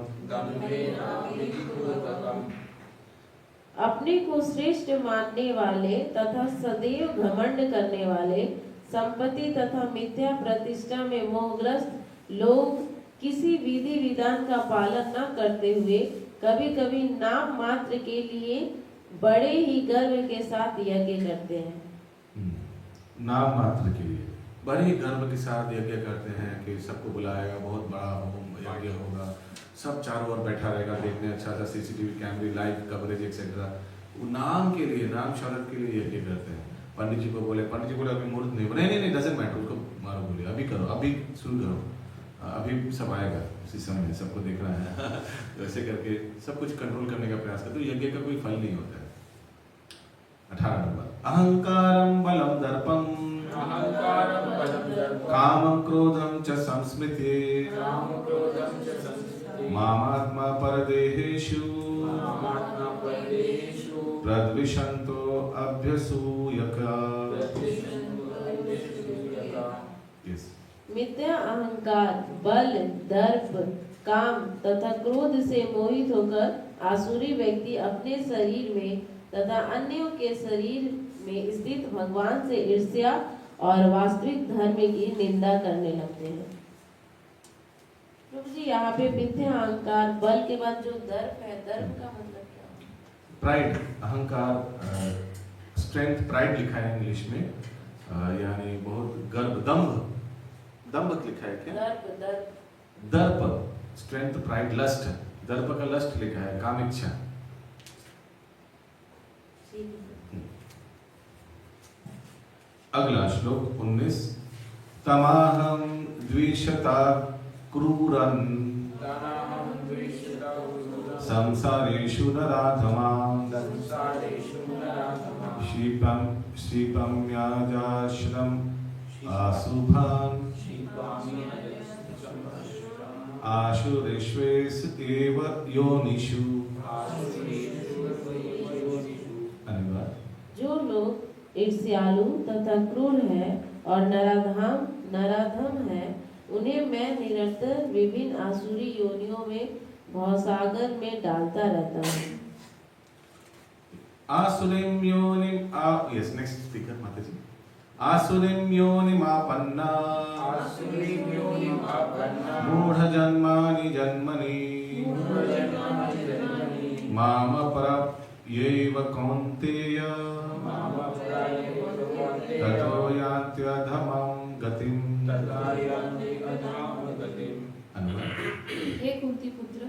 अपने को श्रेष्ठ मानने वाले तथा सदैव घमंड करने वाले, संपत्ति तथा मिथ्या प्रतिष्ठा में मोहग्रस्त लोग किसी विधि विधान का पालन न करते हुए कभी कभी नाम मात्र के लिए बड़े ही गर्व के साथ यज्ञ करते हैं। नाम मात्र के लिए बड़े ही गर्व के साथ यज्ञ करते हैं कि सबको बुलाएगा, बहुत बड़ा होम यज्ञ होगा, सब चारों ओर बैठा रहेगा देखने, अच्छा सा सीसीटीवी कैमरे, लाइव कवरेज एक्सेट्रा। वो नाम के लिए, नाम शौहरत के लिए यज्ञ करते हैं। पंडित जी को बोले, पंडित जी बोले अभी मुहूर्त नहीं, नहीं डजंट मैटर, उसको मारो बोले, अभी करो, अभी शुरू करो, अभी सब आएगा उसी समय, सबको देख रहा है। वैसे करके सब कुछ कंट्रोल करने का प्रयास करते, तो यज्ञ का कोई फल नहीं होता है। 18 नंबर, अहंकारं बलं दर्पं कामं क्रोधं च संस्मृते मामात्मा परदेहेषु प्रद्विषन्तो अभ्यसूयका। मिथ्या अहंकार, बल, दर्प, काम तथा क्रोध से मोहित होकर आसुरी व्यक्ति अपने शरीर में तथा अन्यों के शरीर में स्थित भगवान से ईर्ष्या और वास्तविक धर्म की निंदा करने लगते हैं। प्रभु जी यहाँ पे मिथ्या अहंकार बल के बाद जो दर्प है, दर्प का मतलब क्या है? प्राइड, अहंकार, स्ट्रेंथ, प्राइड लिखा है इंग्लिश में, यानी बहुत गर्व, दम्भ लिखा है क्या? दर्प, स्ट्रेंथ, प्राइड, लस्ट, दर्प का लस्ट लिखा है, काम इच्छा। अगला श्लोक 19। तमाहं द्विषता क्रूरन् संसारेषु नराधमां क्षिपम्याजाश्रम आशुभान् आशुरेष्वेष एव योनिषु। जो लोग ईर्ष्यालु तथा क्रूर है और नराधम है, उन्हें मैं निरंतर विभिन्न आसुरी योनियों में भवसागर में डालता रहता हूँ। आसुरीं योनिं यस नेक्स्ट स्पीकर माताजी। आसुरीं योनिमापन्ना मूढ़ जन्मानि जन्मनि मामपराप्यैव कौन्तेय ततो यान्त्यधमां गतिम्। हे कुंती पुत्र,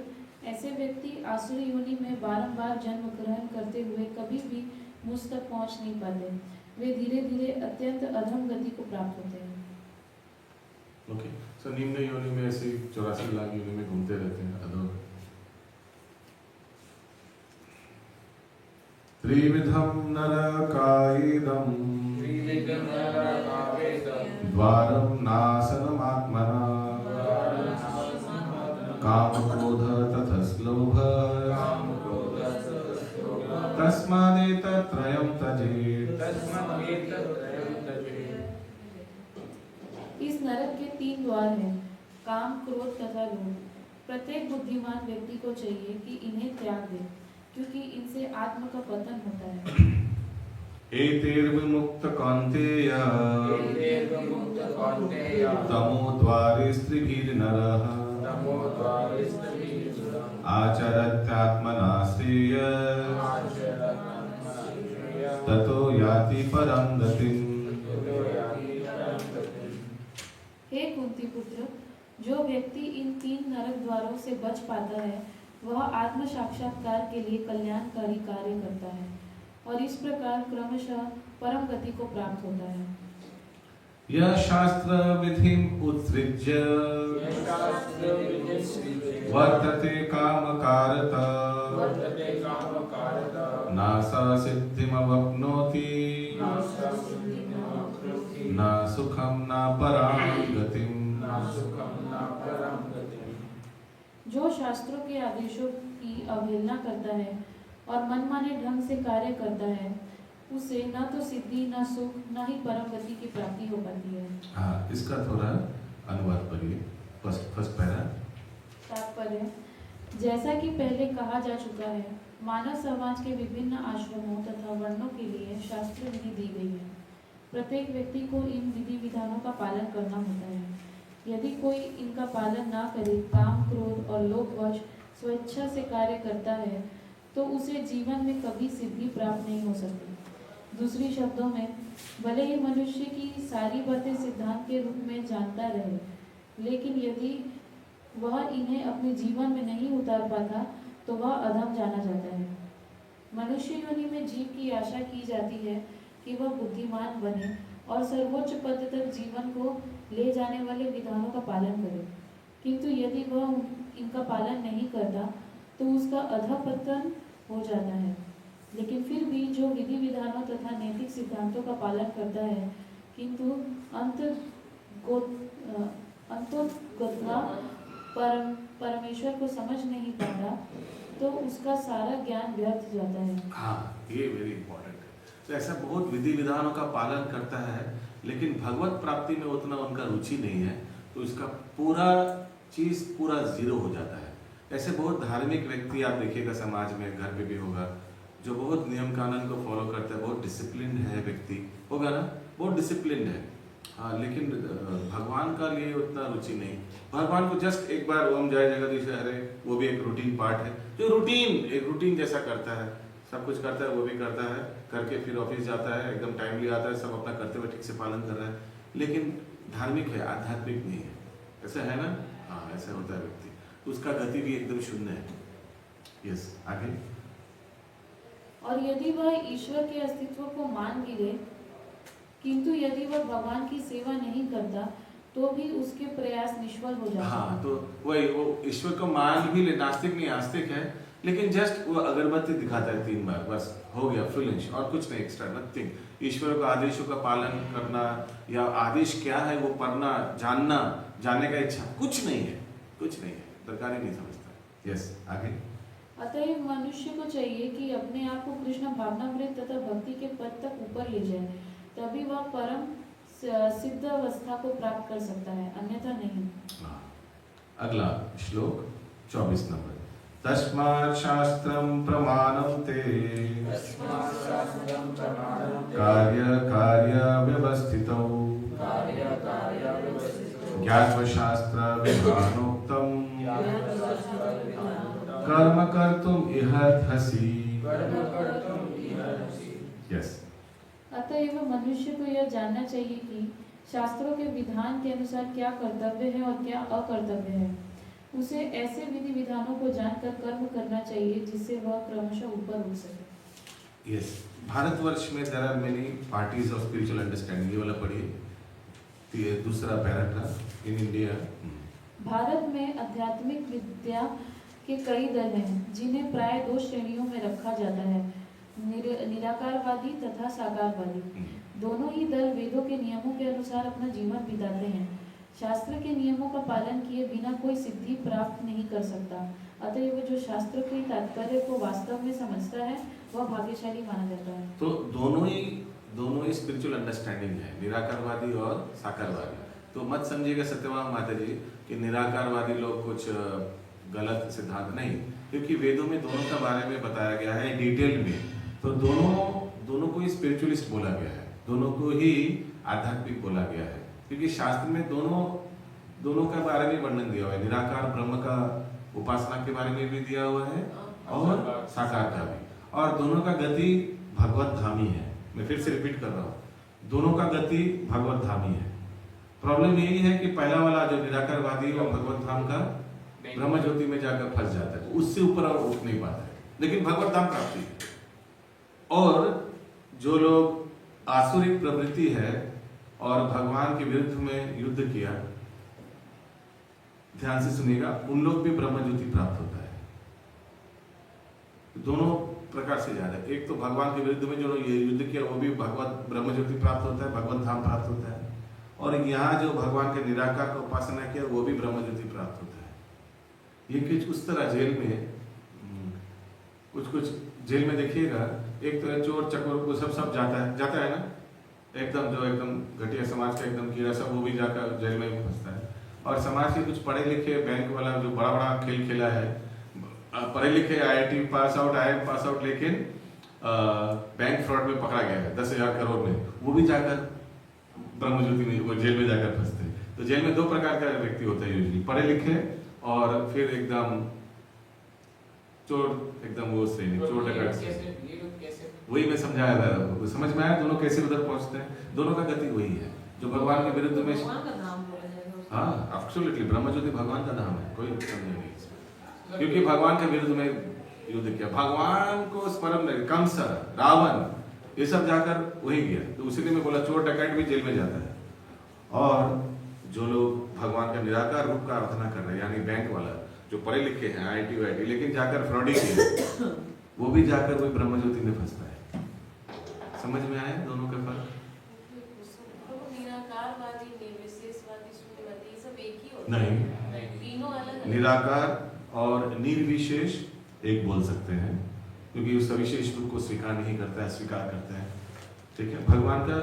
ऐसे व्यक्ति आसुरी योनि में बारंबार जन्म ग्रहण करते हुए कभी भी मुझ तक पहुंच नहीं पाते। वे धीरे धीरे अत्यंत अधम गति को प्राप्त होते हैं। ओके, सो निम्न योनि में ऐसे 84 लाख योनि में घूमते रहते हैं अधोगति। त्रिविधं नरकायिदं द्वारं नाशनमात्मना कामक्रोध तथस्लोभ तस्मादेतत्त्रयं त्यजेत्। इस नरक के 3 द्वार हैं, काम, क्रोध तथा लोभ। प्रत्येक बुद्धिमान व्यक्ति को चाहिए कि इन्हें त्याग दे, क्योंकि इनसे आत्म का पतन होता है। एतैर्विमुक्त कौन्तेय तमोद्वारे स्त्रीभिर्नरः आचरत्यात्मना श्रेयः ततो याति परं गतिम्। हे कुंती पुत्र, जो व्यक्ति इन 3 नरक द्वारों से बच पाता है, वह आत्म साक्षात्कार के लिए कल्याणकारी कार्य करता है और इस प्रकार क्रमशः परम गति को प्राप्त होता है। यह शास्त्र विधिम उत्सृज्य वर्तते कामकारता नासा सिद्धिमवप्नोति न सुखम न परां गतिम्। जो शास्त्रों के आदेशों की अवहेलना करता है और मनमाने ढंग से कार्य करता है, उसे न तो सिद्धि, न सुख, न ही परम गति की प्राप्ति हो पाती है। हाँ, इसका थोड़ा अनुवाद पढ़िए, फर्स्ट पैरा। तात्पर्य, जैसा कि पहले कहा जा चुका है, मानव समाज के विभिन्न आश्रमों तथा वर्णों के लिए शास्त्र विधि दी गई है। प्रत्येक व्यक्ति को इन विधि विधानों का पालन करना होता है। यदि कोई इनका पालन ना करे, काम, क्रोध और लोभवश स्वेच्छा से कार्य करता है, तो उसे जीवन में कभी सिद्धि प्राप्त नहीं हो सकती। दूसरी शब्दों में, भले ही मनुष्य की सारी बातें सिद्धांत के रूप में जानता रहे, लेकिन यदि वह इन्हें अपने जीवन में नहीं उतार पाता, तो वह अधम जाना जाता है। मनुष्य योनि में जीव की आशा की जाती है कि वह बुद्धिमान बने और सर्वोच्च पद तक जीवन को ले जाने वाले विधानों का पालन करे, किंतु यदि वह इनका पालन नहीं करता, तो उसका अधःपतन हो जाता है। लेकिन फिर भी जो विधि विधानों तथा नैतिक सिद्धांतों का पालन करता है, किंतु अंतोगत्वा परमेश्वर को समझ नहीं पाता, तो उसका सारा ज्ञान व्यर्थ जाता है। हाँ, ये वेरी इंपॉर्टेंट है। तो ऐसा बहुत विधि विधानों का पालन करता है, लेकिन भगवत प्राप्ति में उतना उनका रुचि नहीं है, तो इसका पूरा जीरो हो जाता है। ऐसे बहुत धार्मिक व्यक्ति आप देखिएगा समाज में, घर पे भी होगा, जो बहुत नियम कानून को फॉलो करता है, बहुत डिसिप्लिन है व्यक्ति, होगा ना, बहुत डिसिप्लिन है, हाँ, लेकिन भगवान का लिए उतना रुचि नहीं। भगवान को जस्ट एक बार ओम जय जगदीश हरे, वो भी एक रूटीन पार्ट है, जो एक रूटीन जैसा करता है, सब कुछ करता है, वो भी करता है, करके फिर ऑफिस जाता है, एकदम टाइमली आता है, सब अपना करते हुए ठीक से पालन कर रहा है, लेकिन धार्मिक है, आध्यात्मिक नहीं है। ऐसा है ना? हाँ, ऐसा होता है व्यक्ति, तो उसका गति भी एकदम शून्य है। यस, आगे। और यदि वह ईश्वर के अस्तित्व को मान भी ले, किंतु यदि वह भगवान की सेवा नहीं करता तो भी उसके प्रयास निष्फल हो जाते हैं। हाँ, तो वही, वो ईश्वर को मान भी ले, नास्तिक नहीं आस्तिक है, लेकिन जस्ट वो अगरबत्ती दिखाता है 3 बार, बस हो गया, फिनिश, और कुछ नहीं, एक्स्ट्रा नथिंग। ईश्वर के आदेशों का पालन करना या आदेश क्या है वो पढ़ना, जानने का इच्छा कुछ नहीं है, दरकार ही नहीं समझता। यस, आगे। अतएव मनुष्य को चाहिए कि अपने आप को कृष्ण भावनामृत तथा भक्ति के पद तक ऊपर ले जाए, तभी वह परम सिद्ध अवस्था को प्राप्त कर सकता है, अन्यथा नहीं। अगला श्लोक 24 नंबर। तस्मात् शास्त्रं प्रमाणं ते कार्य व्यवस्थितौ ज्ञात्वा शास्त्र विधानोक्तं कर्म कर्तुम् इहर्हसि। यस। अतएव मनुष्य को यह जानना चाहिए कि शास्त्रों के विधान के अनुसार क्या कर्तव्य है और क्या अकर्तव्य है। उसे ऐसे विधि विधानों को जानकर कर्म करना चाहिए जिससे वह क्रमशः ऊपर उठ सके। यस, भारतवर्ष में there are many parties of spiritual understanding, ये वाला पढ़िए, दूसरा पैराग्राफ। इन इंडिया, भारत में आध्यात्मिक विद्या के कई दल हैं जिन्हें प्राय 2 श्रेणियों में रखा जाता है, निराकारवादी तथा साकारवादी। दोनों ही दल वेदों के नियमों के अनुसार अपना जीवन बिताते हैं। शास्त्र के नियमों का पालन किए बिना कोई सिद्धि प्राप्त नहीं कर सकता। अतएव जो शास्त्र के तात्पर्य को वास्तव में समझता है वह भाग्यशाली माना जाता है। तो दोनों ही स्पिरिचुअल अंडरस्टैंडिंग है, निराकारवादी और साकारवादी। तो मत समझिएगा सत्यवान माता जी कि निराकारवादी लोग कुछ गलत सिद्धांत नहीं, क्योंकि वेदों में दोनों का बारे में बताया गया है डिटेल में। तो दोनों को ही स्पिरिचुअलिस्ट बोला गया है, दोनों को ही आध्यात्मिक बोला गया है, क्योंकि शास्त्र में दोनों का बारे में वर्णन दिया हुआ है। निराकार ब्रह्म का उपासना के बारे में भी दिया हुआ है और साकार का भी, और दोनों का गति भगवत धामी है। मैं फिर से रिपीट कर रहा हूँ, दोनों का गति भगवत धामी है। प्रॉब्लम यही है कि पहला वाला जो निराकारवादी और भगवत धाम का ब्रह्म ज्योति में जाकर फंस जाता है, उससे ऊपर और उठ नहीं पाता है, लेकिन भगवत धाम प्राप्ति है। और जो लोग आसुरिक प्रवृत्ति है और भगवान के विरुद्ध में युद्ध किया, ध्यान से सुनिएगा, उन लोग भी ब्रह्म ज्योति प्राप्त होता है। दोनों प्रकार से ज्यादा, एक तो भगवान के विरुद्ध में जो ये युद्ध किया वो भी भगवत ब्रह्म ज्योति प्राप्त होता है, भगवत धाम प्राप्त होता है, और यहाँ जो भगवान के निराकार का उपासना किया वो भी ब्रह्म ज्योति प्राप्त होता है। ये कुछ उस तरह जेल में कुछ जेल में देखिएगा, एक तो चोर चकोर वो सब जाता है ना, एकदम घटिया समाज का एकदम कीड़ा सब, वो भी जाकर जेल में फंसता है। और समाज के कुछ पढ़े लिखे बैंक वाला जो बड़ा बड़ा खेल खेला है, पढ़े लिखे IIT pass out, IIM pass out, लेकिन बैंक फ्रॉड में पकड़ा गया है 10,000 करोड़ में, वो भी जाकर ब्रह्म ज्योति में, वो जेल में जाकर फंसते हैं। तो जेल में 2 प्रकार का व्यक्ति होता है यूजुअली, पढ़े लिखे और फिर एकदम चोर, एकदम वो श्रेणी चोर डकैत। वही मैं समझाया था, समझ में आया दोनों कैसे उधर पहुंचते हैं। दोनों का गति वही है, जो भगवान के विरुद्ध में। हाँ, एब्सोल्युटली, ब्रह्म ज्योति भगवान का नाम है, कोई संदेह नहीं, क्योंकि भगवान के विरुद्ध में युद्ध किया, भगवान को स्मरण नहीं, कंस, रावण, ये सब जाकर वही गया। तो उसी में बोला चोर डकैत भी जेल में जाता है। और जो लोग भगवान का निराकार रूप का आराधना कर रहे हैं, यानी बैंक वाला जो पढ़े लिखे हैं IIT वाईटी, लेकिन जाकर फ्रॉडी किए, वो भी जाकर वही ब्रह्म ज्योति में फंसता है। समझ में आया दोनों का फर्क? निराकारवादी, निर्विशेषवादी, शून्यवादी, ये सब एक ही होते नहीं, तीनों अलग। निराकार और निर्विशेष एक बोल सकते हैं, क्योंकि उसका विशेष रूप को स्वीकार नहीं करता है, स्वीकार करता है। ठीक है, भगवान का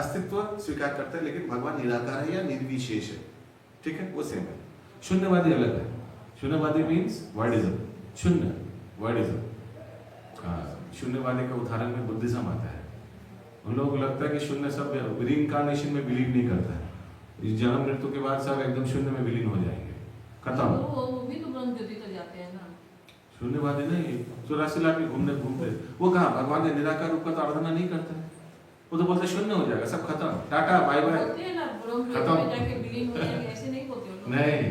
अस्तित्व स्वीकार करता है, लेकिन भगवान निराकार है या निर्विशेष है। ठीक है, वो सेम है। शून्यवादी अलग है। शून्यवादी मीन्स वर्डिज्म, शून्य वर्डिज्म। हाँ, शून्यवादी का उदाहरण में बुद्धिज्म आता है। उन लोगों को लगता है कि शून्य सब रीइंकार्नेशन में बिलीव नहीं करता है, इस जन्म मृत्यु के बाद सब एकदम शून्य में विलीन हो जाएंगे, खत्म। वो भी तो ब्रह्म ज्योति तक जाते हैं ना। शून्यवादी नहीं, 84 लाख में घूमने घूमते वो कहा भगवान ने निराकार रूप का तो आराधना नहीं करता है, वो तो बोलते शून्य हो जाएगा, सब खत्म, टाटा बाय बाय, होते हैं ना ब्रह्म ज्योति में जाके विलीन हो जाएंगे, ऐसे नहीं होते वो लोग। नहीं,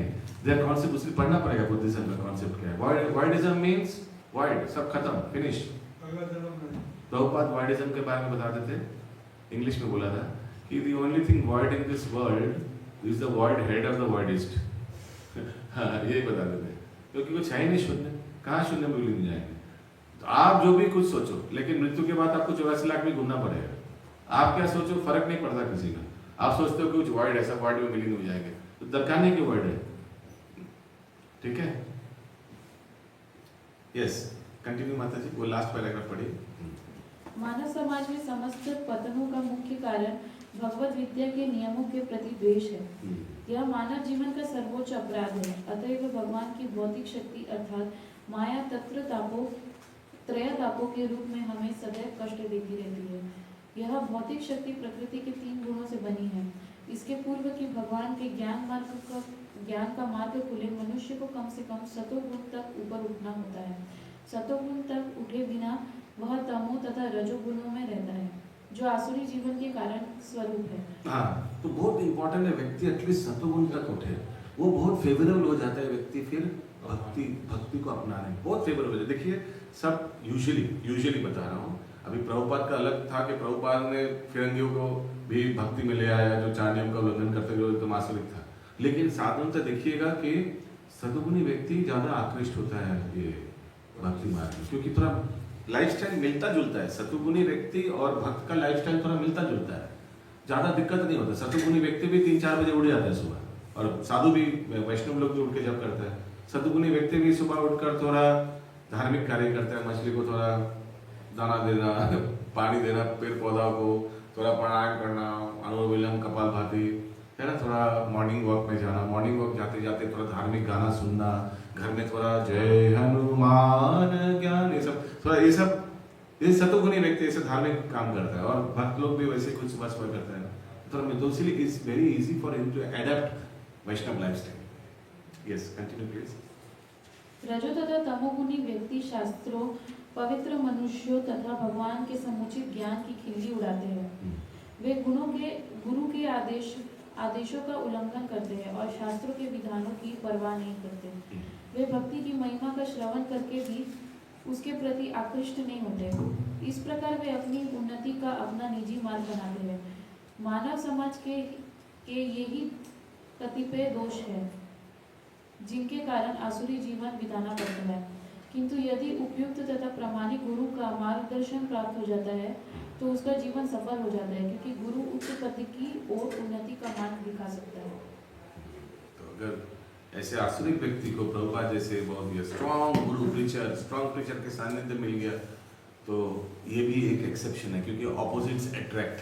देयर कॉन्सेप्ट उसमें पढ़ना पड़ेगा, बुद्धिज्म का कॉन्सेप्ट क्या है। वाइडिज्म मींस वाइड, सब खत्म, फिनिश। प्रभुपाद वाइडिज्म के बारे में बताते थे, इंग्लिश में बोला था कि the only thing void in this world is the void head of the voidist। हाँ, यही बताते थे, क्योंकि कुछ है ही नहीं शून्य, कहाँ शून्य में विलीन जाएंगे। तो आप जो भी कुछ सोचो, लेकिन मृत्यु के बाद आपको 84 लाख में घूमना पड़ेगा। आप क्या सोचो फर्क नहीं पड़ता किसी का, आप सोचते हो कि कुछ void ऐसा void में विलीन हो जाएंगे, तो दरकार नहीं कि void है, ठीक है। यस, कंटिन्यू माता जी, वो लास्ट पैराग्राफ पढ़िए। मानव समाज में समस्त पतनों का मुख्य कारण भगवत विद्या के नियमों के प्रति द्वेष है। यह मानव जीवन का सर्वोच्च अपराध है। अतएव भगवान की भौतिक शक्ति अर्थात माया त्रयतापों के रूप में हमें सदैव कष्ट देती रहती है। यह भौतिक शक्ति प्रकृति के 3 गुणों से बनी है। इसके पूर्व कि भगवान के ज्ञान का मार्ग खुले, मनुष्य को कम से कम सतोगुण तक ऊपर उठना होता है। सतोगुण तक उठे बिना वह तमो तथा रजोगुणों में रहता है, जो आसुरी जीवन के कारण स्वरूप है। हाँ, तो बहुत इंपॉर्टेंट है व्यक्ति एटलीस्ट सतोगुण तक उठे, वो बहुत फेवरेबल हो जाता है व्यक्ति, फिर भक्ति को अपनाने में बहुत फेवरेबल है। देखिए सब यूजुअली बता रहा हूँ, अभी प्रभुपाद का अलग था कि प्रभुपाद ने फिरंगियों को भी भक्ति में ले आया, जो 4 नियम का उल्लंघन करते हुए एकदम आसुरिक था। लेकिन साधारणतः देखिएगा कि सतोगुणी व्यक्ति ज्यादा आकृष्ट होता है ये भक्ति मार्ग में, क्योंकि थोड़ा लाइफस्टाइल मिलता जुलता है। सतुगुणी व्यक्ति और भक्त का लाइफस्टाइल थोड़ा मिलता जुलता है, ज्यादा दिक्कत नहीं होता। सतुगुणी व्यक्ति भी 3-4 बजे उठ जाता है सुबह, और साधु भी, वैष्णव लोग भी उठ के जब करता है। सतुगुणी व्यक्ति भी सुबह उठकर थोड़ा धार्मिक कार्य करता है, मछली को थोड़ा दाना देना, पानी देना, पेड़ पौधा को थोड़ा प्राणायाम करना, अनुलोम विलोम, कपालभाति, है ना, थोड़ा मॉर्निंग वॉक में जाना, मॉर्निंग वॉक जाते जाते थोड़ा धार्मिक गाना सुनना, घर में थोड़ा जय हनुमान ज्ञान, ये सब ये सतोगुणी व्यक्ति ऐसे धार्मिक काम करता है, और भक्त लोग भी वैसे कुछ सुबह सुबह करते हैं, तो इसलिए it's very easy for him to adopt Vaishnav lifestyle. Yes, continue please. रजो तथा तमोगुणी व्यक्ति शास्त्रों, पवित्र मनुष्यों तथा भगवान के समुचित ज्ञान की खिल्ली उड़ाते हैं। वे गुरु के आदेशों का उल्लंघन करते हैं और शास्त्रों के विधानों की परवाह नहीं करते। वे भक्ति की महिमा का श्रवण करके भी उसके प्रति आकृष्ट नहीं होते। इस प्रकार वे अपनी उन्नति का अपना निजी मार्ग बनाते हैं। मानव समाज के यही कतिपय दोष है जिनके कारण आसुरी जीवन बिताना पड़ता है। किंतु यदि उपयुक्त तथा प्रामाणिक गुरु का मार्गदर्शन प्राप्त हो जाता है तो उसका जीवन सफल हो जाता है, क्योंकि गुरु उच्च पद की ओर उन्नति का मार्ग दिखा सकता है। तो अगर ऐसे आसुरिक व्यक्ति को प्रभुपाद जैसे बहुत ही स्ट्रॉन्ग गुरु प्रीचर, स्ट्रॉन्ग प्रीचर के सानिध्य मिल गया, तो ये भी एक एक्सेप्शन है, क्योंकि ऑपोजिट्स अट्रैक्ट।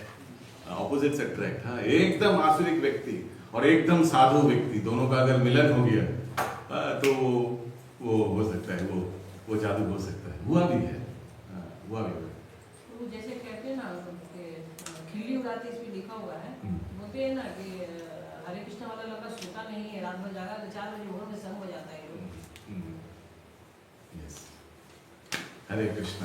हाँ, एकदम आसुरिक व्यक्ति और एकदम साधु व्यक्ति, दोनों का अगर मिलन हो गया तो वो हो सकता है, वो जादू हो सकता है, हुआ भी है, हुआ भी है। तो जैसे कहते हैं ना खिल्ली उड़ाते, इसमें लिखा हुआ है, बोलते हैं ना कि हरे कृष्ण वाला लड़का सोता नहीं है, रात भर जागा तो 4 बजे भोर में संग हो जाता है। हरे कृष्ण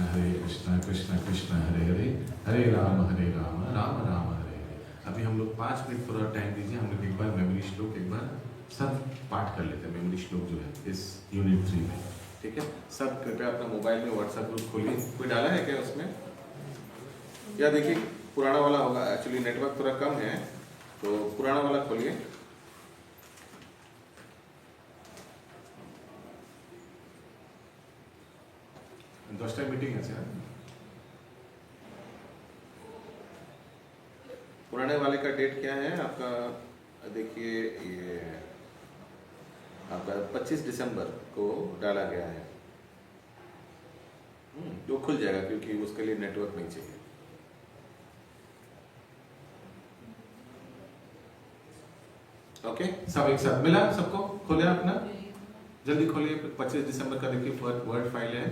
कृष्ण कृष्ण हरे हरे, हरे राम राम राम हरे हरे। अभी हम लोग 5 मिनट थोड़ा टाइम दीजिए, हम लोग एक बार मेमोरी श्लोक एक बार सब पाठ कर लेते हैं। मेमोरी श्लोक जो है इस यूनिट 3 में, ठीक है। सब कृपया अपना मोबाइल में व्हाट्सएप ग्रुप खोलिए। कोई डाला है क्या उसमें, या देखिए पुराना वाला होगा, एक्चुअली नेटवर्क थोड़ा कम है, तो पुराना वाला खोलिए। दस टाइम मीटिंग है। पुराने वाले का डेट क्या है आपका, देखिए ये आपका 25 दिसंबर को डाला गया है, जो खुल जाएगा क्योंकि उसके लिए नेटवर्क नहीं चाहिए। ओके, सब एक साथ मिला, सबको खोले अपना, जल्दी खोलिए। 25 दिसंबर का देखिए वर्ड फाइल है,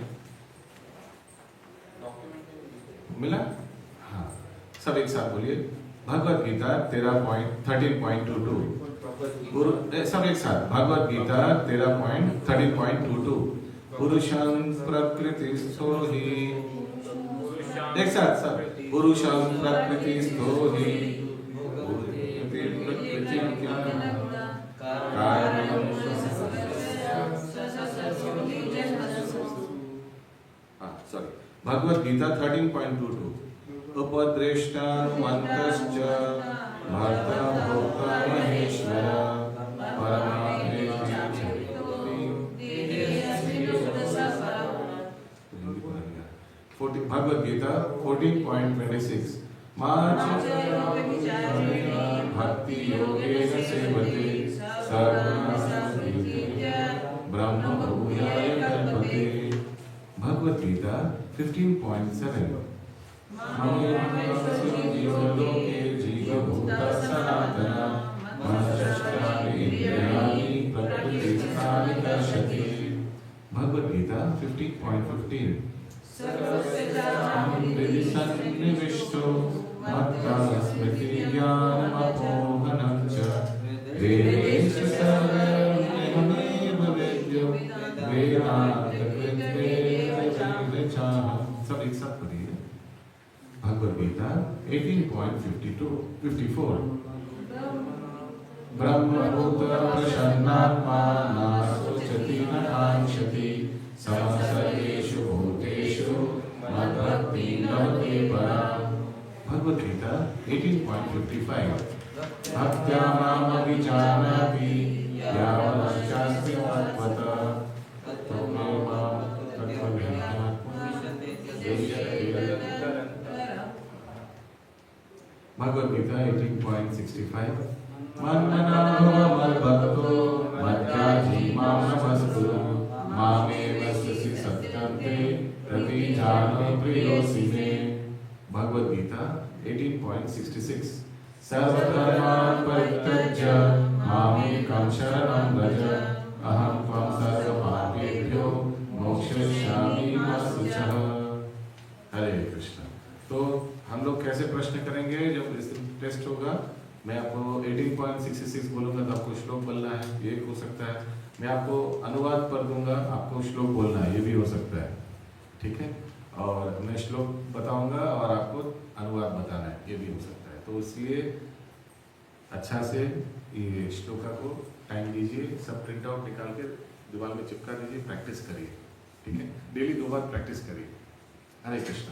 मिला। हाँ, सब एक साथ बोलिए। भगवत गीता 13.13.22 गुरु सब एक साथ। भगवत गीता 13.13.22 पुरुषं प्रकृतिस्थो हि, एक साथ सब, पुरुषं प्रकृतिस्थो हि सॉरी, भगवत गीता 13.22 उपद्रेष्टानुमन्तश्च भर्ता भोक्ता महेश्वर भगवत गीता 14.26 भक्ति योगेन सेवते ब्रह्म भूयाय कल्पते। भगवत गीता 15.7 जीवलोके जीवभूता सनातना मनश्चानि इंद्रियाणि प्रकृतिस्थानि कर्षति। भगवत गीता 15.15 सन्निविष्टो मत्ता स्मृति ज्ञानमपोहनं च वेदेश सर्वमेव वेद्यो वेदान्तकृद्वेदचाहं। सब एक साथ पढ़िए। भगवद गीता 18.54 ब्रह्मभूत प्रसन्नात्मा न शुचति न कांक्षति सर्वेषु भूतेषु मद्भक्ति लभते पराम्। भगवद गीता 18.55 भक्त्या माम विजानाति यावश्चास्मि तत्त्वतः तमेव भगवद गीता 18.65 मन्मना भव मद्भक्तो मद्याजी मां नमस्कुरु मामे वससि सत्यन्ते प्रतिजाने प्रियोसि मे। भगवद गीता 18.66 सर्वधर्मान् परित्यज्य मामेकं शरणं व्रज अहं त्वं सर्वपापेभ्यो मोक्षयिष्यामि मा शुचः। हरे कृष्ण। तो हम लोग कैसे प्रश्न करेंगे जब टेस्ट होगा? मैं आपको 18.66 बोलूंगा तो आपको श्लोक बोलना है, ये हो सकता है। मैं आपको अनुवाद पर दूंगा, आपको श्लोक बोलना है, ये भी हो सकता है। ठीक है? और मैं श्लोक बताऊंगा और आपको अनुवाद बताना है, ये भी हो सकता है। तो इसलिए अच्छा से ये श्लोका को टाइम दीजिए, सब प्रिंट आउट निकाल के दीवार में चिपका दीजिए, प्रैक्टिस करिए। ठीक है? डेली 2 बार प्रैक्टिस करिए। हरे कृष्ण।